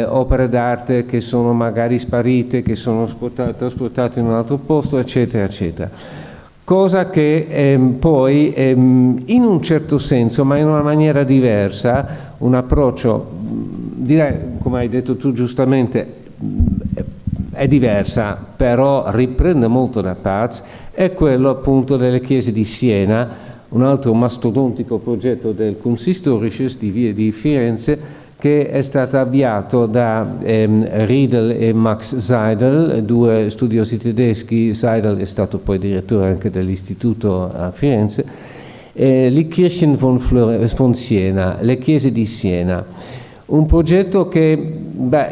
opere d'arte che sono magari sparite, che sono trasportate in un altro posto, eccetera, eccetera. Cosa che poi, in un certo senso, ma in una maniera diversa, un approccio, direi, come hai detto tu giustamente, è diversa, però riprende molto da Patz, è quello appunto delle chiese di Siena, un altro mastodontico progetto del Kunsthistorisches di Firenze, che è stato avviato da Riedel e Max Seidel, due studiosi tedeschi. Seidel è stato poi direttore anche dell'istituto a Firenze, Le Kirchen von Siena, le chiese di Siena. Un progetto che,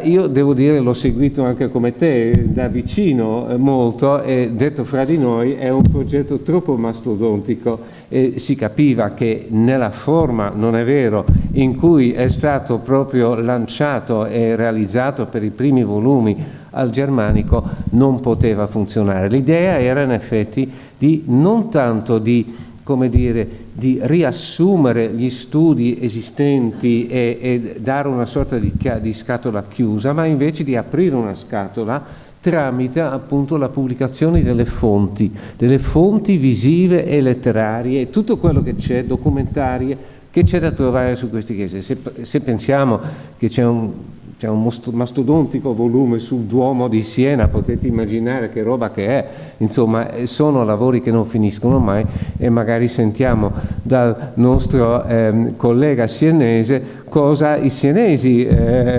io devo dire, l'ho seguito anche come te, da vicino molto, e detto fra di noi, è un progetto troppo mastodontico, e si capiva che nella forma, non è vero, in cui è stato proprio lanciato e realizzato per i primi volumi al Germanico, non poteva funzionare. L'idea era in effetti di non tanto di riassumere gli studi esistenti e dare una sorta di scatola chiusa, ma invece di aprire una scatola tramite appunto la pubblicazione delle fonti visive e letterarie, tutto quello che c'è, documentarie, che c'è da trovare su queste chiese. Se pensiamo che c'è un mastodontico volume sul Duomo di Siena, potete immaginare che roba che è. Insomma, sono lavori che non finiscono mai, e magari sentiamo dal nostro collega sienese cosa i sienesi,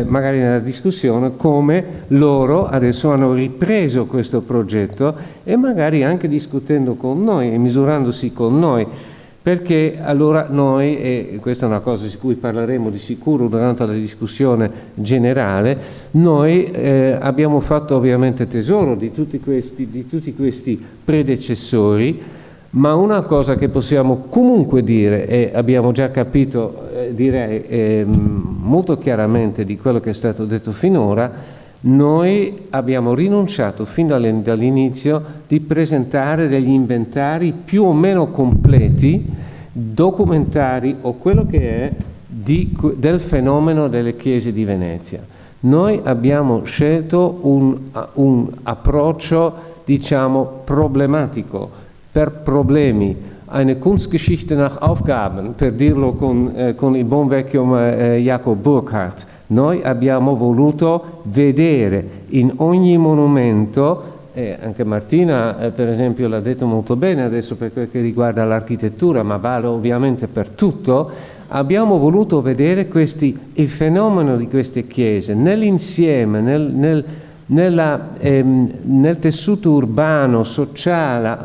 magari nella discussione, come loro adesso hanno ripreso questo progetto, e magari anche discutendo con noi e misurandosi con noi. Perché allora noi, e questa è una cosa di cui parleremo di sicuro durante la discussione generale, noi abbiamo fatto ovviamente tesoro di tutti questi predecessori, ma una cosa che possiamo comunque dire, e abbiamo già capito, direi molto chiaramente di quello che è stato detto finora, noi abbiamo rinunciato fin dall'inizio di presentare degli inventari più o meno completi, documentari o quello che è del fenomeno delle chiese di Venezia. Noi abbiamo scelto un approccio, diciamo, problematico, per problemi, eine Kunstgeschichte nach Aufgaben, per dirlo con il buon vecchio Jacob Burckhardt. Noi abbiamo voluto vedere in ogni monumento, anche Martina per esempio l'ha detto molto bene adesso per quel che riguarda l'architettura, ma vale ovviamente per tutto, abbiamo voluto vedere il fenomeno di queste chiese nell'insieme, nel tessuto urbano, sociale,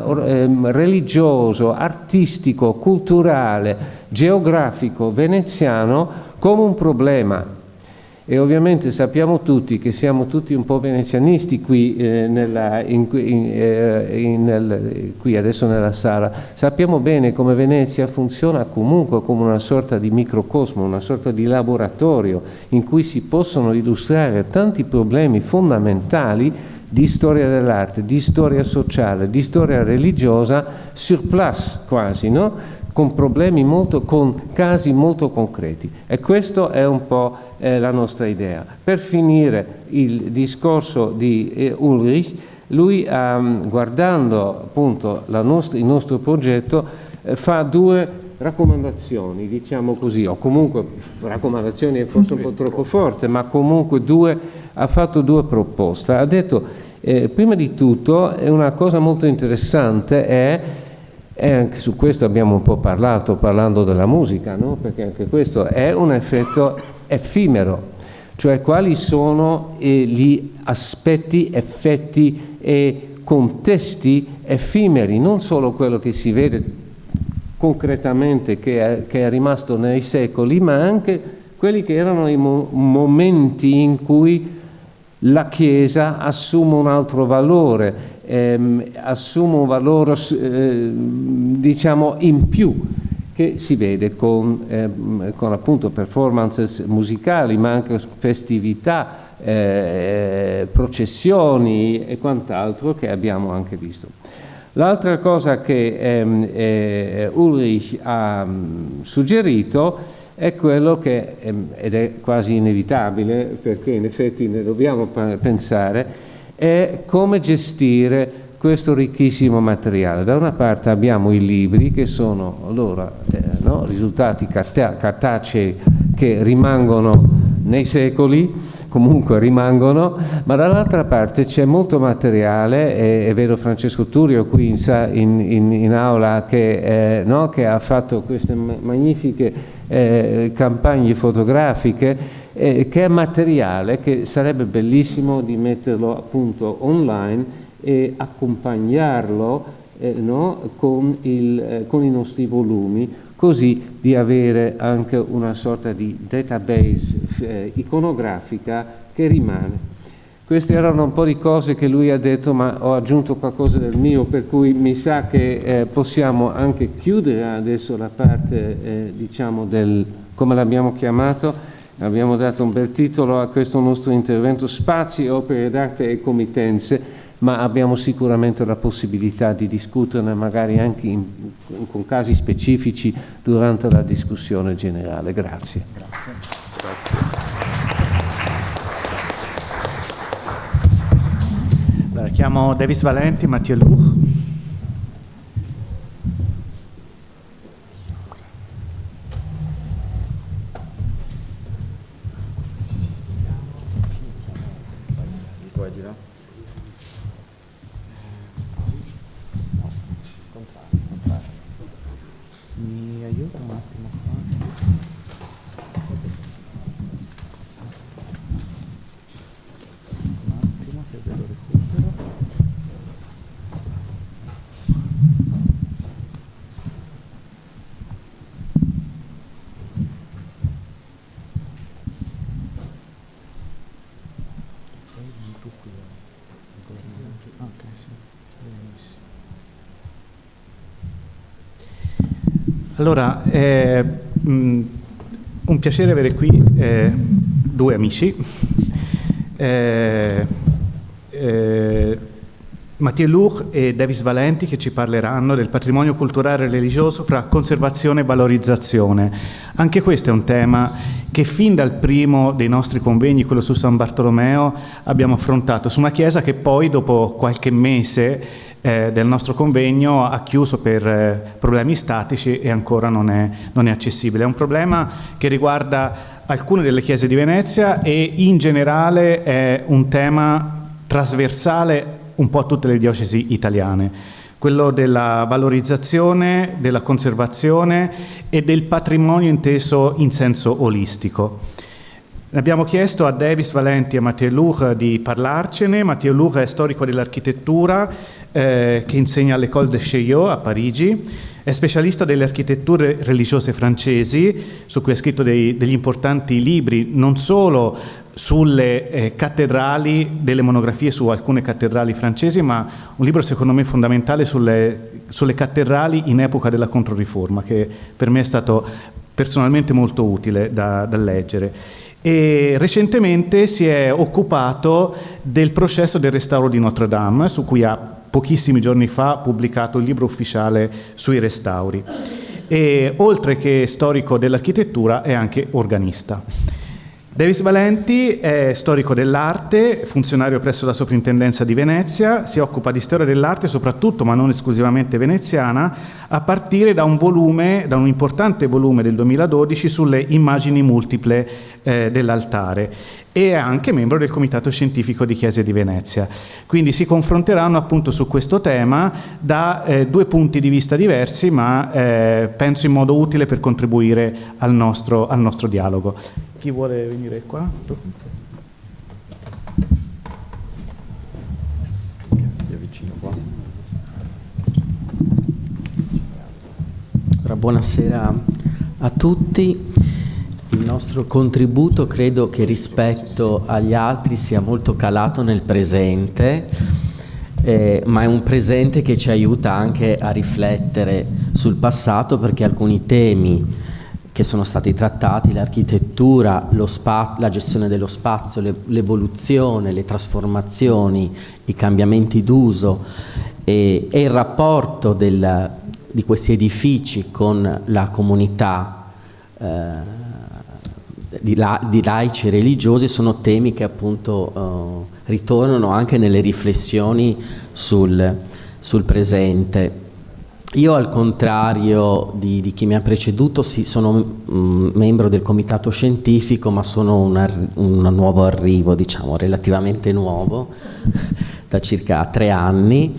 religioso, artistico, culturale, geografico, veneziano, come un problema. E ovviamente sappiamo tutti che siamo tutti un po' venezianisti qui, qui adesso nella sala. Sappiamo bene come Venezia funziona comunque come una sorta di microcosmo, una sorta di laboratorio in cui si possono illustrare tanti problemi fondamentali di storia dell'arte, di storia sociale, di storia religiosa, sur place quasi, no? Con casi molto concreti. E questo è un po' la nostra idea. Per finire il discorso di Ulrich, lui guardando appunto il nostro progetto fa due raccomandazioni, diciamo così, o comunque raccomandazioni è forse un po' troppo forte, ma comunque ha fatto due proposte. Ha detto, prima di tutto, una cosa molto interessante e anche su questo abbiamo un po' parlando della musica, no? Perché anche questo è un effetto effimero, cioè quali sono gli aspetti, effetti e contesti effimeri, non solo quello che si vede concretamente che è rimasto nei secoli, ma anche quelli che erano i momenti in cui la Chiesa assume un altro valore, assume un valore diciamo in più, che si vede con appunto performances musicali, ma anche festività, processioni e quant'altro che abbiamo anche visto. L'altra cosa che Ulrich ha suggerito è quello che, ed è quasi inevitabile perché in effetti ne dobbiamo pensare, è come gestire questo ricchissimo materiale. Da una parte abbiamo i libri che sono allora risultati cartacei che rimangono nei secoli, comunque rimangono, ma dall'altra parte c'è molto materiale e vedo Francesco Turio qui in aula che ha fatto queste magnifiche campagne fotografiche, che è materiale che sarebbe bellissimo di metterlo appunto online e accompagnarlo no? con i nostri volumi, così di avere anche una sorta di database iconografica che rimane. Queste erano un po' di cose che lui ha detto, ma ho aggiunto qualcosa del mio, per cui mi sa che possiamo anche chiudere adesso la parte, diciamo, del, come l'abbiamo chiamato, abbiamo dato un bel titolo a questo nostro intervento, Spazi, opere d'arte e committenze, ma abbiamo sicuramente la possibilità di discuterne magari anche con casi specifici durante la discussione generale. Grazie. Grazie. Chiamo Davis Valenti, Mathieu Lourd. Mi aiuta un attimo qua? Che ve lo recupero. Allora, un piacere avere qui due amici. Mathieu Lourd e Davis Valenti, che ci parleranno del patrimonio culturale e religioso fra conservazione e valorizzazione. Anche questo è un tema che fin dal primo dei nostri convegni, quello su San Bartolomeo, abbiamo affrontato, su una chiesa che poi dopo qualche mese del nostro convegno ha chiuso per problemi statici e ancora non è accessibile. È un problema che riguarda alcune delle chiese di Venezia e in generale è un tema trasversale un po' a tutte le diocesi italiane, quello della valorizzazione, della conservazione e del patrimonio inteso in senso olistico. Abbiamo chiesto a Davis Valenti e a Mathieu Lourd di parlarcene. Mathieu Lourd è storico dell'architettura che insegna all'École de Chaillot a Parigi, è specialista delle architetture religiose francesi, su cui ha scritto degli importanti libri, non solo sulle cattedrali, delle monografie su alcune cattedrali francesi, ma un libro secondo me fondamentale sulle cattedrali in epoca della Controriforma, che per me è stato personalmente molto utile da leggere. E recentemente si è occupato del processo del restauro di Notre Dame, su cui ha pochissimi giorni fa pubblicato il libro ufficiale sui restauri. E oltre che storico dell'architettura è anche organista. Davis Valenti è storico dell'arte, funzionario presso la Soprintendenza di Venezia, si occupa di storia dell'arte soprattutto, ma non esclusivamente veneziana, a partire da un importante volume del 2012 sulle immagini multiple dell'altare, e è anche membro del Comitato Scientifico di Chiese di Venezia. Quindi si confronteranno appunto su questo tema da due punti di vista diversi, ma penso in modo utile per contribuire al nostro dialogo. Chi vuole venire qua? Tu? Vicino qua. Allora, buonasera a tutti. Il nostro contributo credo che rispetto agli altri sia molto calato nel presente, ma è un presente che ci aiuta anche a riflettere sul passato, perché alcuni temi che sono stati trattati, l'architettura, la gestione dello spazio, l'evoluzione, le trasformazioni, i cambiamenti d'uso e il rapporto di questi edifici con la comunità di laici e religiosi sono temi che appunto ritornano anche nelle riflessioni sul presente. Io, al contrario di chi mi ha preceduto, sono membro del comitato scientifico, ma sono un nuovo arrivo, diciamo, relativamente nuovo, da circa 3 anni.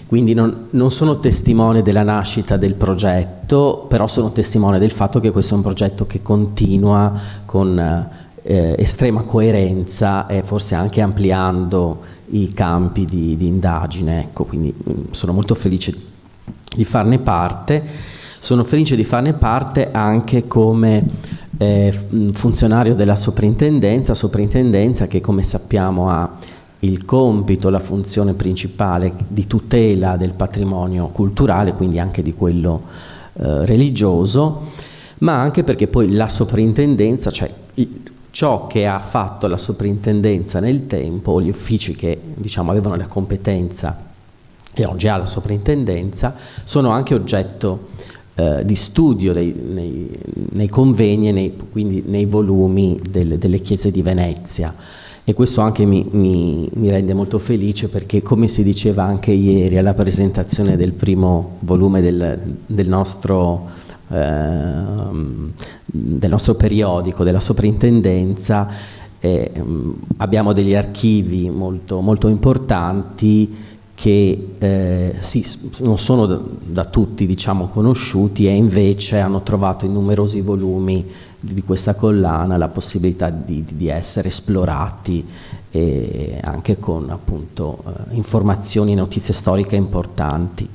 Quindi non sono testimone della nascita del progetto, però sono testimone del fatto che questo è un progetto che continua con estrema coerenza e forse anche ampliando i campi di indagine. Ecco, quindi sono molto felice parte. Sono felice di farne parte anche come funzionario della soprintendenza che, come sappiamo, ha il compito, la funzione principale di tutela del patrimonio culturale, quindi anche di quello religioso, ma anche perché poi la soprintendenza, cioè ciò che ha fatto la soprintendenza nel tempo, gli uffici che diciamo avevano la competenza e oggi ha la soprintendenza, sono anche oggetto di studio nei convegni e quindi nei volumi delle chiese di Venezia. E questo anche mi rende molto felice, perché, come si diceva anche ieri alla presentazione del primo volume del nostro periodico della soprintendenza, abbiamo degli archivi molto, molto importanti che sì, non sono da tutti, diciamo, conosciuti, e invece hanno trovato in numerosi volumi di questa collana la possibilità di essere esplorati, e anche con appunto informazioni e notizie storiche importanti.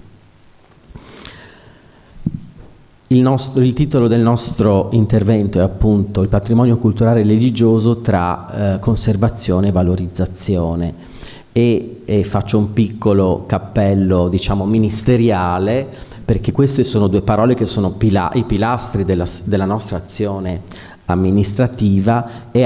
Il titolo del nostro intervento è appunto il patrimonio culturale e religioso tra conservazione e valorizzazione, e faccio un piccolo cappello, diciamo, ministeriale, perché queste sono due parole che sono i pilastri della nostra azione amministrativa, e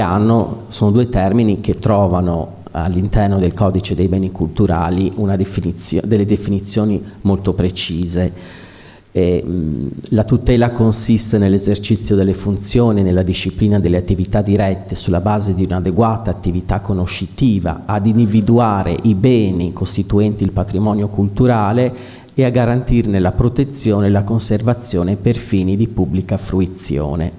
sono due termini che trovano all'interno del Codice dei beni culturali delle definizioni molto precise. La tutela consiste nell'esercizio delle funzioni e nella disciplina delle attività dirette sulla base di un'adeguata attività conoscitiva ad individuare i beni costituenti il patrimonio culturale e a garantirne la protezione e la conservazione per fini di pubblica fruizione.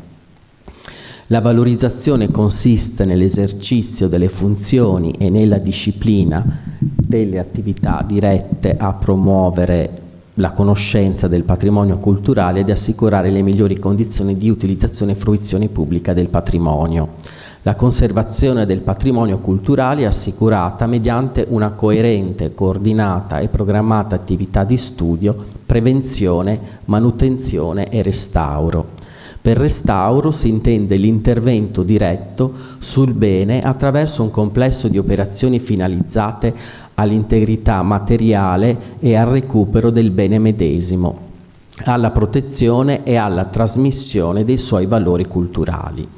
La valorizzazione consiste nell'esercizio delle funzioni e nella disciplina delle attività dirette a promuovere la conoscenza del patrimonio culturale ed assicurare le migliori condizioni di utilizzazione e fruizione pubblica del patrimonio. La conservazione del patrimonio culturale è assicurata mediante una coerente, coordinata e programmata attività di studio, prevenzione, manutenzione e restauro. Per restauro si intende l'intervento diretto sul bene attraverso un complesso di operazioni finalizzate all'integrità materiale e al recupero del bene medesimo, alla protezione e alla trasmissione dei suoi valori culturali.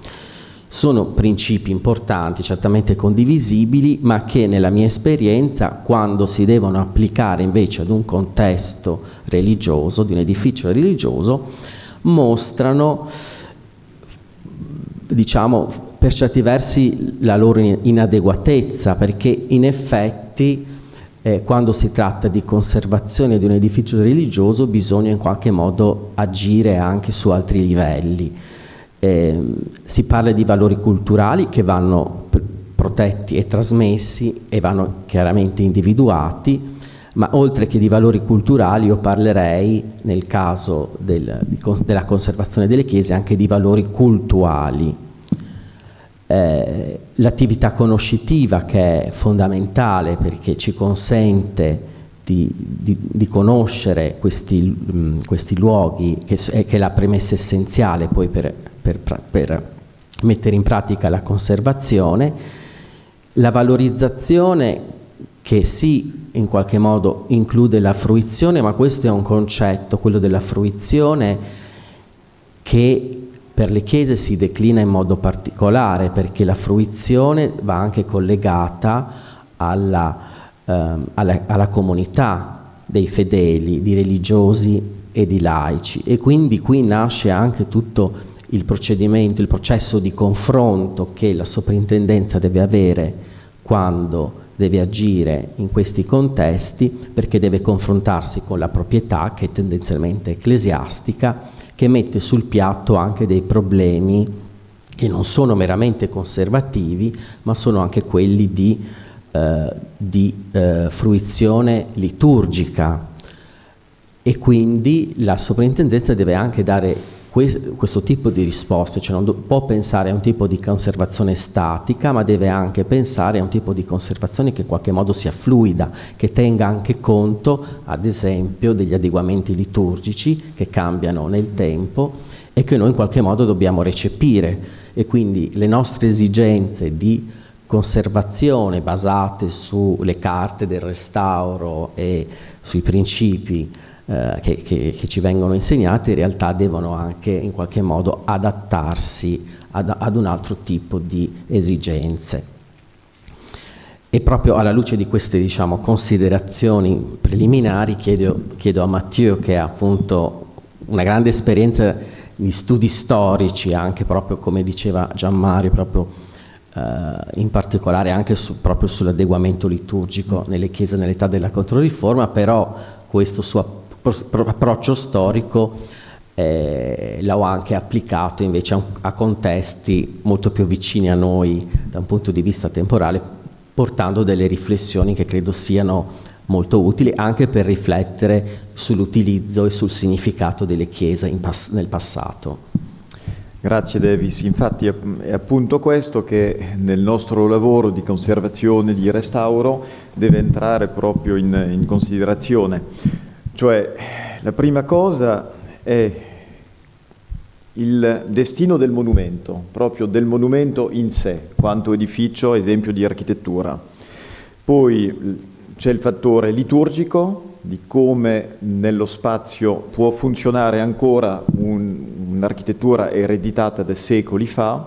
Sono principi importanti, certamente condivisibili, ma che nella mia esperienza, quando si devono applicare invece ad un contesto religioso, di un edificio religioso, mostrano, diciamo, per certi versi la loro inadeguatezza, perché in effetti quando si tratta di conservazione di un edificio religioso bisogna in qualche modo agire anche su altri livelli. Si parla di valori culturali che vanno protetti e trasmessi e vanno chiaramente individuati, ma oltre che di valori culturali io parlerei, nel caso della conservazione delle chiese, anche di valori cultuali. L'attività conoscitiva, che è fondamentale perché ci consente di conoscere questi luoghi, che è la premessa essenziale poi per mettere in pratica la conservazione. La valorizzazione, che sì, in qualche modo include la fruizione, ma questo è un concetto, quello della fruizione, che per le chiese si declina in modo particolare, perché la fruizione va anche collegata alla comunità dei fedeli, di religiosi e di laici, e quindi qui nasce anche tutto il procedimento, il processo di confronto che la soprintendenza deve avere quando deve agire in questi contesti, perché deve confrontarsi con la proprietà, che è tendenzialmente ecclesiastica, che mette sul piatto anche dei problemi che non sono meramente conservativi, ma sono anche quelli di fruizione liturgica, e quindi la soprintendenza deve anche dare questo tipo di risposte, cioè non può pensare a un tipo di conservazione statica, ma deve anche pensare a un tipo di conservazione che in qualche modo sia fluida, che tenga anche conto, ad esempio, degli adeguamenti liturgici che cambiano nel tempo e che noi in qualche modo dobbiamo recepire, e quindi le nostre esigenze di conservazione basate sulle carte del restauro e sui principi che ci vengono insegnati, in realtà devono anche in qualche modo adattarsi ad un altro tipo di esigenze. E proprio alla luce di queste, diciamo, considerazioni preliminari chiedo a Mathieu, che ha appunto una grande esperienza di studi storici, anche proprio come diceva Gianmario, proprio in particolare anche proprio sull'adeguamento liturgico nelle chiese nell'età della Controriforma, però questo suo approccio storico l'ho anche applicato invece a contesti molto più vicini a noi da un punto di vista temporale, portando delle riflessioni che credo siano molto utili anche per riflettere sull'utilizzo e sul significato delle chiese nel passato. Grazie Davis, infatti è appunto questo che nel nostro lavoro di conservazione, di restauro, deve entrare proprio in considerazione. Cioè, la prima cosa è il destino del monumento, proprio del monumento in sé, quanto edificio, esempio di architettura. Poi c'è il fattore liturgico, di come nello spazio può funzionare ancora un'architettura ereditata da secoli fa,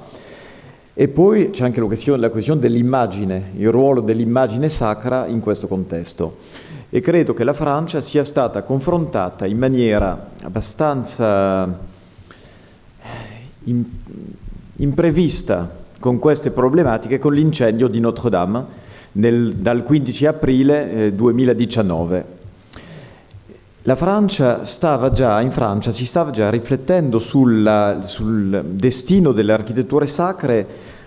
e poi c'è anche la questione dell'immagine, il ruolo dell'immagine sacra in questo contesto. E credo che la Francia sia stata confrontata in maniera abbastanza imprevista con queste problematiche con l'incendio di Notre-Dame dal 15 aprile 2019. In Francia si stava già riflettendo sul destino delle architetture sacre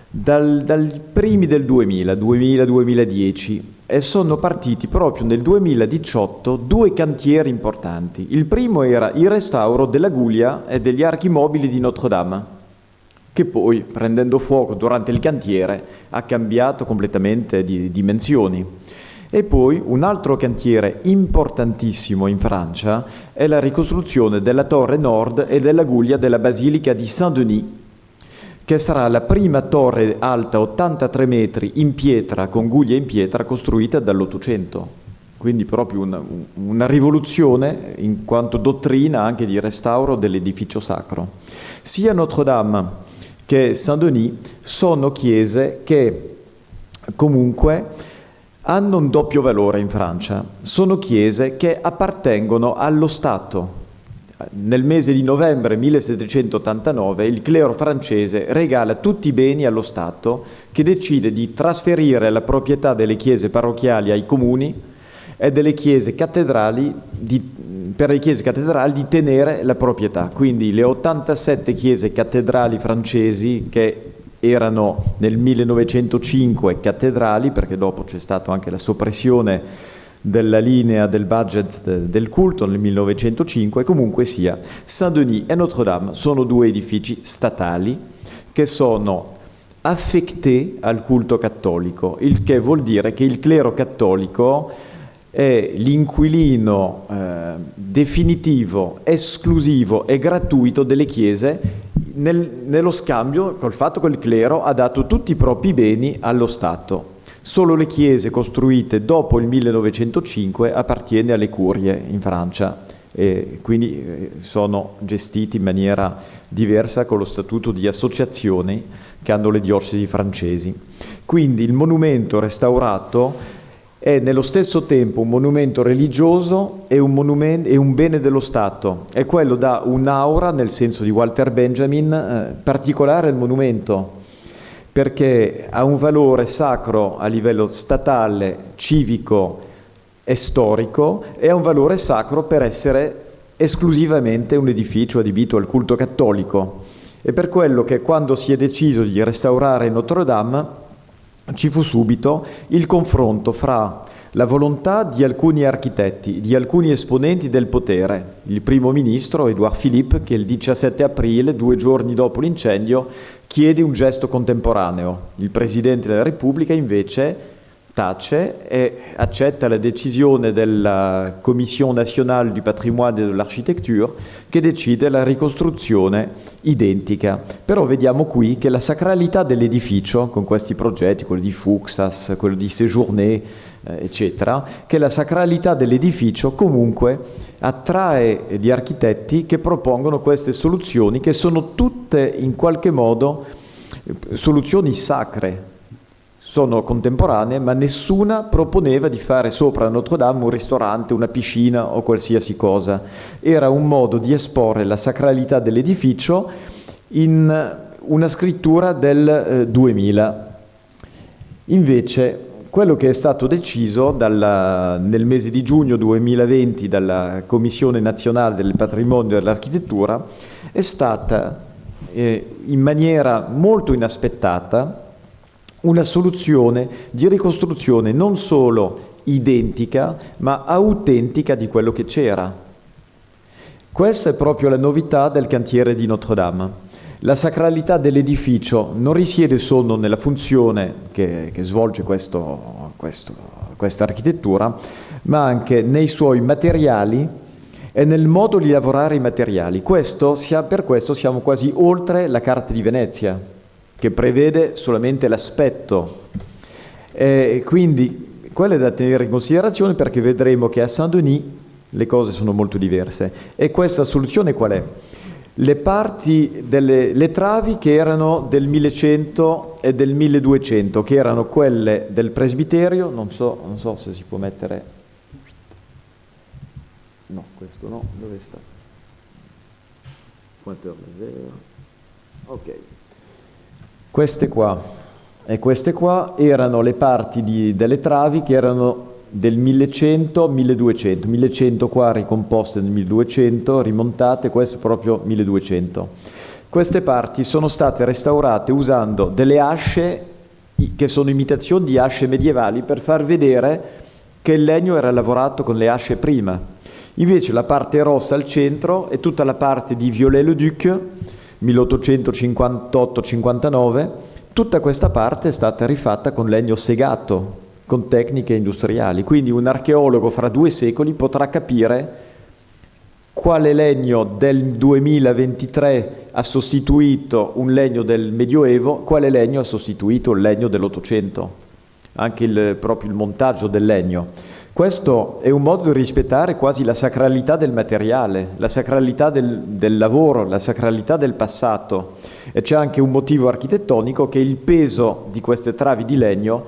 dal primi del 2000-2010, e sono partiti proprio nel 2018 due cantieri importanti. Il primo era il restauro della Guglia e degli archi mobili di Notre-Dame, che poi, prendendo fuoco durante il cantiere, ha cambiato completamente di dimensioni. E poi un altro cantiere importantissimo in Francia è la ricostruzione della torre nord e della Guglia della Basilica di Saint-Denis, che sarà la prima torre alta 83 metri in pietra, con guglie in pietra, costruita dall'800. Quindi proprio una rivoluzione in quanto dottrina anche di restauro dell'edificio sacro. Sia Notre-Dame che Saint-Denis sono chiese che comunque hanno un doppio valore in Francia. Sono chiese che appartengono allo Stato. Nel mese di novembre 1789 il clero francese regala tutti i beni allo Stato, che decide di trasferire la proprietà delle chiese parrocchiali ai comuni e delle chiese cattedrali per le chiese cattedrali di tenere la proprietà. Quindi le 87 chiese cattedrali francesi, che erano nel 1905 cattedrali, perché dopo c'è stata anche la soppressione della linea del budget del culto nel 1905, comunque sia, Saint-Denis e Notre-Dame sono due edifici statali che sono affectés al culto cattolico, il che vuol dire che il clero cattolico è l'inquilino definitivo, esclusivo e gratuito delle chiese, nello scambio col fatto che il clero ha dato tutti i propri beni allo Stato. Solo le chiese costruite dopo il 1905 appartiene alle curie in Francia, e quindi sono gestiti in maniera diversa con lo statuto di associazioni che hanno le diocesi francesi. Quindi il monumento restaurato è nello stesso tempo un monumento religioso e un bene dello Stato, e quello dà un'aura, nel senso di Walter Benjamin, particolare al monumento, perché ha un valore sacro a livello statale, civico e storico, e ha un valore sacro per essere esclusivamente un edificio adibito al culto cattolico. E per quello che quando si è deciso di restaurare Notre-Dame ci fu subito il confronto fra la volontà di alcuni architetti, di alcuni esponenti del potere, il primo ministro Édouard Philippe, che il 17 aprile, 2 giorni dopo l'incendio, chiede un gesto contemporaneo. Il Presidente della Repubblica invece tace e accetta la decisione della Commission nationale du patrimoine et de l'architecture, che decide la ricostruzione identica. Però vediamo qui che la sacralità dell'edificio, con questi progetti, quello di Fuxas, quello di Séjourné, eccetera, che la sacralità dell'edificio comunque attrae gli architetti che propongono queste soluzioni, che sono tutte in qualche modo soluzioni sacre. Sono contemporanee, ma nessuna proponeva di fare sopra Notre Dame un ristorante, una piscina o qualsiasi cosa. Era un modo di esporre la sacralità dell'edificio in una scrittura del 2000. Invece, quello che è stato deciso nel mese di giugno 2020 dalla Commissione nazionale del patrimonio dell'architettura è stata, in maniera molto inaspettata, una soluzione di ricostruzione non solo identica, ma autentica di quello che c'era. Questa è proprio la novità del cantiere di Notre Dame. La sacralità dell'edificio non risiede solo nella funzione che svolge questa architettura, ma anche nei suoi materiali e nel modo di lavorare i materiali. Per questo siamo quasi oltre la Carta di Venezia, che prevede solamente l'aspetto. Quindi quello è da tenere in considerazione, perché vedremo che a Saint-Denis le cose sono molto diverse. E questa soluzione qual è? Le travi che erano del 1100 e del 1200, che erano quelle del presbiterio, non so se si può mettere... No, questo no, dove sta? Pointeur laser. Ok. Queste qua e queste qua erano le parti delle travi che erano del 1100-1200, 1100 qua ricomposte nel 1200, rimontate, questo proprio 1200. Queste parti sono state restaurate usando delle asce che sono imitazioni di asce medievali, per far vedere che il legno era lavorato con le asce prima. Invece la parte rossa al centro è tutta la parte di Viollet-le-Duc, 1858-59, tutta questa parte è stata rifatta con legno segato, con tecniche industriali. Quindi un archeologo fra 2 secoli potrà capire quale legno del 2023 ha sostituito un legno del Medioevo, quale legno ha sostituito il legno dell'Ottocento, anche proprio il montaggio del legno. Questo è un modo di rispettare quasi la sacralità del materiale, la sacralità del lavoro, la sacralità del passato. E c'è anche un motivo architettonico, che il peso di queste travi di legno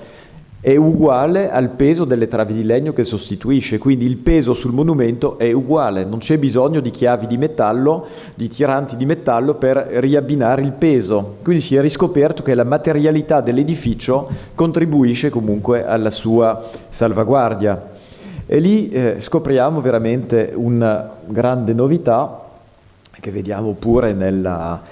è uguale al peso delle travi di legno che sostituisce, quindi il peso sul monumento è uguale, non c'è bisogno di chiavi di metallo, di tiranti di metallo per riabbinare il peso. Quindi si è riscoperto che la materialità dell'edificio contribuisce comunque alla sua salvaguardia. E lì scopriamo veramente una grande novità, che vediamo pure nella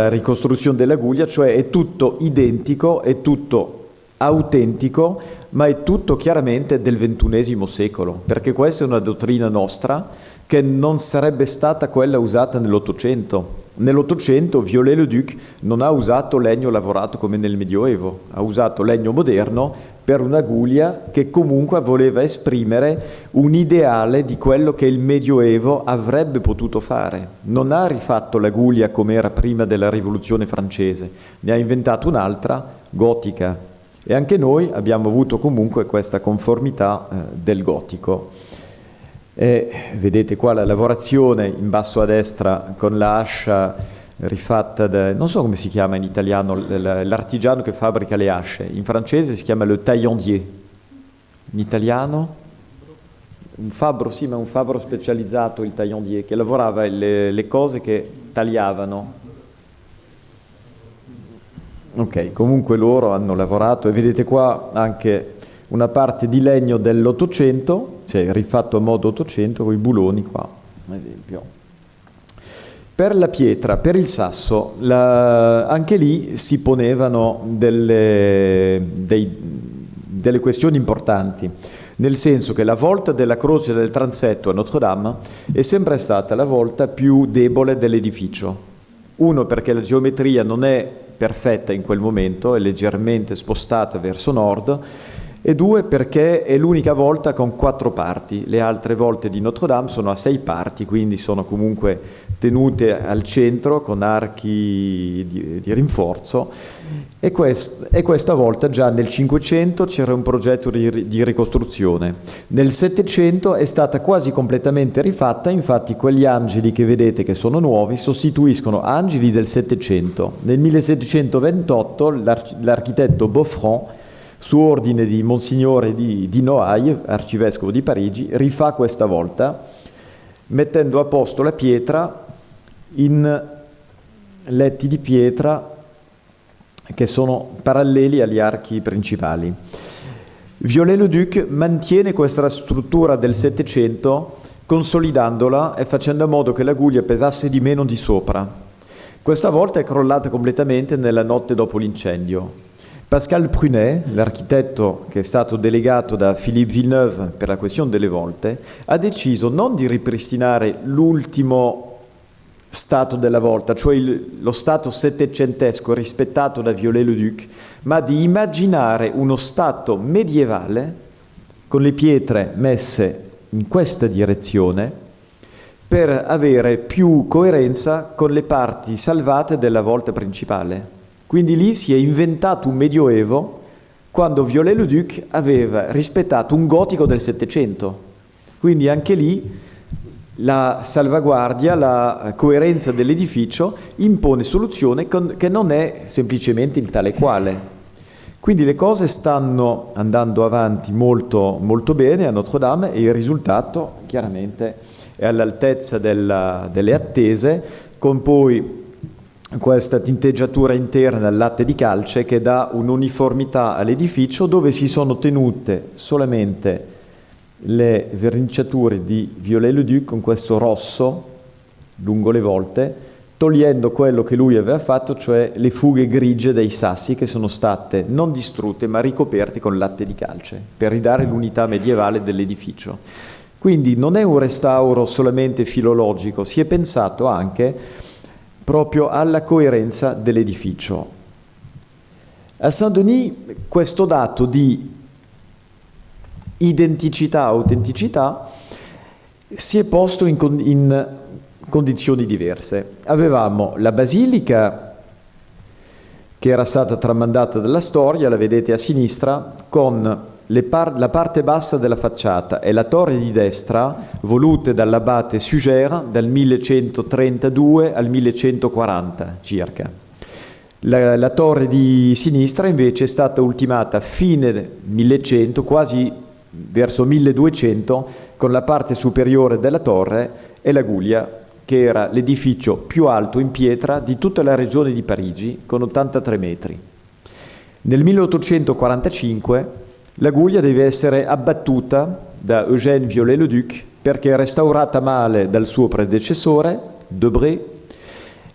ricostruzione della Guglia, cioè è tutto identico, è tutto autentico, ma è tutto chiaramente del XXI secolo, perché questa è una dottrina nostra che non sarebbe stata quella usata nell'Ottocento. Nell'Ottocento Viollet-le-Duc non ha usato legno lavorato come nel Medioevo, ha usato legno moderno per una guglia che comunque voleva esprimere un ideale di quello che il Medioevo avrebbe potuto fare. Non ha rifatto la guglia come era prima della Rivoluzione francese, ne ha inventato un'altra, gotica. E anche noi abbiamo avuto comunque questa conformità del gotico. E vedete qua la lavorazione in basso a destra con l'ascia rifatta non so come si chiama in italiano l'artigiano che fabbrica le asce, in francese si chiama le taillandier, in italiano un fabbro, sì, ma un fabbro specializzato, il taillandier, che lavorava le cose che tagliavano. Ok, comunque loro hanno lavorato, e vedete qua anche una parte di legno dell'800, cioè rifatto a modo 800 con i buloni qua, ad esempio. Per la pietra, per il sasso, anche lì si ponevano delle questioni importanti. nel senso che la volta della croce del transetto a Notre-Dame è sempre stata la volta più debole dell'edificio. Uno, perché la geometria non è perfetta in quel momento, è leggermente spostata verso nord, e due, perché è l'unica volta con 4 parti. Le altre volte di Notre-Dame sono a 6 parti, quindi sono comunque tenute al centro con archi di rinforzo, e questa volta già nel 500 c'era un progetto di ricostruzione. Nel 700 è stata quasi completamente rifatta, infatti quegli angeli che vedete che sono nuovi sostituiscono angeli del 700. Nel 1728 l'architetto Boffrand, su ordine di Monsignore di Noailles, arcivescovo di Parigi, rifà questa volta, mettendo a posto la pietra in letti di pietra che sono paralleli agli archi principali. Viollet-le-Duc mantiene questa struttura del Settecento, consolidandola e facendo in modo che la guglia pesasse di meno di sopra. Questa volta è crollata completamente nella notte dopo l'incendio. Pascal Prunet, l'architetto che è stato delegato da Philippe Villeneuve per la questione delle volte, ha deciso non di ripristinare l'ultimo stato della volta, cioè lo stato settecentesco rispettato da Viollet-le-Duc, ma di immaginare uno stato medievale con le pietre messe in questa direzione per avere più coerenza con le parti salvate della volta principale. Quindi lì si è inventato un medioevo quando Viollet-le-Duc aveva rispettato un gotico del Settecento. Quindi anche lì la salvaguardia, la coerenza dell'edificio impone soluzione che non è semplicemente il tale quale. Quindi le cose stanno andando avanti molto, molto bene a Notre-Dame e il risultato chiaramente è all'altezza delle attese, con poi questa tinteggiatura interna al latte di calce che dà un'uniformità all'edificio, dove si sono tenute solamente le verniciature di Viollet-le-Duc con questo rosso lungo le volte, togliendo quello che lui aveva fatto, cioè le fughe grigie dei sassi che sono state non distrutte ma ricoperte con latte di calce per ridare l'unità medievale dell'edificio. Quindi non è un restauro solamente filologico, si è pensato anche proprio alla coerenza dell'edificio. A Saint-Denis questo dato di identicità, autenticità, si è posto in condizioni diverse. Avevamo la basilica che era stata tramandata dalla storia, la vedete a sinistra, con la parte bassa della facciata e la torre di destra, volute dall'abate Suger dal 1132 al 1140 circa. La torre di sinistra invece è stata ultimata a fine 1100, quasi verso 1200, con la parte superiore della torre e la guglia, che era l'edificio più alto in pietra di tutta la regione di Parigi, con 83 metri. Nel 1845 la guglia deve essere abbattuta da Eugène Viollet-le-Duc perché restaurata male dal suo predecessore, Debré,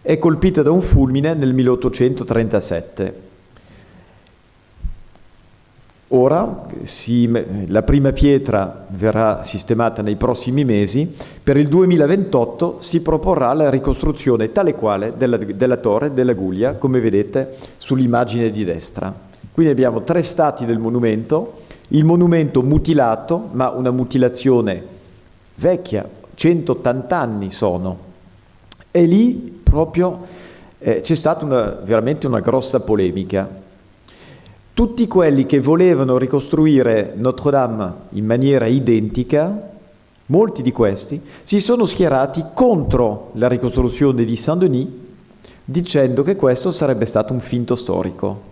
e colpita da un fulmine nel 1837. Ora la prima pietra verrà sistemata nei prossimi mesi. Per il 2028 si proporrà la ricostruzione tale quale della torre della guglia, come vedete sull'immagine di destra. Quindi abbiamo 3 stati del monumento: il monumento mutilato, ma una mutilazione vecchia, 180 anni sono, e lì proprio c'è stata veramente una grossa polemica. Tutti quelli che volevano ricostruire Notre-Dame in maniera identica, molti di questi, si sono schierati contro la ricostruzione di Saint-Denis, dicendo che questo sarebbe stato un finto storico.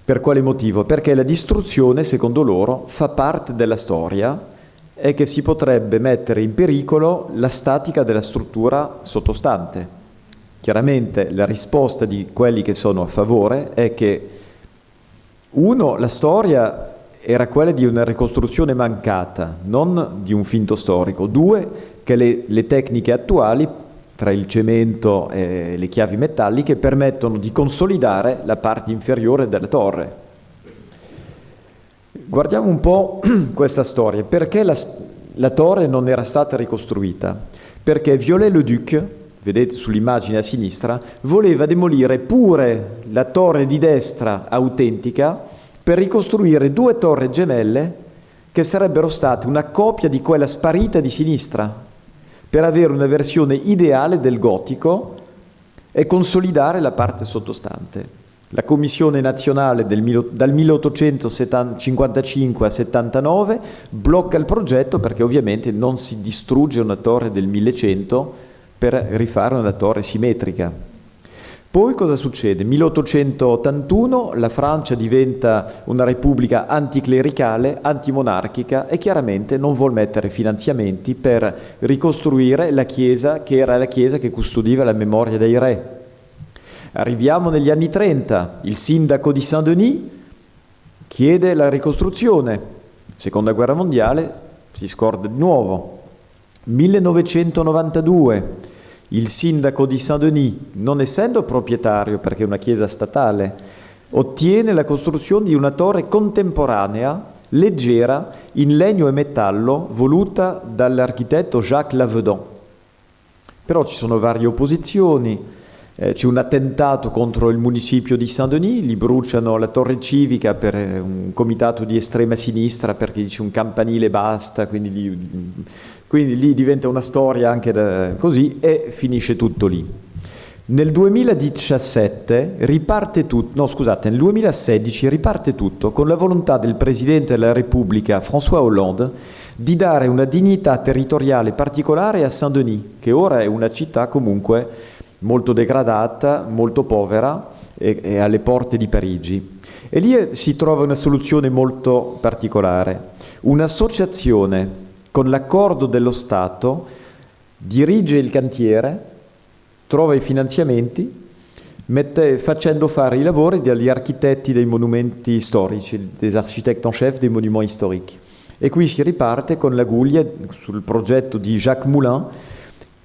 Per quale motivo? Perché la distruzione, secondo loro, fa parte della storia e che si potrebbe mettere in pericolo la statica della struttura sottostante. Chiaramente la risposta di quelli che sono a favore è che, uno, la storia era quella di una ricostruzione mancata, non di un finto storico. 2, che le tecniche attuali, tra il cemento e le chiavi metalliche, permettono di consolidare la parte inferiore della torre. Guardiamo un po' questa storia. Perché la torre non era stata ricostruita? Perché Viollet-le-Duc, vedete sull'immagine a sinistra, voleva demolire pure la torre di destra autentica per ricostruire 2 torri gemelle che sarebbero state una copia di quella sparita di sinistra, per avere una versione ideale del gotico e consolidare la parte sottostante. La Commissione nazionale dal 1855 a 79 blocca il progetto perché ovviamente non si distrugge una torre del 1100 per rifare una torre simmetrica. Poi cosa succede? 1881 la Francia diventa una repubblica anticlericale, antimonarchica e chiaramente non vuol mettere finanziamenti per ricostruire la chiesa che era la chiesa che custodiva la memoria dei re. Arriviamo negli anni 30, il sindaco di Saint-Denis chiede la ricostruzione. Seconda guerra mondiale, si scorda di nuovo. 1992, il sindaco di Saint-Denis, non essendo proprietario perché è una chiesa statale, ottiene la costruzione di una torre contemporanea, leggera, in legno e metallo, voluta dall'architetto Jacques Lavedon. Però ci sono varie opposizioni. C'è un attentato contro il municipio di Saint-Denis, gli bruciano la torre civica per un comitato di estrema sinistra perché dice un campanile basta, quindi lì diventa una storia anche così e finisce tutto lì. Nel 2017 nel 2016 riparte tutto con la volontà del Presidente della Repubblica François Hollande di dare una dignità territoriale particolare a Saint-Denis, che ora è una città comunque molto degradata, molto povera e alle porte di Parigi. E lì si trova una soluzione molto particolare. Un'associazione con l'accordo dello Stato dirige il cantiere, trova i finanziamenti, facendo fare i lavori dagli architetti dei monumenti storici, des architectes en chef des monuments historiques. E qui si riparte con l'Aguglia sul progetto di Jacques Moulin,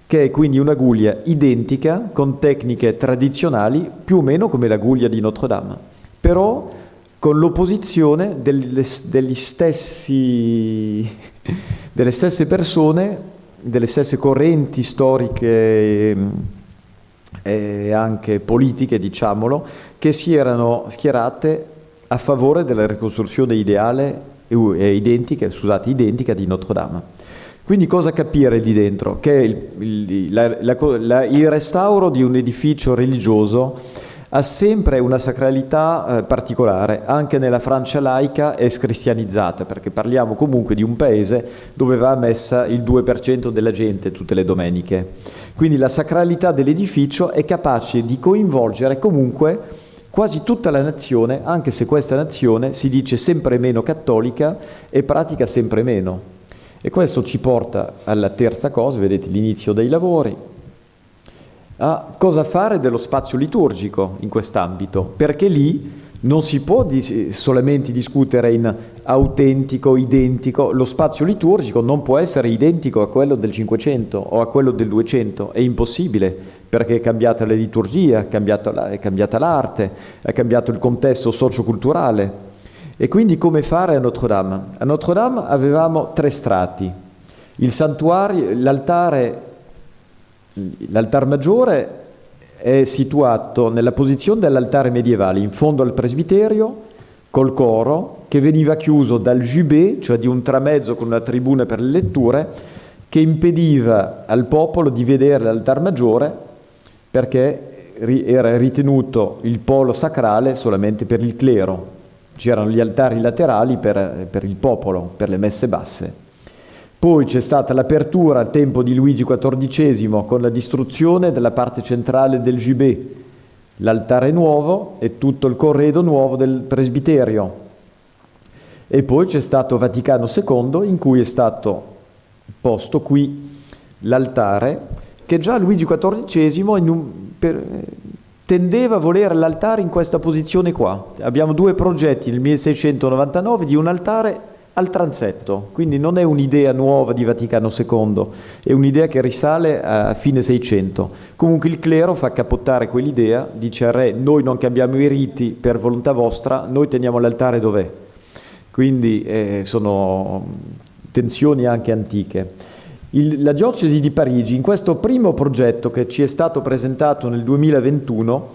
che è quindi un'aguglia identica con tecniche tradizionali più o meno come l'aguglia di Notre Dame, però con l'opposizione delle stesse persone, delle stesse correnti storiche e anche politiche, diciamolo, che si erano schierate a favore della ricostruzione identica di Notre Dame. Quindi cosa capire lì dentro? Che il restauro di un edificio religioso ha sempre una sacralità particolare, anche nella Francia laica e scristianizzata, perché parliamo comunque di un paese dove va a messa il 2% della gente tutte le domeniche. Quindi la sacralità dell'edificio è capace di coinvolgere comunque quasi tutta la nazione, anche se questa nazione si dice sempre meno cattolica e pratica sempre meno. E questo ci porta alla terza cosa, vedete l'inizio dei lavori, a cosa fare dello spazio liturgico in quest'ambito, perché lì non si può solamente discutere in autentico, identico, lo spazio liturgico non può essere identico a quello del 500 o a quello del 200, è impossibile, perché è cambiata la liturgia, è cambiata l'arte, è cambiato il contesto socioculturale. E quindi come fare a Notre Dame? A Notre Dame avevamo 3 strati. Il santuario, l'altare maggiore è situato nella posizione dell'altare medievale, in fondo al presbiterio, col coro, che veniva chiuso dal jubé, cioè di un tramezzo con una tribuna per le letture, che impediva al popolo di vedere l'altar maggiore perché era ritenuto il polo sacrale solamente per il clero. C'erano gli altari laterali per il popolo, per le messe basse. Poi c'è stata l'apertura al tempo di Luigi XIV con la distruzione della parte centrale del jubé, l'altare nuovo e tutto il corredo nuovo del presbiterio. E poi c'è stato Vaticano II in cui è stato posto qui l'altare che già Luigi XIV tendeva a volere l'altare in questa posizione qua. Abbiamo 2 progetti nel 1699 di un altare al transetto, quindi non è un'idea nuova di Vaticano II, è un'idea che risale a fine 600. Comunque il clero fa capottare quell'idea, dice al re: noi non cambiamo i riti per volontà vostra, noi teniamo l'altare dov'è. quindi sono tensioni anche antiche. La diocesi di Parigi, in questo primo progetto che ci è stato presentato nel 2021,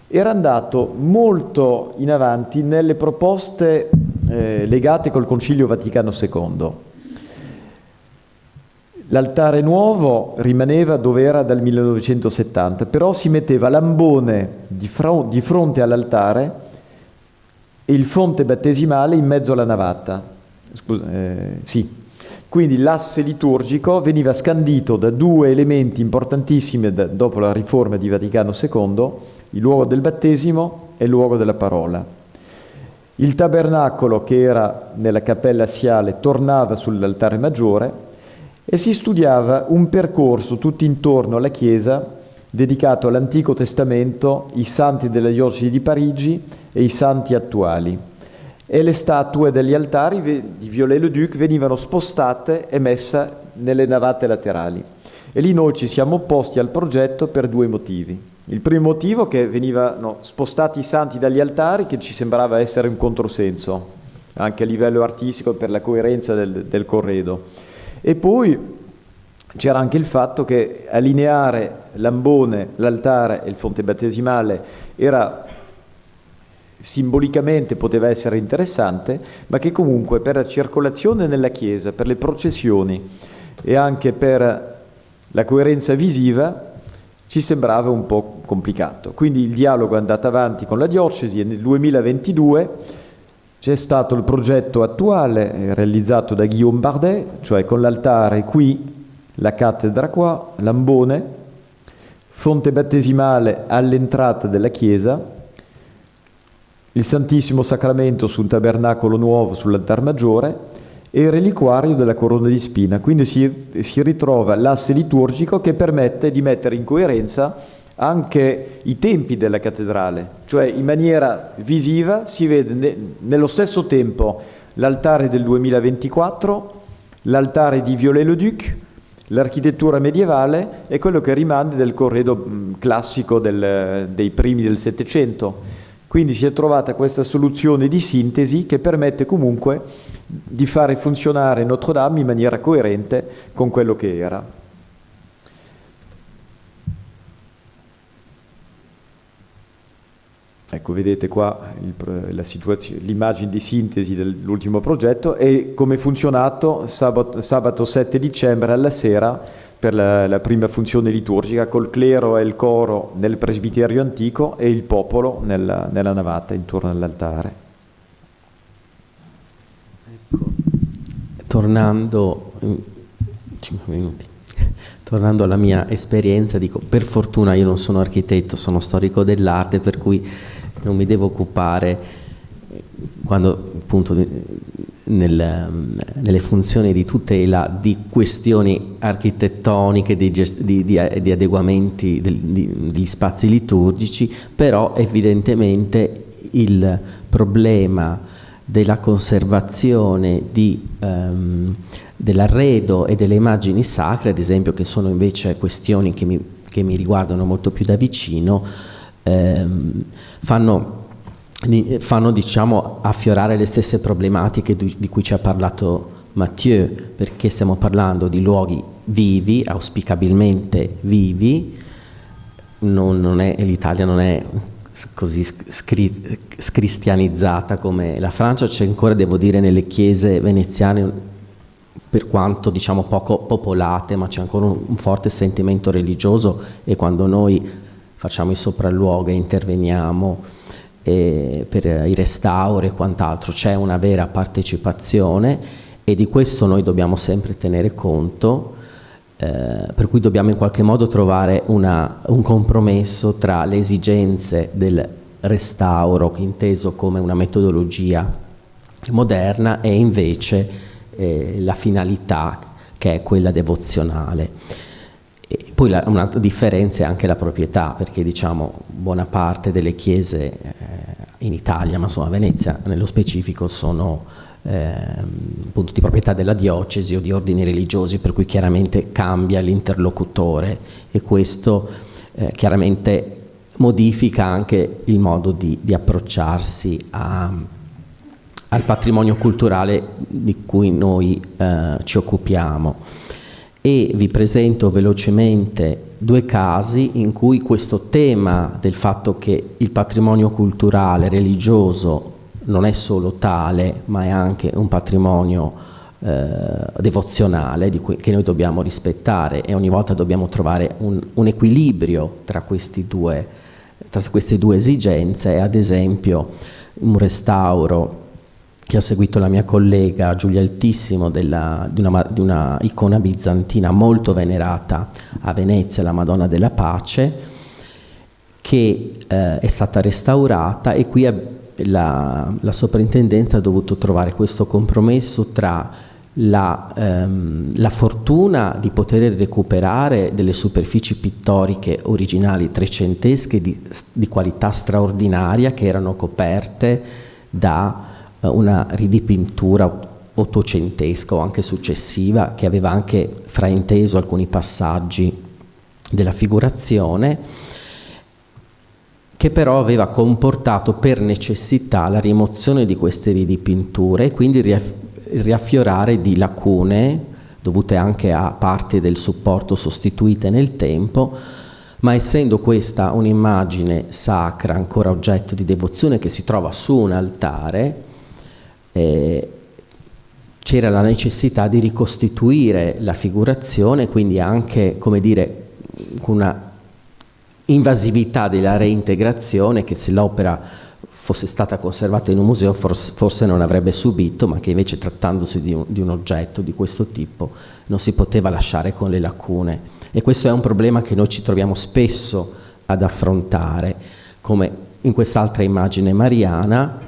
era andato molto in avanti nelle proposte legate col Concilio Vaticano II. L'altare nuovo rimaneva dove era dal 1970, però si metteva l'ambone di fronte all'altare e il fonte battesimale in mezzo alla navata. Sì. Quindi l'asse liturgico veniva scandito da due elementi importantissimi dopo la riforma di Vaticano II, il luogo del battesimo e il luogo della parola. Il tabernacolo, che era nella cappella assiale, tornava sull'altare maggiore e si studiava un percorso tutto intorno alla chiesa dedicato all'Antico Testamento, i santi della diocesi di Parigi e i santi attuali. E le statue degli altari di Viollet-le-Duc venivano spostate e messe nelle navate laterali. E lì noi ci siamo opposti al progetto per due motivi. Il primo motivo è che venivano spostati i santi dagli altari, che ci sembrava essere un controsenso, anche a livello artistico per la coerenza del corredo. E poi c'era anche il fatto che allineare l'ambone, l'altare e il fonte battesimale era simbolicamente poteva essere interessante, ma che comunque per la circolazione nella chiesa, per le processioni e anche per la coerenza visiva ci sembrava un po' complicato. Quindi il dialogo è andato avanti con la diocesi e nel 2022 c'è stato il progetto attuale realizzato da Guillaume Bardet, cioè con l'altare qui, la cattedra qua, l'ambone, fonte battesimale all'entrata della chiesa, il Santissimo Sacramento su un tabernacolo nuovo sull'altar maggiore e il reliquario della corona di spina. Quindi si ritrova l'asse liturgico che permette di mettere in coerenza anche i tempi della cattedrale, cioè in maniera visiva si vede nello stesso tempo l'altare del 2024, l'altare di Viollet-le-Duc, l'architettura medievale e quello che rimane del corredo classico dei primi del Settecento. Quindi si è trovata questa soluzione di sintesi che permette comunque di fare funzionare Notre Dame in maniera coerente con quello che era. Ecco, vedete qua la situazione, l'immagine di sintesi dell'ultimo progetto e come è funzionato sabato 7 dicembre alla sera per la prima funzione liturgica col clero e il coro nel presbiterio antico e il popolo nella navata intorno all'altare. Ecco. Tornando 5 minuti. Tornando alla mia esperienza, dico, per fortuna io non sono architetto, sono storico dell'arte, per cui non mi devo occupare, quando appunto nelle funzioni di tutela di questioni architettoniche, di adeguamenti degli spazi liturgici, però evidentemente il problema della conservazione dell'arredo e delle immagini sacre, ad esempio, che sono invece questioni che mi riguardano molto più da vicino, fanno diciamo affiorare le stesse problematiche di cui ci ha parlato Mathieu, perché stiamo parlando di luoghi vivi, auspicabilmente vivi. L'Italia non è così scristianizzata come la Francia, c'è ancora, devo dire, nelle chiese veneziane, per quanto diciamo poco popolate, ma c'è ancora un forte sentimento religioso, e quando noi facciamo i sopralluoghi e interveniamo per i restauri e quant'altro c'è una vera partecipazione, e di questo noi dobbiamo sempre tenere conto, per cui dobbiamo in qualche modo trovare un compromesso tra le esigenze del restauro, inteso come una metodologia moderna, e invece la finalità che è quella devozionale. E poi un'altra differenza è anche la proprietà, perché diciamo buona parte delle chiese in Italia, ma insomma a Venezia nello specifico, sono appunto di proprietà della diocesi o di ordini religiosi, per cui chiaramente cambia l'interlocutore, e questo chiaramente modifica anche il modo di approcciarsi al patrimonio culturale di cui noi ci occupiamo. E vi presento velocemente 2 casi in cui questo tema del fatto che il patrimonio culturale religioso non è solo tale, ma è anche un patrimonio devozionale che noi dobbiamo rispettare, e ogni volta dobbiamo trovare un equilibrio tra queste due esigenze. E ad esempio un restauro che ha seguito la mia collega Giulia Altissimo di una icona bizantina molto venerata a Venezia, la Madonna della Pace, che è stata restaurata, e qui la soprintendenza ha dovuto trovare questo compromesso tra la fortuna di poter recuperare delle superfici pittoriche originali trecentesche di qualità straordinaria, che erano coperte da una ridipintura ottocentesca o anche successiva, che aveva anche frainteso alcuni passaggi della figurazione, che però aveva comportato per necessità la rimozione di queste ridipinture e quindi il riaffiorare di lacune dovute anche a parti del supporto sostituite nel tempo, ma essendo questa un'immagine sacra ancora oggetto di devozione che si trova su un altare, c'era la necessità di ricostituire la figurazione, quindi anche, come dire, con una invasività della reintegrazione che, se l'opera fosse stata conservata in un museo, forse non avrebbe subito, ma che invece, trattandosi di un oggetto di questo tipo, non si poteva lasciare con le lacune. E questo è un problema che noi ci troviamo spesso ad affrontare, come in quest'altra immagine mariana,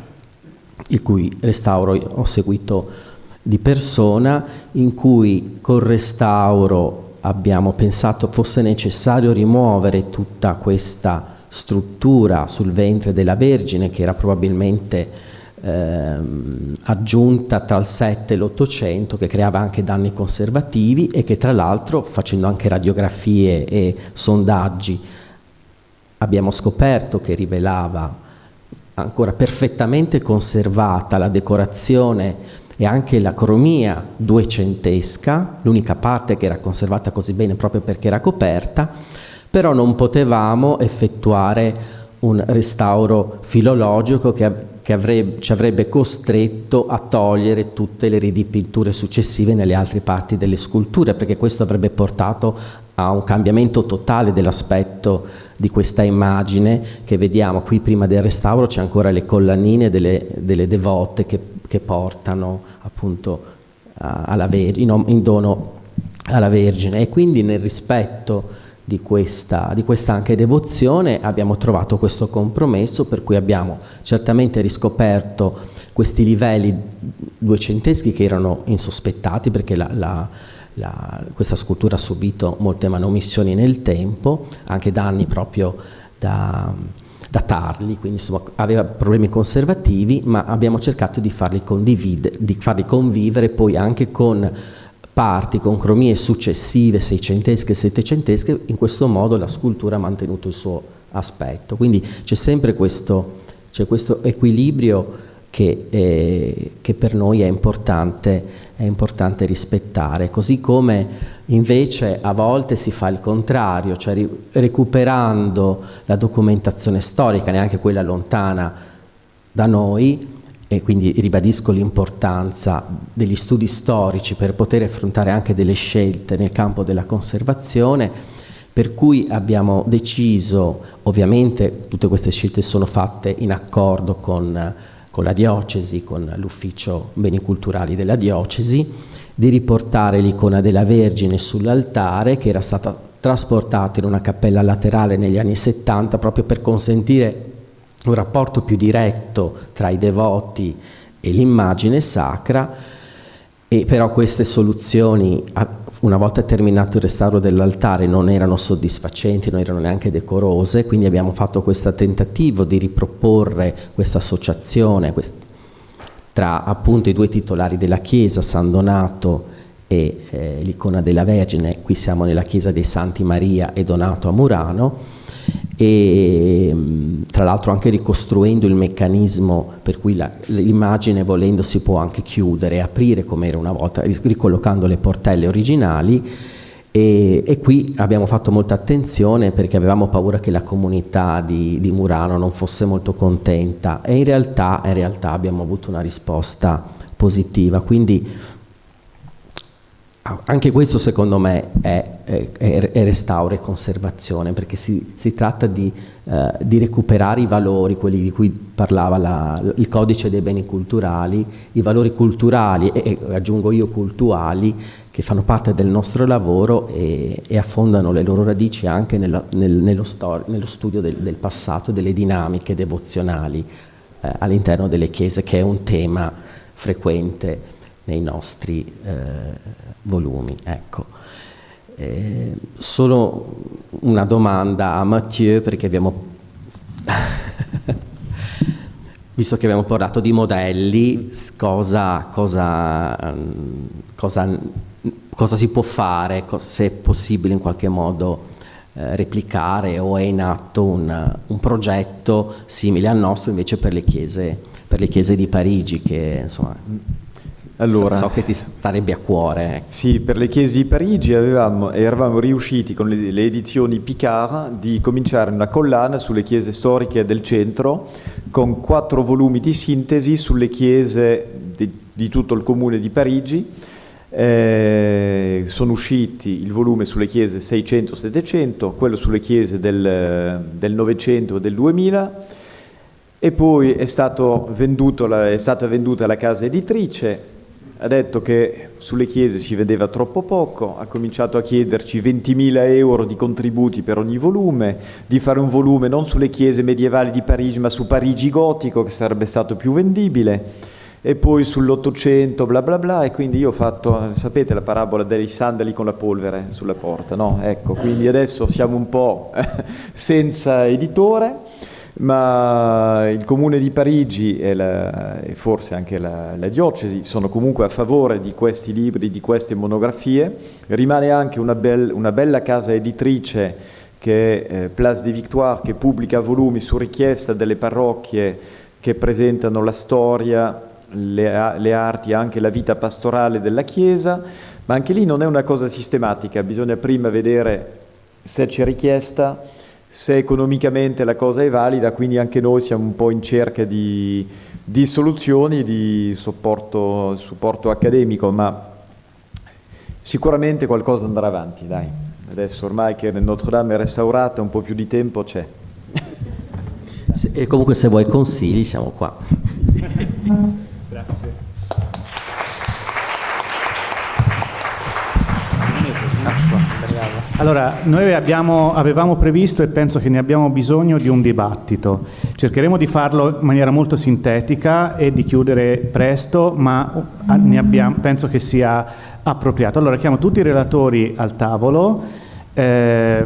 il cui restauro ho seguito di persona, in cui col restauro abbiamo pensato fosse necessario rimuovere tutta questa struttura sul ventre della Vergine, che era probabilmente aggiunta tra il 7 e l'800, che creava anche danni conservativi e che, tra l'altro, facendo anche radiografie e sondaggi, abbiamo scoperto che rivelava ancora perfettamente conservata la decorazione e anche la cromia duecentesca, l'unica parte che era conservata così bene proprio perché era coperta, però non potevamo effettuare un restauro filologico che ci avrebbe costretto a togliere tutte le ridipinture successive nelle altre parti delle sculture, perché questo avrebbe portato a un cambiamento totale dell'aspetto di questa immagine che vediamo qui. Prima del restauro c'è ancora le collanine delle devote che portano appunto in dono alla Vergine, e quindi nel rispetto di questa anche devozione abbiamo trovato questo compromesso, per cui abbiamo certamente riscoperto questi livelli duecenteschi che erano insospettati, perché questa scultura ha subito molte manomissioni nel tempo, anche danni proprio da tarli, quindi insomma aveva problemi conservativi, ma abbiamo cercato di farli convivere poi anche con parti, con cromie successive, seicentesche e settecentesche. In questo modo la scultura ha mantenuto il suo aspetto, quindi c'è sempre questo equilibrio che per noi è importante rispettare, così come invece a volte si fa il contrario, cioè recuperando la documentazione storica, neanche quella lontana da noi, e quindi ribadisco l'importanza degli studi storici per poter affrontare anche delle scelte nel campo della conservazione, per cui abbiamo deciso, ovviamente tutte queste scelte sono fatte in accordo con la diocesi, con l'ufficio beni culturali della diocesi, di riportare l'icona della Vergine sull'altare, che era stata trasportata in una cappella laterale negli anni 70 proprio per consentire un rapporto più diretto tra i devoti e l'immagine sacra. E però queste soluzioni, una volta terminato il restauro dell'altare, non erano soddisfacenti, non erano neanche decorose, quindi abbiamo fatto questo tentativo di riproporre questa associazione tra appunto i due titolari della chiesa, San Donato e l'icona della Vergine. Qui siamo nella chiesa dei Santi Maria e Donato a Murano, e tra l'altro anche ricostruendo il meccanismo per cui l'immagine, volendo, si può anche chiudere e aprire come era una volta, ricollocando le portelle originali. E qui abbiamo fatto molta attenzione perché avevamo paura che la comunità di Murano non fosse molto contenta, e in realtà abbiamo avuto una risposta positiva. Quindi anche questo secondo me è restauro e conservazione, perché si tratta di recuperare i valori, quelli di cui parlava il codice dei beni culturali, i valori culturali e aggiungo io cultuali, che fanno parte del nostro lavoro e affondano le loro radici anche nello studio del passato, delle dinamiche devozionali all'interno delle chiese, che è un tema frequente nei nostri volumi. Ecco. Solo una domanda a Mathieu, perché abbiamo visto che abbiamo parlato di modelli, cosa si può fare, se è possibile in qualche modo replicare, o è in atto un progetto simile al nostro invece per le chiese di Parigi, che insomma allora, so che ti starebbe a cuore. Sì, per le chiese di Parigi eravamo riusciti con le edizioni Picard di cominciare una collana sulle chiese storiche del centro, con 4 volumi di sintesi sulle chiese di tutto il comune di Parigi. Sono usciti il volume sulle chiese 600-700, quello sulle chiese del 900 e del 2000, e poi è stata venduta la casa editrice. Ha detto che sulle chiese si vedeva troppo poco, ha cominciato a chiederci 20.000 euro di contributi per ogni volume, di fare un volume non sulle chiese medievali di Parigi ma su Parigi gotico, che sarebbe stato più vendibile, e poi sull'800 bla bla bla. E quindi io ho fatto, sapete la parabola dei sandali con la polvere sulla porta, no? Ecco, quindi adesso siamo un po' senza editore, ma il Comune di Parigi e forse anche la diocesi sono comunque a favore di questi libri, di queste monografie. Rimane anche una bella casa editrice che è Place des Victoires, che pubblica volumi su richiesta delle parrocchie che presentano la storia, le arti, anche la vita pastorale della Chiesa, ma anche lì non è una cosa sistematica, bisogna prima vedere se c'è richiesta, se economicamente la cosa è valida. Quindi anche noi siamo un po' in cerca di soluzioni, di supporto accademico, ma sicuramente qualcosa andrà avanti, dai. Adesso ormai che Notre Dame è restaurata, un po' più di tempo c'è. E comunque se vuoi consigli siamo qua. Grazie. Allora, noi avevamo previsto, e penso che ne abbiamo bisogno, di un dibattito. Cercheremo di farlo in maniera molto sintetica e di chiudere presto, ma penso che sia appropriato. Allora, chiamo tutti i relatori al tavolo e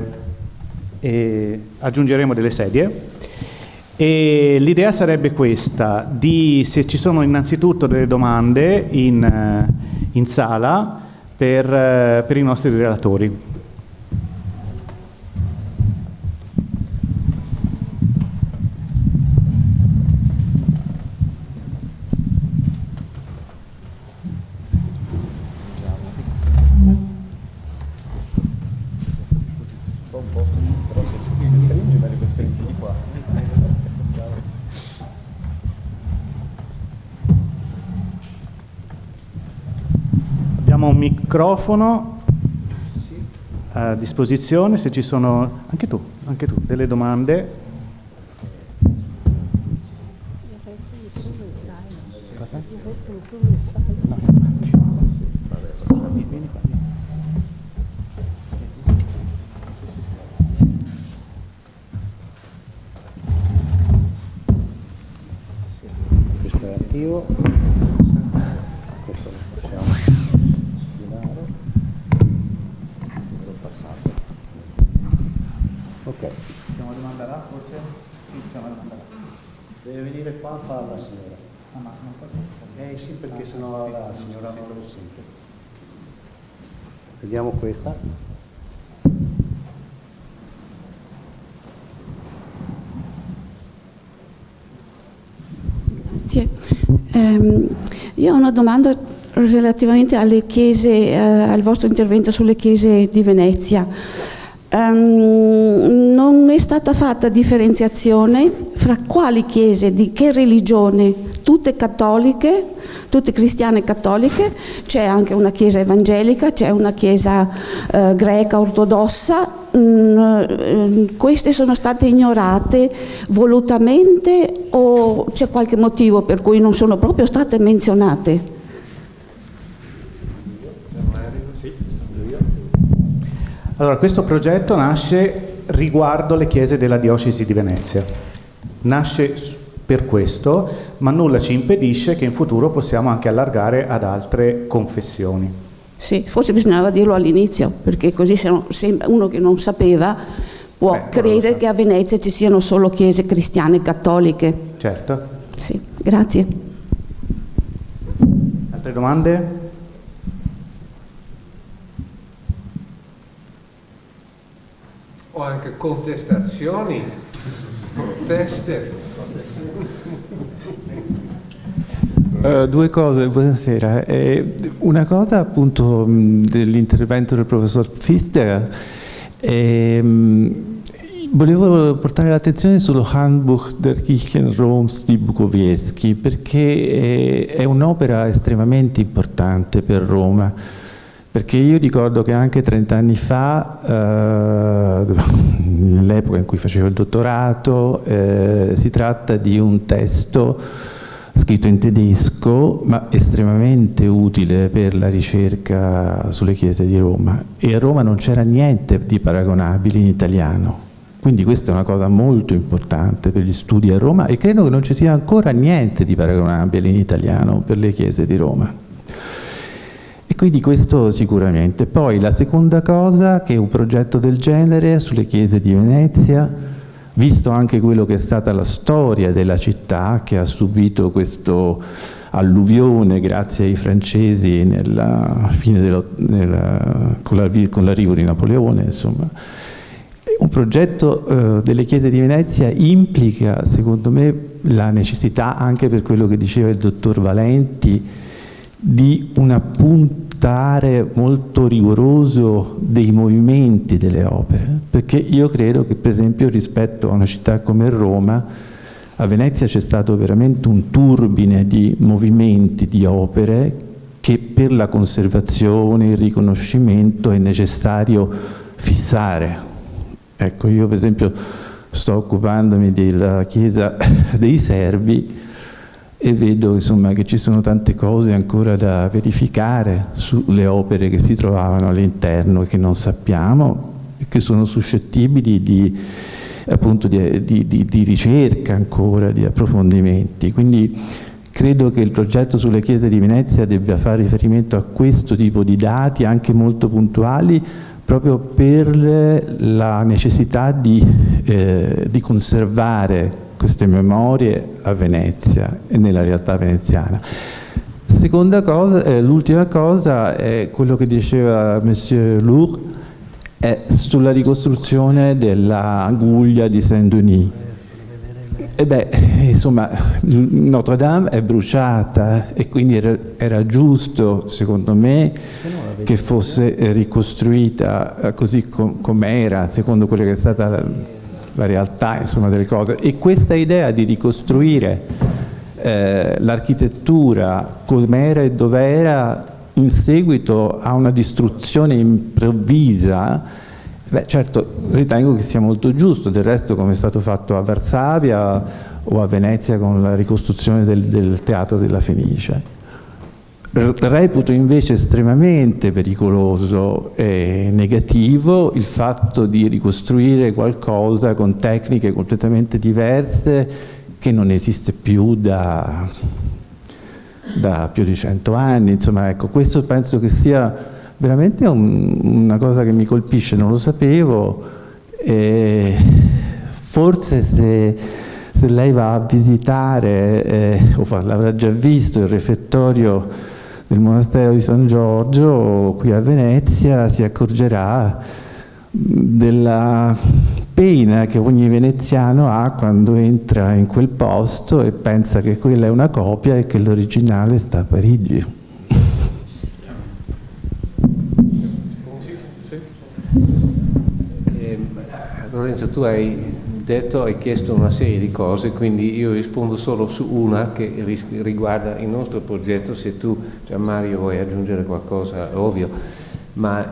aggiungeremo delle sedie. E l'idea sarebbe questa, se ci sono innanzitutto delle domande in sala per i nostri relatori. Abbiamo un microfono a disposizione, se ci sono anche tu delle domande. Cosa? No, vieni qua. Questo è attivo. Questo lo possiamo stilare. L'ho passato. Ok. Facciamo una domanda là, forse? Sì, facciamo una domanda là. Deve venire qua a farla, signora. Ah, ma non posso. Sì, perché sennò la signora non lo sente. Vediamo questa. Grazie. Io ho una domanda relativamente alle chiese, al vostro intervento sulle chiese di Venezia. Non è stata fatta differenziazione fra quali chiese, di che religione, tutte cattoliche, tutte cristiane cattoliche, c'è anche una chiesa evangelica, c'è una chiesa greca ortodossa. Queste sono state ignorate volutamente o c'è qualche motivo per cui non sono proprio state menzionate? Allora, questo progetto nasce riguardo le chiese della diocesi di Venezia. Nasce per questo, ma nulla ci impedisce che in futuro possiamo anche allargare ad altre confessioni. Sì, forse bisognava dirlo all'inizio, perché così se uno che non sapeva può credere che a Venezia ci siano solo chiese cristiane cattoliche. Certo. Sì, grazie. Altre domande? O anche contestazioni, proteste. Due cose, buonasera. Una cosa appunto dell'intervento del professor Pfister, volevo portare l'attenzione sullo Handbuch der Kirchen Roms di Bukowiecki, perché è un'opera estremamente importante per Roma, perché io ricordo che anche 30 anni fa, nell'epoca in cui facevo il dottorato, si tratta di un testo scritto in tedesco, ma estremamente utile per la ricerca sulle chiese di Roma. E a Roma non c'era niente di paragonabile in italiano. Quindi questa è una cosa molto importante per gli studi a Roma e credo che non ci sia ancora niente di paragonabile in italiano per le chiese di Roma. E quindi questo sicuramente. Poi la seconda cosa, che un progetto del genere sulle chiese di Venezia, visto anche quello che è stata la storia della città, che ha subito questo alluvione grazie ai francesi nella fine con l'arrivo di Napoleone, insomma. Un progetto delle chiese di Venezia implica, secondo me, la necessità, anche per quello che diceva il dottor Valenti, di un appuntare molto rigoroso dei movimenti delle opere, perché io credo che per esempio rispetto a una città come Roma, a Venezia c'è stato veramente un turbine di movimenti, di opere che per la conservazione, il riconoscimento è necessario fissare. Ecco, io per esempio sto occupandomi della chiesa dei Servi e vedo insomma che ci sono tante cose ancora da verificare sulle opere che si trovavano all'interno e che non sappiamo e che sono suscettibili di ricerca ancora, di approfondimenti. Quindi credo che il progetto sulle chiese di Venezia debba fare riferimento a questo tipo di dati anche molto puntuali, proprio per la necessità di conservare queste memorie a Venezia e nella realtà veneziana. Seconda cosa, l'ultima cosa è quello che diceva Monsieur Lourdes, è sulla ricostruzione della guglia di Saint-Denis. Insomma, Notre Dame è bruciata e quindi era giusto, secondo me, che fosse ricostruita così com'era, secondo quello che è stata la realtà, insomma, delle cose. E questa idea di ricostruire l'architettura com'era e dov'era in seguito a una distruzione improvvisa, certo ritengo che sia molto giusto. Del resto, come è stato fatto a Varsavia o a Venezia con la ricostruzione del teatro della Fenice. Reputo invece estremamente pericoloso e negativo il fatto di ricostruire qualcosa con tecniche completamente diverse che non esiste più da più di 100 anni. Insomma, ecco, questo penso che sia veramente una cosa che mi colpisce, non lo sapevo. Forse se lei va a visitare, o l'avrà già visto, il refettorio del monastero di San Giorgio qui a Venezia si accorgerà della pena che ogni veneziano ha quando entra in quel posto e pensa che quella è una copia e che l'originale sta a Parigi. Lorenzo, tu hai chiesto una serie di cose, quindi io rispondo solo su una che riguarda il nostro progetto. Se tu, Gianmario, vuoi aggiungere qualcosa, ovvio, ma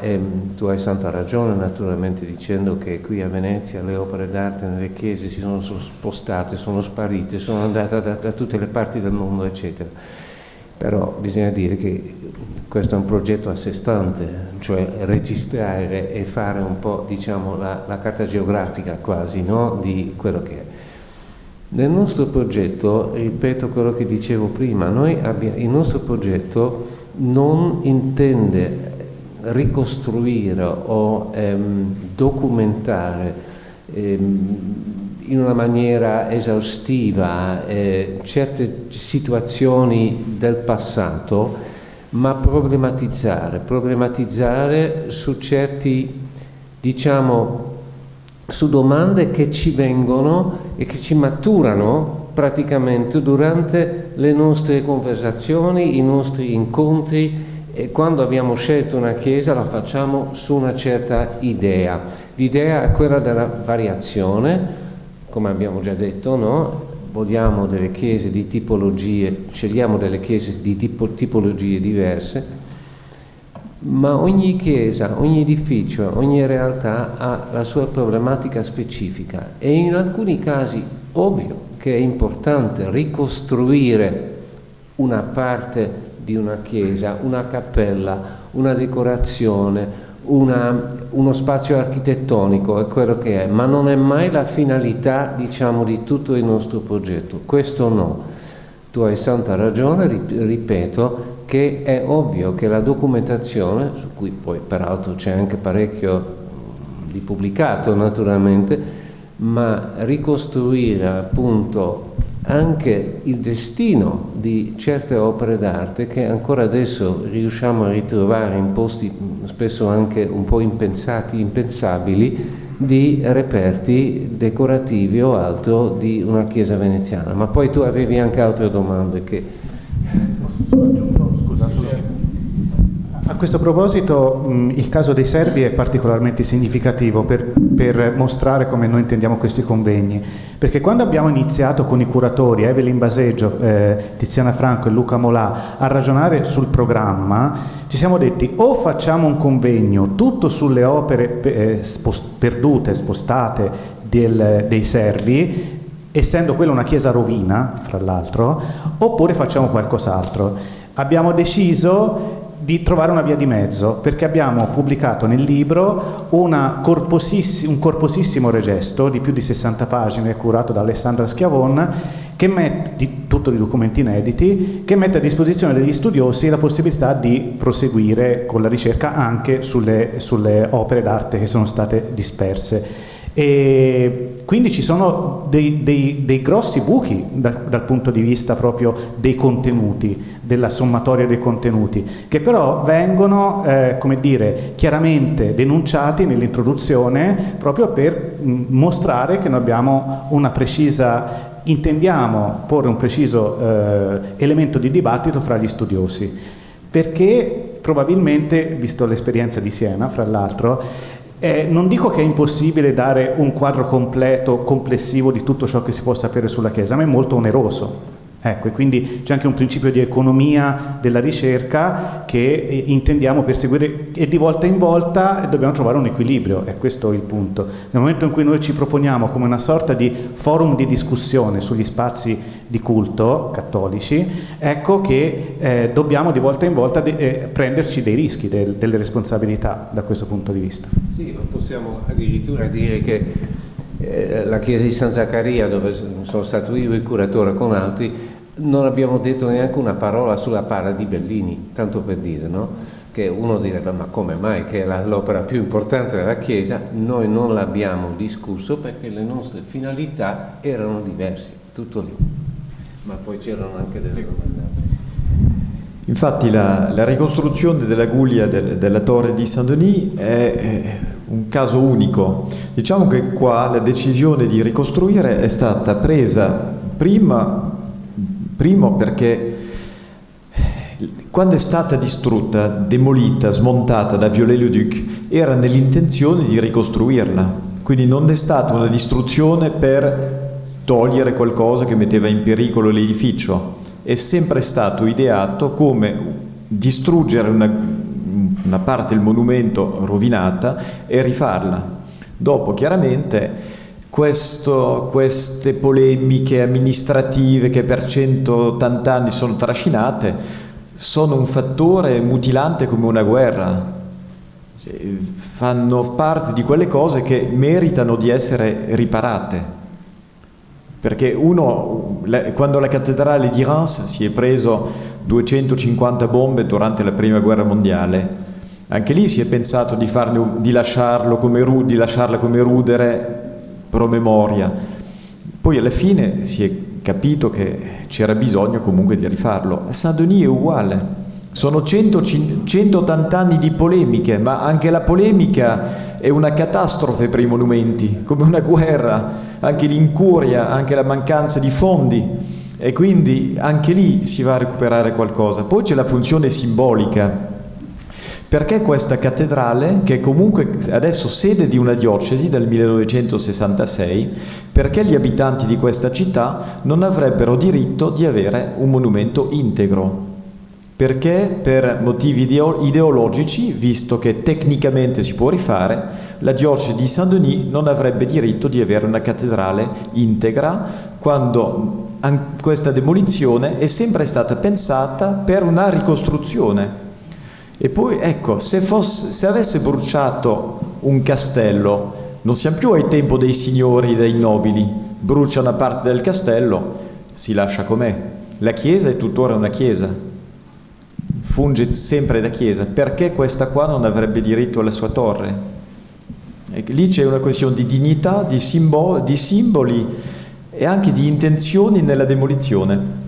tu hai santa ragione naturalmente dicendo che qui a Venezia le opere d'arte nelle chiese si sono spostate, sono sparite, sono andate da tutte le parti del mondo, eccetera. Però bisogna dire che questo è un progetto a sé stante, cioè registrare e fare un po', diciamo, la carta geografica quasi, no? Di quello che è. Nel nostro progetto, ripeto quello che dicevo prima, il nostro progetto non intende ricostruire o documentare in una maniera esaustiva certe situazioni del passato, ma problematizzare su certi, diciamo, su domande che ci vengono e che ci maturano praticamente durante le nostre conversazioni, i nostri incontri, e quando abbiamo scelto una chiesa la facciamo su una certa idea. L'idea è quella della variazione, come abbiamo già detto, no? Vogliamo delle chiese di tipologie, scegliamo delle chiese di tipologie diverse, ma ogni chiesa, ogni edificio, ogni realtà ha la sua problematica specifica e in alcuni casi ovvio che è importante ricostruire una parte di una chiesa, una cappella, una decorazione, uno spazio architettonico, è quello che è, ma non è mai la finalità, diciamo, di tutto il nostro progetto. Questo no. Tu hai santa ragione, ripeto, che è ovvio che la documentazione, su cui poi peraltro c'è anche parecchio di pubblicato naturalmente, ma ricostruire appunto anche il destino di certe opere d'arte che ancora adesso riusciamo a ritrovare in posti spesso anche un po' impensati, impensabili, di reperti decorativi o altro di una chiesa veneziana. Ma poi tu avevi anche altre domande che... A questo proposito il caso dei serbi è particolarmente significativo per mostrare come noi intendiamo questi convegni, perché quando abbiamo iniziato con i curatori Evelyn Baseggio, Tiziana Franco e Luca Molà a ragionare sul programma, ci siamo detti o facciamo un convegno tutto sulle opere perdute, spostate dei serbi, essendo quella una chiesa rovina, fra l'altro, oppure facciamo qualcos'altro. Abbiamo deciso di trovare una via di mezzo, perché abbiamo pubblicato nel libro un corposissimo regesto di più di 60 pagine curato da Alessandra Schiavon, tutto di documenti inediti, che mette a disposizione degli studiosi la possibilità di proseguire con la ricerca anche sulle opere d'arte che sono state disperse. E quindi ci sono dei grossi buchi dal punto di vista proprio dei contenuti, della sommatoria dei contenuti, che però vengono, come dire, chiaramente denunciati nell'introduzione proprio per mostrare che noi abbiamo intendiamo porre un preciso elemento di dibattito fra gli studiosi, perché probabilmente, visto l'esperienza di Siena, fra l'altro, non dico che è impossibile dare un quadro completo, complessivo di tutto ciò che si può sapere sulla Chiesa, ma è molto oneroso. Ecco, e quindi c'è anche un principio di economia della ricerca che intendiamo perseguire e di volta in volta dobbiamo trovare un equilibrio, è questo il punto. Nel momento in cui noi ci proponiamo come una sorta di forum di discussione sugli spazi di culto cattolici, ecco che dobbiamo di volta in volta prenderci dei rischi, delle responsabilità da questo punto di vista. Sì, ma possiamo addirittura dire che la chiesa di San Zaccaria, dove sono stato io il curatore con altri, non abbiamo detto neanche una parola sulla Para di Bellini, tanto per dire, no? Che uno direbbe ma come mai, che è l'opera più importante della Chiesa. Noi non l'abbiamo discusso perché le nostre finalità erano diverse, tutto lì, ma poi c'erano anche delle domande. Infatti la ricostruzione della guglia della torre di Saint-Denis è un caso unico. Diciamo che qua la decisione di ricostruire è stata presa primo perché quando è stata distrutta, demolita, smontata da Viollet-le-Duc, era nell'intenzione di ricostruirla. Quindi non è stata una distruzione per togliere qualcosa che metteva in pericolo l'edificio. È sempre stato ideato come distruggere una parte del monumento rovinata e rifarla. Dopo, chiaramente, queste polemiche amministrative che per 180 anni sono trascinate sono un fattore mutilante come una guerra. Fanno parte di quelle cose che meritano di essere riparate. Perché quando la cattedrale di Reims si è preso 250 bombe durante la prima guerra mondiale, anche lì si è pensato di lasciarla come rudere pro memoria. Poi alla fine si è capito che c'era bisogno comunque di rifarlo. A Saint-Denis è uguale. Sono 180 anni di polemiche, ma anche la polemica è una catastrofe per i monumenti, come una guerra. Anche l'incuria, anche la mancanza di fondi, e quindi anche lì si va a recuperare qualcosa. Poi c'è la funzione simbolica, perché questa cattedrale, che è comunque adesso sede di una diocesi dal 1966, perché gli abitanti di questa città non avrebbero diritto di avere un monumento integro. Perché per motivi ideologici, visto che tecnicamente si può rifare, la diocesi di Saint-Denis non avrebbe diritto di avere una cattedrale integra, quando questa demolizione è sempre stata pensata per una ricostruzione. E poi ecco, se avesse bruciato un castello, non siamo più ai tempo dei signori, dei nobili, brucia una parte del castello, si lascia com'è. La chiesa è tuttora una chiesa, funge sempre da chiesa. Perché questa qua non avrebbe diritto alla sua torre? E lì c'è una questione di dignità, di simboli e anche di intenzioni nella demolizione.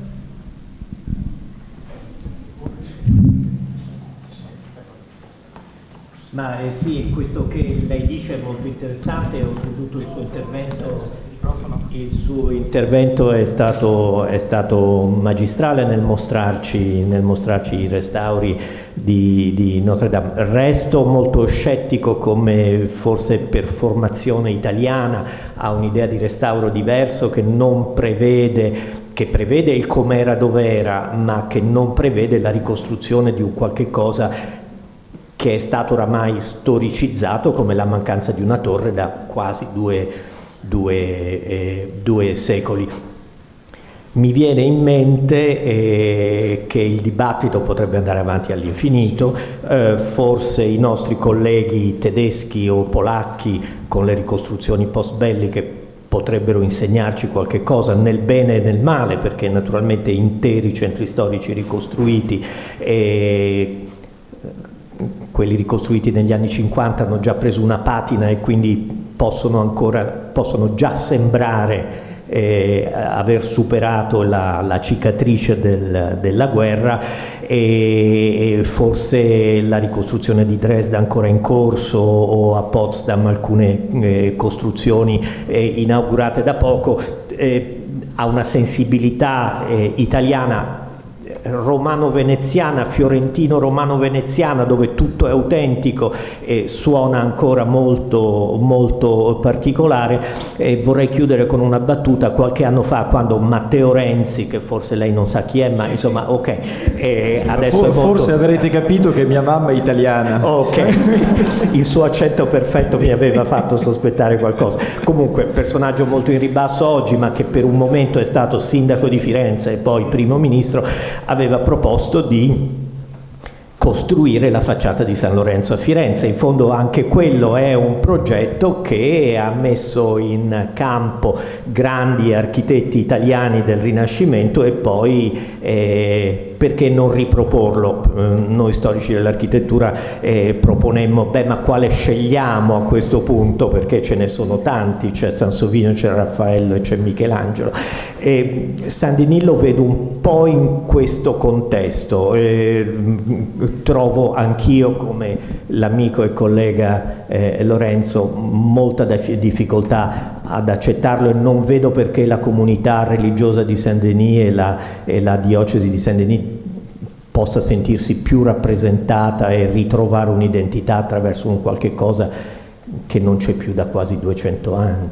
Ma sì, questo che lei dice è molto interessante, oltretutto il suo intervento è stato magistrale nel mostrarci i restauri di Notre Dame. Resto molto scettico, come forse per formazione italiana ha un'idea di restauro diverso, che prevede il com'era dov'era, ma che non prevede la ricostruzione di un qualche cosa che è stato oramai storicizzato come la mancanza di una torre da quasi due secoli. Mi viene in mente che il dibattito potrebbe andare avanti all'infinito, forse i nostri colleghi tedeschi o polacchi con le ricostruzioni post-belliche potrebbero insegnarci qualche cosa nel bene e nel male, perché naturalmente interi centri storici ricostruiti quelli ricostruiti negli anni 50 hanno già preso una patina e quindi possono già sembrare aver superato la cicatrice della guerra, e forse la ricostruzione di Dresda ancora in corso, o a Potsdam alcune costruzioni inaugurate da poco, ha una sensibilità italiana romano-veneziana, fiorentino-romano-veneziana, dove tutto è autentico e suona ancora molto, molto particolare. E vorrei chiudere con una battuta. Qualche anno fa, quando Matteo Renzi, che forse lei non sa chi è, ma insomma, ok, adesso forse avrete capito che mia mamma è italiana. Ok, il suo accento perfetto mi aveva fatto sospettare qualcosa. Comunque, personaggio molto in ribasso oggi, ma che per un momento è stato sindaco di Firenze e poi primo ministro, aveva proposto di costruire la facciata di San Lorenzo a Firenze. In fondo anche quello è un progetto che ha messo in campo grandi architetti italiani del Rinascimento, e poi perché non riproporlo? Noi storici dell'architettura proponemmo, ma quale scegliamo a questo punto, perché ce ne sono tanti, c'è Sansovino, c'è Raffaello e c'è Michelangelo. Saint-Denis lo vedo un po' in questo contesto. Trovo anch'io, come l'amico e collega Lorenzo, molta difficoltà ad accettarlo, e non vedo perché la comunità religiosa di Saint-Denis e la diocesi di Saint-Denis possa sentirsi più rappresentata e ritrovare un'identità attraverso un qualche cosa che non c'è più da quasi 200 anni.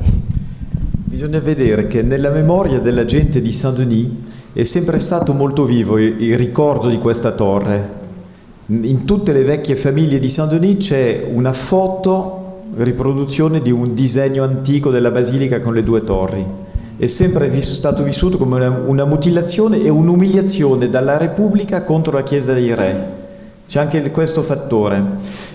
Bisogna vedere che nella memoria della gente di Saint-Denis è sempre stato molto vivo il ricordo di questa torre. In tutte le vecchie famiglie di Saint-Denis c'è una foto, riproduzione di un disegno antico della basilica con le due torri. È sempre stato vissuto come una mutilazione e un'umiliazione dalla Repubblica contro la Chiesa dei Re. C'è anche questo fattore.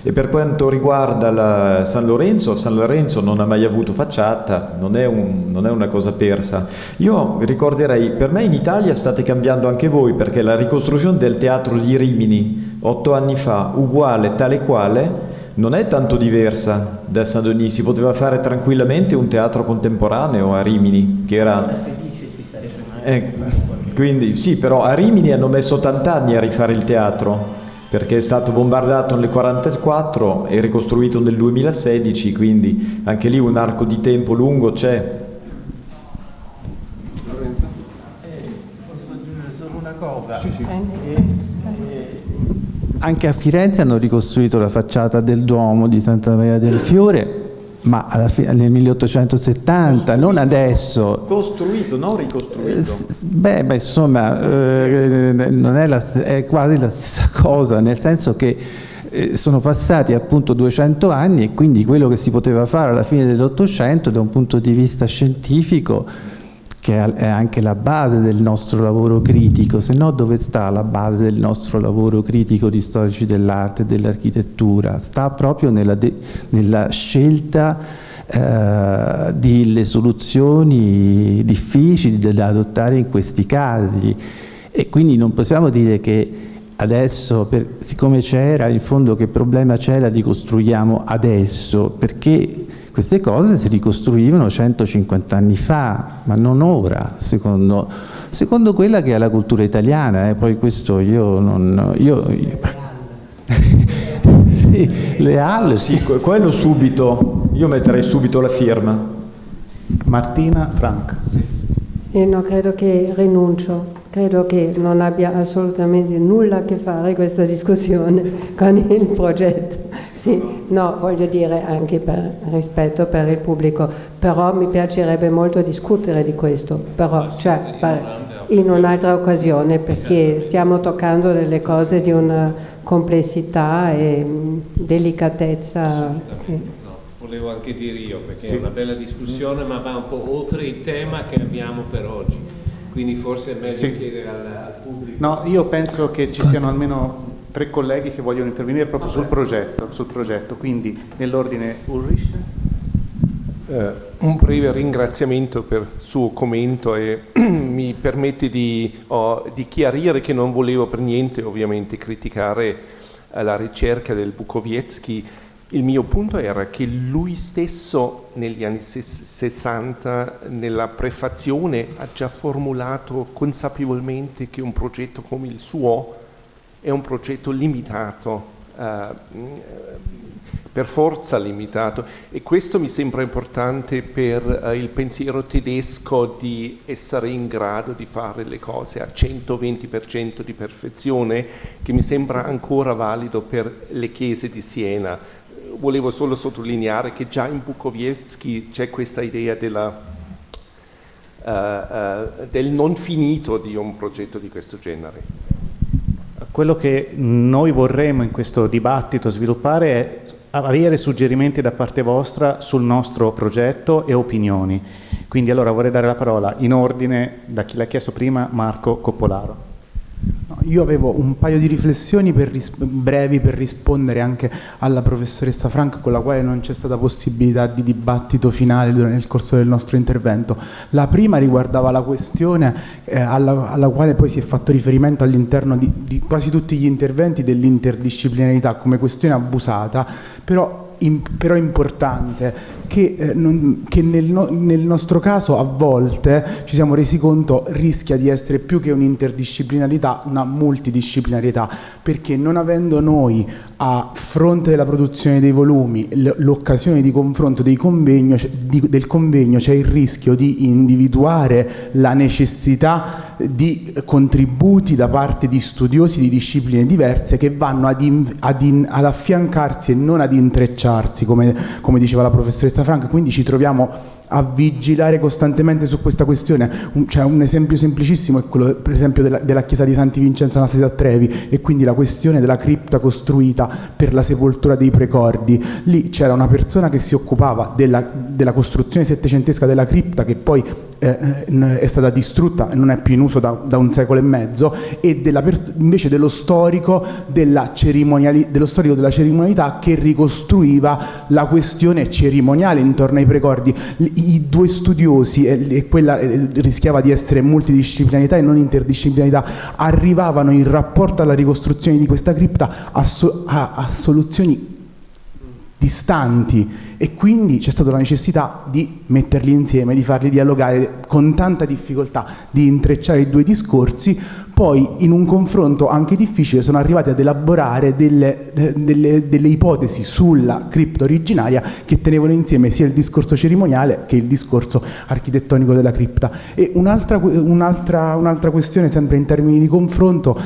E per quanto riguarda San Lorenzo non ha mai avuto facciata, non è una cosa persa. Io ricorderei, per me in Italia state cambiando anche voi, perché la ricostruzione del teatro di Rimini 8 anni fa, uguale, tale quale, non è tanto diversa da Saint-Denis. Si poteva fare tranquillamente un teatro contemporaneo a Rimini, che era... quindi sì, però a Rimini hanno messo 80 anni a rifare il teatro, perché è stato bombardato nel 1944 e ricostruito nel 2016, quindi anche lì un arco di tempo lungo c'è. Posso aggiungere solo una cosa? Anche a Firenze hanno ricostruito la facciata del Duomo di Santa Maria del Fiore, ma nel 1870, non adesso. Costruito, non ricostruito. Insomma, non è quasi la stessa cosa, nel senso che sono passati appunto 200 anni, e quindi quello che si poteva fare alla fine dell'Ottocento da un punto di vista scientifico, che è anche la base del nostro lavoro critico, se no dove sta la base del nostro lavoro critico di storici dell'arte e dell'architettura? Sta proprio nella scelta delle soluzioni difficili da adottare in questi casi, e quindi non possiamo dire che adesso, siccome c'era, in fondo che problema c'è, la ricostruiamo adesso, perché queste cose si ricostruivano 150 anni fa, ma non ora, secondo quella che è la cultura italiana. Poi questo sì, le halle. Sì, quello subito, io metterei subito la firma. Martina Frank. No, credo che rinuncio. Credo che non abbia assolutamente nulla a che fare questa discussione con il progetto. Sì, no, voglio dire anche per rispetto per il pubblico, però mi piacerebbe molto discutere di questo, però in un'altra occasione, perché stiamo toccando delle cose di una complessità e delicatezza. Sì. Volevo anche dire io, perché è una bella discussione, ma va un po' oltre il tema che abbiamo per oggi. Quindi forse è meglio chiedere al pubblico. No, io penso che ci siano almeno 3 colleghi che vogliono intervenire proprio sul progetto, quindi nell'ordine Ulrich. Un breve ringraziamento per il suo commento, e mi permette di chiarire che non volevo per niente ovviamente criticare la ricerca del Bukowiecki. Il mio punto era che lui stesso negli anni 60, nella prefazione, ha già formulato consapevolmente che un progetto come il suo è un progetto limitato, per forza limitato, e questo mi sembra importante per il pensiero tedesco di essere in grado di fare le cose a 120% di perfezione, che mi sembra ancora valido per le chiese di Siena. Volevo solo sottolineare che già in Bukowiecki c'è questa idea del non finito di un progetto di questo genere. Quello che noi vorremmo in questo dibattito sviluppare è avere suggerimenti da parte vostra sul nostro progetto e opinioni. Quindi allora vorrei dare la parola in ordine da chi l'ha chiesto prima, Marco Coppolaro. No, Io avevo un paio di riflessioni brevi per rispondere anche alla professoressa Frank, con la quale non c'è stata possibilità di dibattito finale nel corso del nostro intervento. La prima riguardava la questione alla quale poi si è fatto riferimento all'interno di quasi tutti gli interventi dell'interdisciplinarità come questione abusata, però importante, che nel nostro caso a volte ci siamo resi conto rischia di essere più che un'interdisciplinarità una multidisciplinarietà, perché non avendo noi a fronte della produzione dei volumi l'occasione di confronto del convegno c'è il rischio di individuare la necessità di contributi da parte di studiosi di discipline diverse che vanno ad affiancarsi e non ad intrecciarsi, come diceva la professoressa Frank. Quindi ci troviamo a vigilare costantemente su questa questione. Cioè, un esempio semplicissimo è quello per esempio della chiesa di Santi Vincenzo Anastasia a Trevi, e quindi la questione della cripta costruita per la sepoltura dei precordi. Lì c'era una persona che si occupava della costruzione settecentesca della cripta, che poi è stata distrutta e non è più in uso da un secolo e mezzo, e invece dello storico della cerimonialità che ricostruiva la questione cerimoniale intorno ai precordi. I due studiosi, e quella rischiava di essere multidisciplinarità e non interdisciplinarità, arrivavano in rapporto alla ricostruzione di questa cripta a soluzioni distanti, e quindi c'è stata la necessità di metterli insieme, di farli dialogare con tanta difficoltà, di intrecciare i due discorsi. Poi in un confronto anche difficile sono arrivati ad elaborare delle ipotesi sulla cripta originaria che tenevano insieme sia il discorso cerimoniale che il discorso architettonico della cripta. E un'altra questione, sempre in termini di confronto,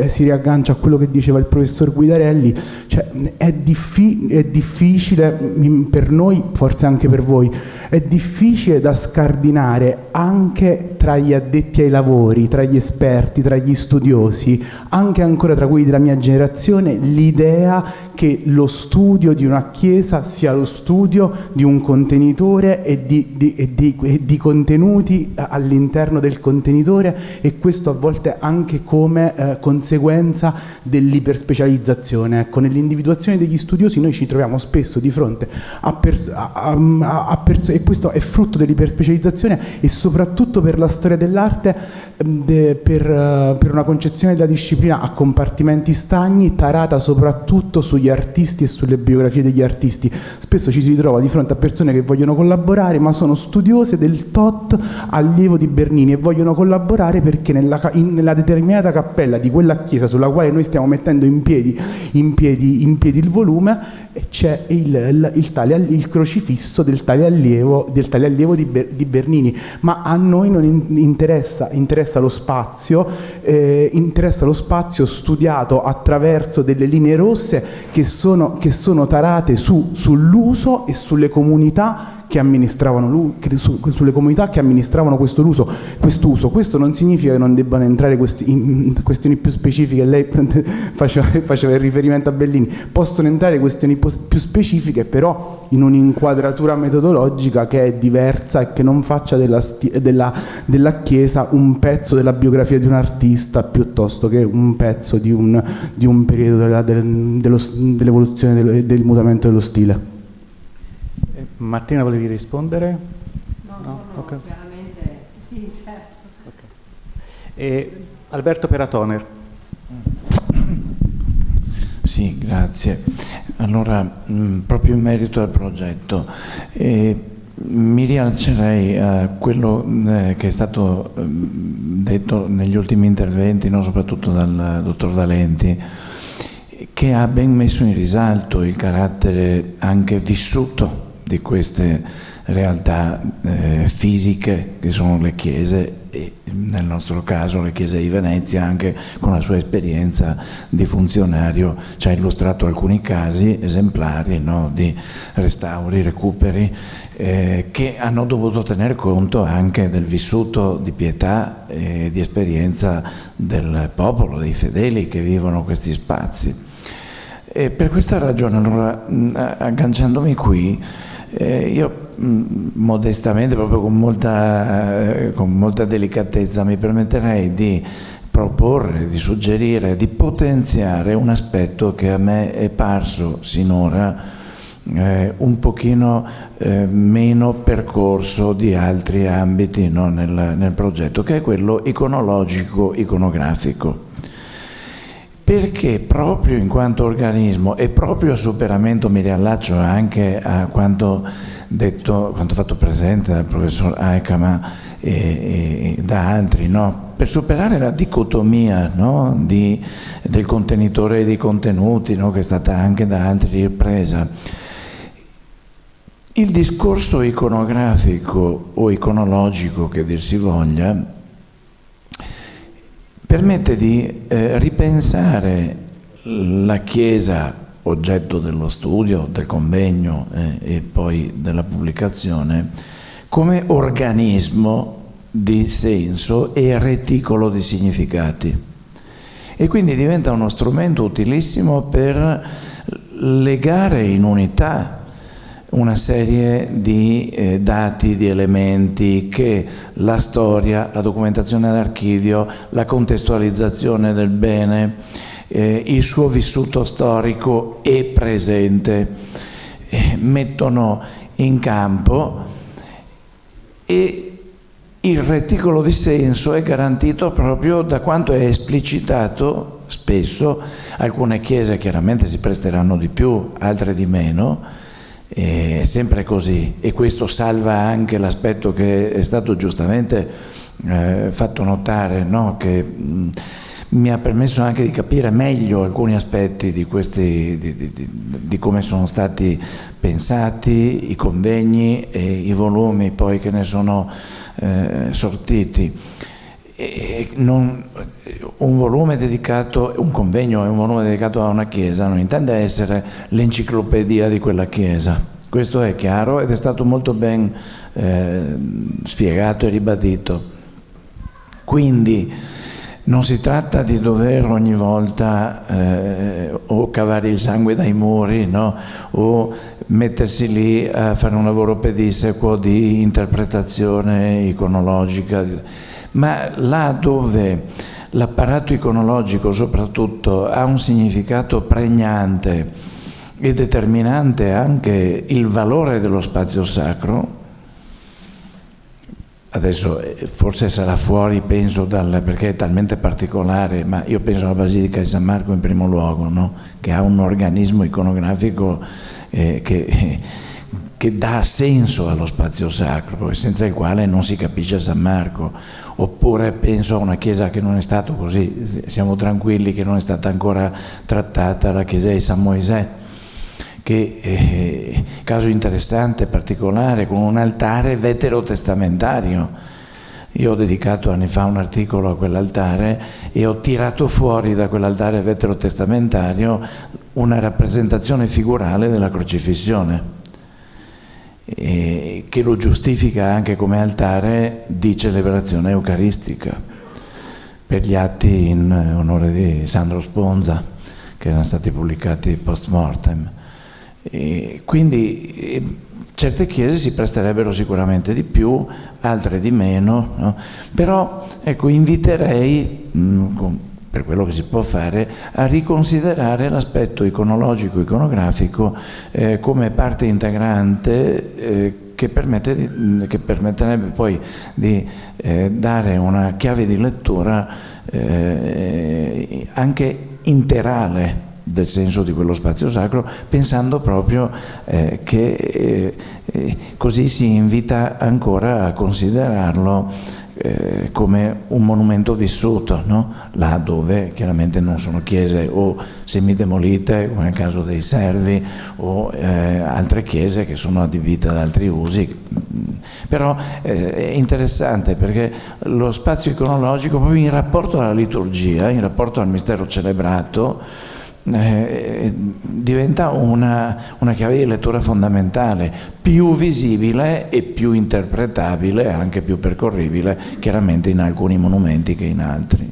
si riaggancia a quello che diceva il professor Guidarelli. Cioè, è difficile per noi, forse anche per voi, è difficile da scardinare anche tra gli addetti ai lavori, tra gli esperti, tra gli studiosi, anche ancora tra quelli della mia generazione, l'idea che lo studio di una chiesa sia lo studio di un contenitore e di contenuti all'interno del contenitore, e questo a volte anche come conseguenza dell'iperspecializzazione. Ecco, nell'individuazione degli studiosi noi ci troviamo spesso di fronte e questo è frutto dell'iperspecializzazione, e soprattutto per la storia dell'arte, per una concezione della disciplina a compartimenti stagni, tarata soprattutto sugli artisti e sulle biografie degli artisti. Spesso ci si ritrova di fronte a persone che vogliono collaborare, ma sono studiose del tot allievo di Bernini, e vogliono collaborare perché nella determinata cappella di quella chiesa sulla quale noi stiamo mettendo in piedi il volume c'è il crocifisso del tale allievo di Bernini. Ma a noi non interessa lo spazio, studiato attraverso delle linee rosse che sono tarate sull'uso e sulle comunità che amministravano quest'uso. Questo non significa che non debbano entrare questioni più specifiche. Lei faceva il riferimento a Bellini. Possono entrare questioni più specifiche, però in un'inquadratura metodologica che è diversa e che non faccia della Chiesa un pezzo della biografia di un artista piuttosto che un pezzo di un periodo dell'evoluzione del mutamento dello stile. Martina, volevi rispondere? No? Okay. Chiaramente sì, certo. Okay. E Alberto Peratoner. Sì, grazie. Allora, proprio in merito al progetto, mi riallaccerei a quello che è stato detto negli ultimi interventi, no? Soprattutto dal dottor Valenti, che ha ben messo in risalto il carattere anche vissuto di queste realtà fisiche che sono le chiese, e nel nostro caso le chiese di Venezia, anche con la sua esperienza di funzionario ci ha illustrato alcuni casi esemplari, no, di restauri, recuperi che hanno dovuto tener conto anche del vissuto di pietà e di esperienza del popolo, dei fedeli che vivono questi spazi. E per questa ragione, allora, agganciandomi qui, io modestamente, proprio con molta delicatezza, mi permetterei di proporre, di suggerire, di potenziare un aspetto che a me è parso sinora un pochino meno percorso di altri ambiti, no, nel progetto, che è quello iconologico-iconografico. Perché proprio in quanto organismo e proprio a superamento, mi riallaccio anche a quanto detto, quanto fatto presente dal professor Aikama e da altri, no? Per superare la dicotomia, no? del contenitore e dei contenuti, no? Che è stata anche da altri ripresa. Il discorso iconografico o iconologico, che dir si voglia, permette di ripensare la Chiesa, oggetto dello studio, del convegno e poi della pubblicazione, come organismo di senso e reticolo di significati. E quindi diventa uno strumento utilissimo per legare in unità una serie di dati, di elementi che la storia, la documentazione d'archivio, la contestualizzazione del bene, il suo vissuto storico e presente mettono in campo, e il reticolo di senso è garantito proprio da quanto è esplicitato spesso. Alcune chiese chiaramente si presteranno di più, altre di meno, è sempre così, e questo salva anche l'aspetto che è stato giustamente fatto notare, no? Che mi ha permesso anche di capire meglio alcuni aspetti di questi, di come sono stati pensati i convegni e i volumi poi che ne sono sortiti. Un volume dedicato, un convegno e un volume dedicato a una chiesa non intende essere l'enciclopedia di quella chiesa. Questo è chiaro ed è stato molto ben spiegato e ribadito. Quindi non si tratta di dover ogni volta o cavare il sangue dai muri, no? O mettersi lì a fare un lavoro pedissequo di interpretazione iconologica, ma là dove l'apparato iconologico soprattutto ha un significato pregnante e determinante anche il valore dello spazio sacro. Adesso forse sarà fuori, penso, perché è talmente particolare, ma io penso alla Basilica di San Marco in primo luogo, no? Che ha un organismo iconografico che dà senso allo spazio sacro e senza il quale non si capisce San Marco. Oppure penso a una chiesa che non è stato così, siamo tranquilli che non è stata ancora trattata, la chiesa di San Moisè, che è caso interessante, particolare, con un altare veterotestamentario. Io ho dedicato anni fa un articolo a quell'altare e ho tirato fuori da quell'altare veterotestamentario una rappresentazione figurale della crocifissione, che lo giustifica anche come altare di celebrazione eucaristica per gli atti in onore di Sandro Sponza, che erano stati pubblicati post mortem. E quindi certe chiese si presterebbero sicuramente di più, altre di meno, no? Però ecco, inviterei, per quello che si può fare, a riconsiderare l'aspetto iconologico, iconografico come parte integrante che permetterebbe poi di dare una chiave di lettura anche interale del senso di quello spazio sacro, pensando proprio che così si invita ancora a considerarlo come un monumento vissuto, no? Là dove chiaramente non sono chiese o semidemolite, come nel caso dei Servi, o altre chiese che sono adibite ad altri usi. Però è interessante perché lo spazio iconologico, proprio in rapporto alla liturgia, in rapporto al mistero celebrato, diventa una chiave di lettura fondamentale, più visibile e più interpretabile, anche più percorribile, chiaramente in alcuni monumenti che in altri.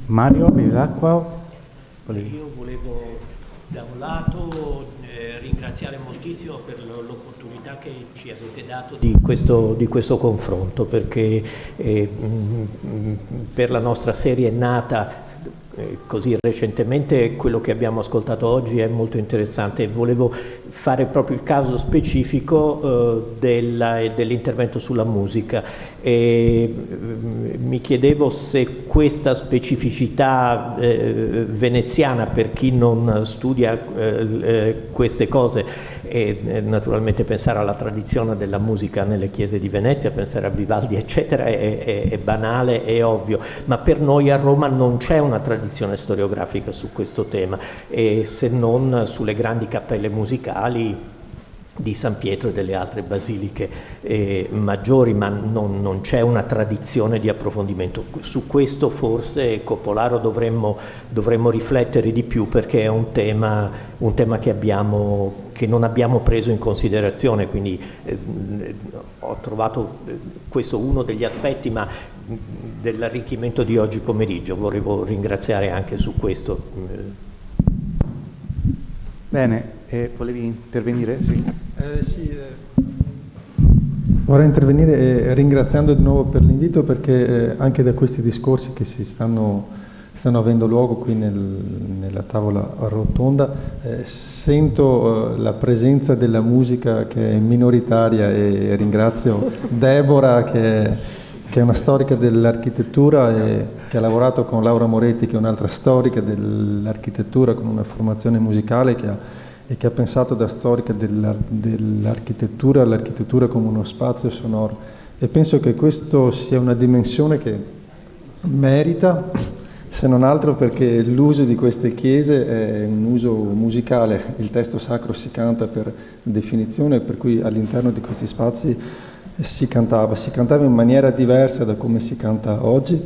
Mario, bevi l'acqua? Io volevo da un lato ringraziare moltissimo per l'opportunità che ci avete dato di questo confronto, perché per la nostra serie nata così recentemente quello che abbiamo ascoltato oggi è molto interessante e volevo fare proprio il caso specifico dell'intervento sulla musica e mi chiedevo se questa specificità veneziana, per chi non studia queste cose, e naturalmente pensare alla tradizione della musica nelle chiese di Venezia, pensare a Vivaldi eccetera è banale, è ovvio, ma per noi a Roma non c'è una tradizione storiografica su questo tema, se non sulle grandi cappelle musicali di San Pietro e delle altre basiliche maggiori, ma non c'è una tradizione di approfondimento. Su questo forse Coppolaro dovremmo riflettere di più, perché è un tema che non abbiamo preso in considerazione, quindi ho trovato questo uno degli aspetti dell'arricchimento di oggi pomeriggio. Volevo ringraziare anche su questo. Bene, volevi intervenire? Sì. Vorrei intervenire ringraziando di nuovo per l'invito, perché anche da questi discorsi che si stanno avendo luogo qui nella tavola rotonda sento la presenza della musica che è minoritaria, e ringrazio Deborah che è una storica dell'architettura e che ha lavorato con Laura Moretti, che è un'altra storica dell'architettura con una formazione musicale, e che ha pensato da storica dell'architettura all'architettura come uno spazio sonoro, e penso che questo sia una dimensione che merita, se non altro perché l'uso di queste chiese è un uso musicale, il testo sacro si canta per definizione, per cui all'interno di questi spazi si cantava in maniera diversa da come si canta oggi,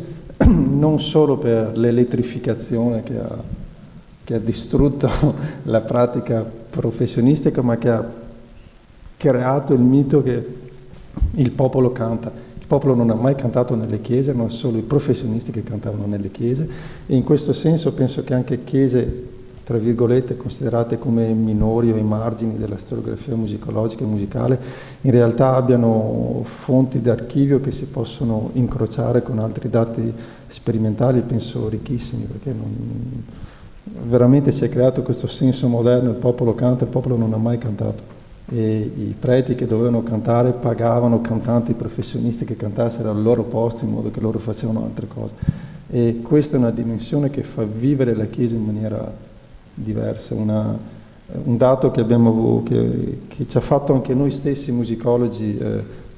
non solo per l'elettrificazione che ha distrutto la pratica professionistica, ma che ha creato il mito che il popolo canta. Il popolo non ha mai cantato nelle chiese, erano solo i professionisti che cantavano nelle chiese, e in questo senso penso che anche chiese, tra virgolette, considerate come minori o ai margini della storiografia musicologica e musicale, in realtà abbiano fonti d'archivio che si possono incrociare con altri dati sperimentali, penso ricchissimi, perché veramente si è creato questo senso moderno: il popolo canta, il popolo non ha mai cantato, e i preti che dovevano cantare pagavano cantanti professionisti che cantassero al loro posto, in modo che loro facevano altre cose, e questa è una dimensione che fa vivere la Chiesa in maniera diversa. Un dato che ci ha fatto anche noi stessi musicologi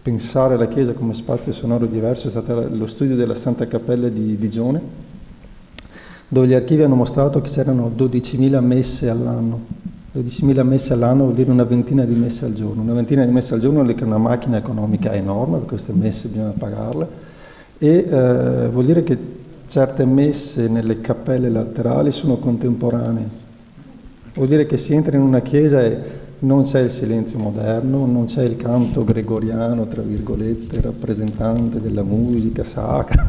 pensare alla Chiesa come spazio sonoro diverso è stato lo studio della Santa Cappella di Digione, dove gli archivi hanno mostrato che c'erano 12.000 messe all'anno. 12.000 messe all'anno vuol dire una ventina di messe al giorno. Una ventina di messe al giorno è una macchina economica enorme, perché queste messe bisogna pagarle, e vuol dire che certe messe nelle cappelle laterali sono contemporanee. Vuol dire che si entra in una chiesa e non c'è il silenzio moderno, non c'è il canto gregoriano, tra virgolette, rappresentante della musica sacra,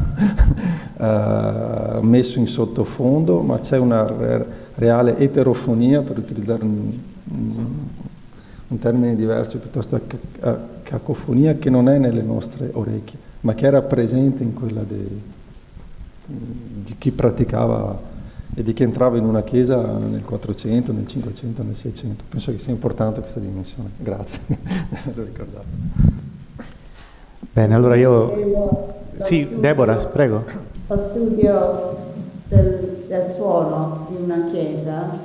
messo in sottofondo, ma c'è una reale eterofonia, per utilizzare un termine diverso, piuttosto cacofonia, che non è nelle nostre orecchie, ma che era presente in quella di chi praticava e di chi entrava in una chiesa nel 400, nel 500, nel 600. Penso che sia importante questa dimensione. Grazie di averlo ricordato. Bene, allora io... Sì, Deborah, prego. Lo studio del suono di una chiesa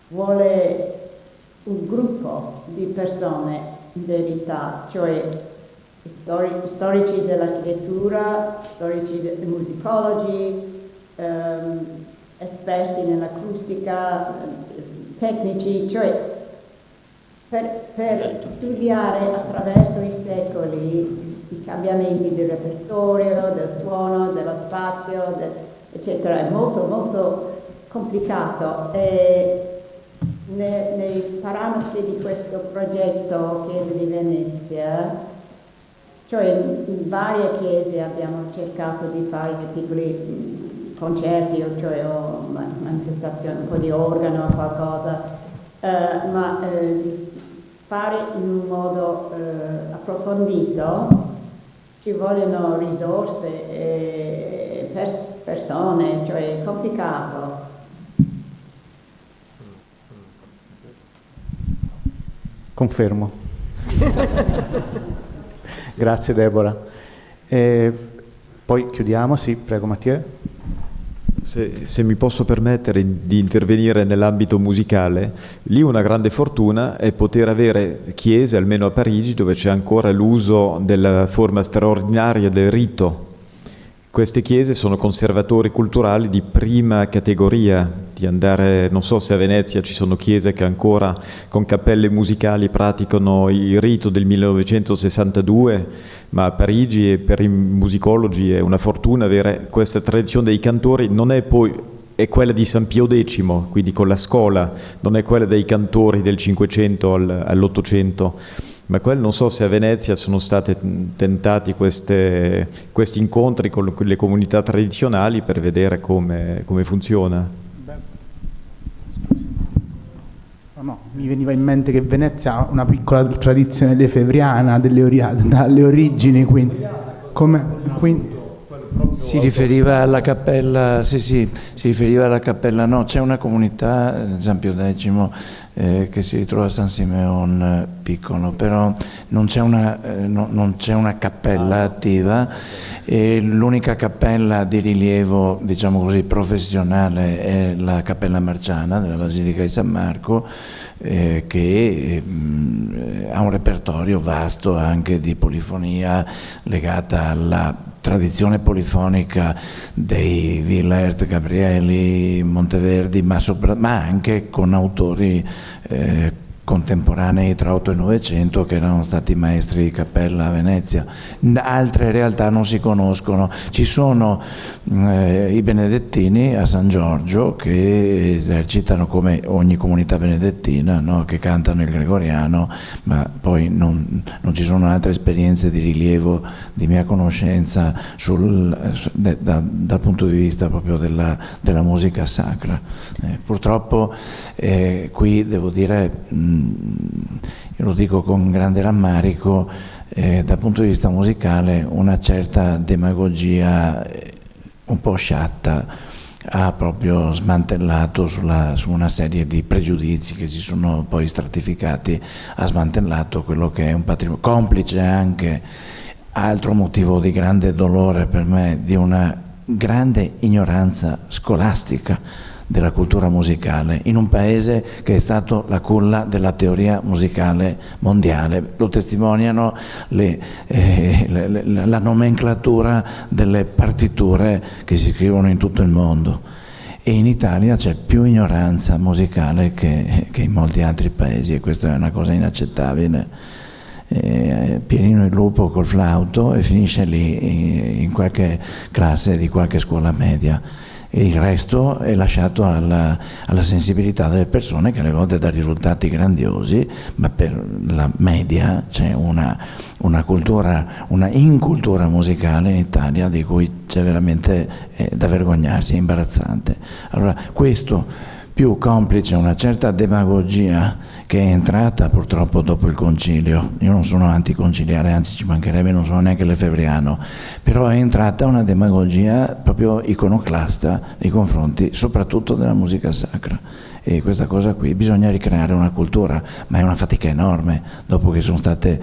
vuole un gruppo di persone in verità, cioè storici dell'architettura, storici dei musicologi, esperti nell'acustica, tecnici, cioè per studiare attraverso i secoli i cambiamenti del repertorio, del suono, dello spazio, eccetera. È molto molto complicato, e nei parametri di questo progetto Chiesa di Venezia, cioè in varie chiese abbiamo cercato di fare dei piccoli concerti, cioè o manifestazioni, un po' di organo o qualcosa, ma di fare in un modo approfondito ci vogliono risorse e persone, cioè è complicato. Confermo. Grazie Deborah. Poi chiudiamo, sì, prego Mathieu. Se mi posso permettere di intervenire nell'ambito musicale, lì una grande fortuna è poter avere chiese, almeno a Parigi, dove c'è ancora l'uso della forma straordinaria del rito. Queste chiese sono conservatori culturali di prima categoria, di andare, non so se a Venezia ci sono chiese che ancora con cappelle musicali praticano il rito del 1962, ma a Parigi per i musicologi è una fortuna avere questa tradizione dei cantori. Non è poi, è quella di San Pio X, quindi con la scola, non è quella dei cantori del 500 all'Ottocento. Ma non so se a Venezia sono stati tentati questi incontri con le comunità tradizionali per vedere come funziona. No, mi veniva in mente che Venezia ha una piccola tradizione lefebvriana dalle origini, quindi si riferiva alla cappella, si riferiva alla cappella, no, c'è una comunità, San Pio X, che si ritrova a San Simeon piccolo, però non c'è una cappella attiva, e l'unica cappella di rilievo, diciamo così, professionale è la Cappella Marciana della Basilica di San Marco, che ha un repertorio vasto anche di polifonia legata alla tradizione polifonica dei Willaert, Gabrieli, Monteverdi, ma anche con autori contemporanei tra 8 e 900 che erano stati maestri di cappella a Venezia. Altre realtà non si conoscono. Ci sono i benedettini a San Giorgio che esercitano come ogni comunità benedettina, no? Che cantano il gregoriano, ma poi non ci sono altre esperienze di rilievo di mia conoscenza dal punto di vista proprio della musica sacra. Purtroppo qui devo dire, io lo dico con grande rammarico, dal punto di vista musicale una certa demagogia un po' sciatta ha proprio smantellato su una serie di pregiudizi che si sono poi stratificati, ha smantellato quello che è un patrimonio, complice anche, altro motivo di grande dolore per me, di una grande ignoranza scolastica della cultura musicale, in un paese che è stato la culla della teoria musicale mondiale. Lo testimoniano la nomenclatura delle partiture che si scrivono in tutto il mondo. E in Italia c'è più ignoranza musicale che in molti altri paesi, e questa è una cosa inaccettabile. Pierino il lupo col flauto e finisce lì in qualche classe di qualche scuola media, e il resto è lasciato alla sensibilità delle persone, che alle volte dà risultati grandiosi, ma per la media c'è una incultura musicale in Italia di cui c'è veramente da vergognarsi, è imbarazzante. Allora questo, più complice una certa demagogia che è entrata purtroppo dopo il concilio. Io non sono anticonciliare, anzi ci mancherebbe, non sono neanche lefebvriano, però è entrata una demagogia proprio iconoclasta nei confronti soprattutto della musica sacra, e questa cosa qui bisogna ricreare una cultura, ma è una fatica enorme dopo che sono state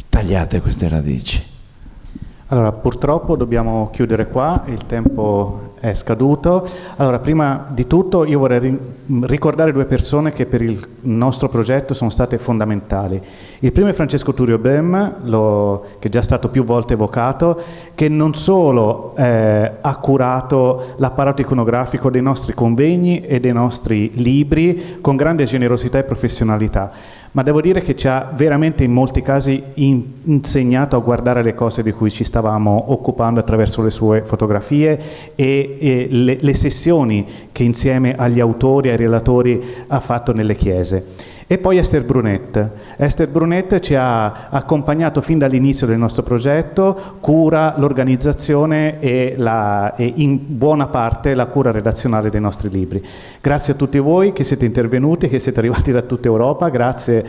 tagliate queste radici. Allora, purtroppo dobbiamo chiudere qua, il tempo è scaduto. Allora, prima di tutto io vorrei ricordare due persone che per il nostro progetto sono state fondamentali. Il primo è Francesco Turio Bem, che è già stato più volte evocato, che non solo ha curato l'apparato iconografico dei nostri convegni e dei nostri libri con grande generosità e professionalità, ma devo dire che ci ha veramente in molti casi insegnato a guardare le cose di cui ci stavamo occupando attraverso le sue fotografie e le sessioni che insieme agli autori e ai relatori ha fatto nelle chiese. E poi Esther Brunet. Esther Brunet ci ha accompagnato fin dall'inizio del nostro progetto, cura l'organizzazione e in buona parte la cura redazionale dei nostri libri. Grazie a tutti voi che siete intervenuti, che siete arrivati da tutta Europa, grazie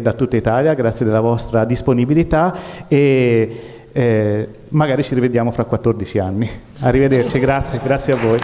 da tutta Italia, grazie della vostra disponibilità e magari ci rivediamo fra 14 anni. Arrivederci, grazie a voi.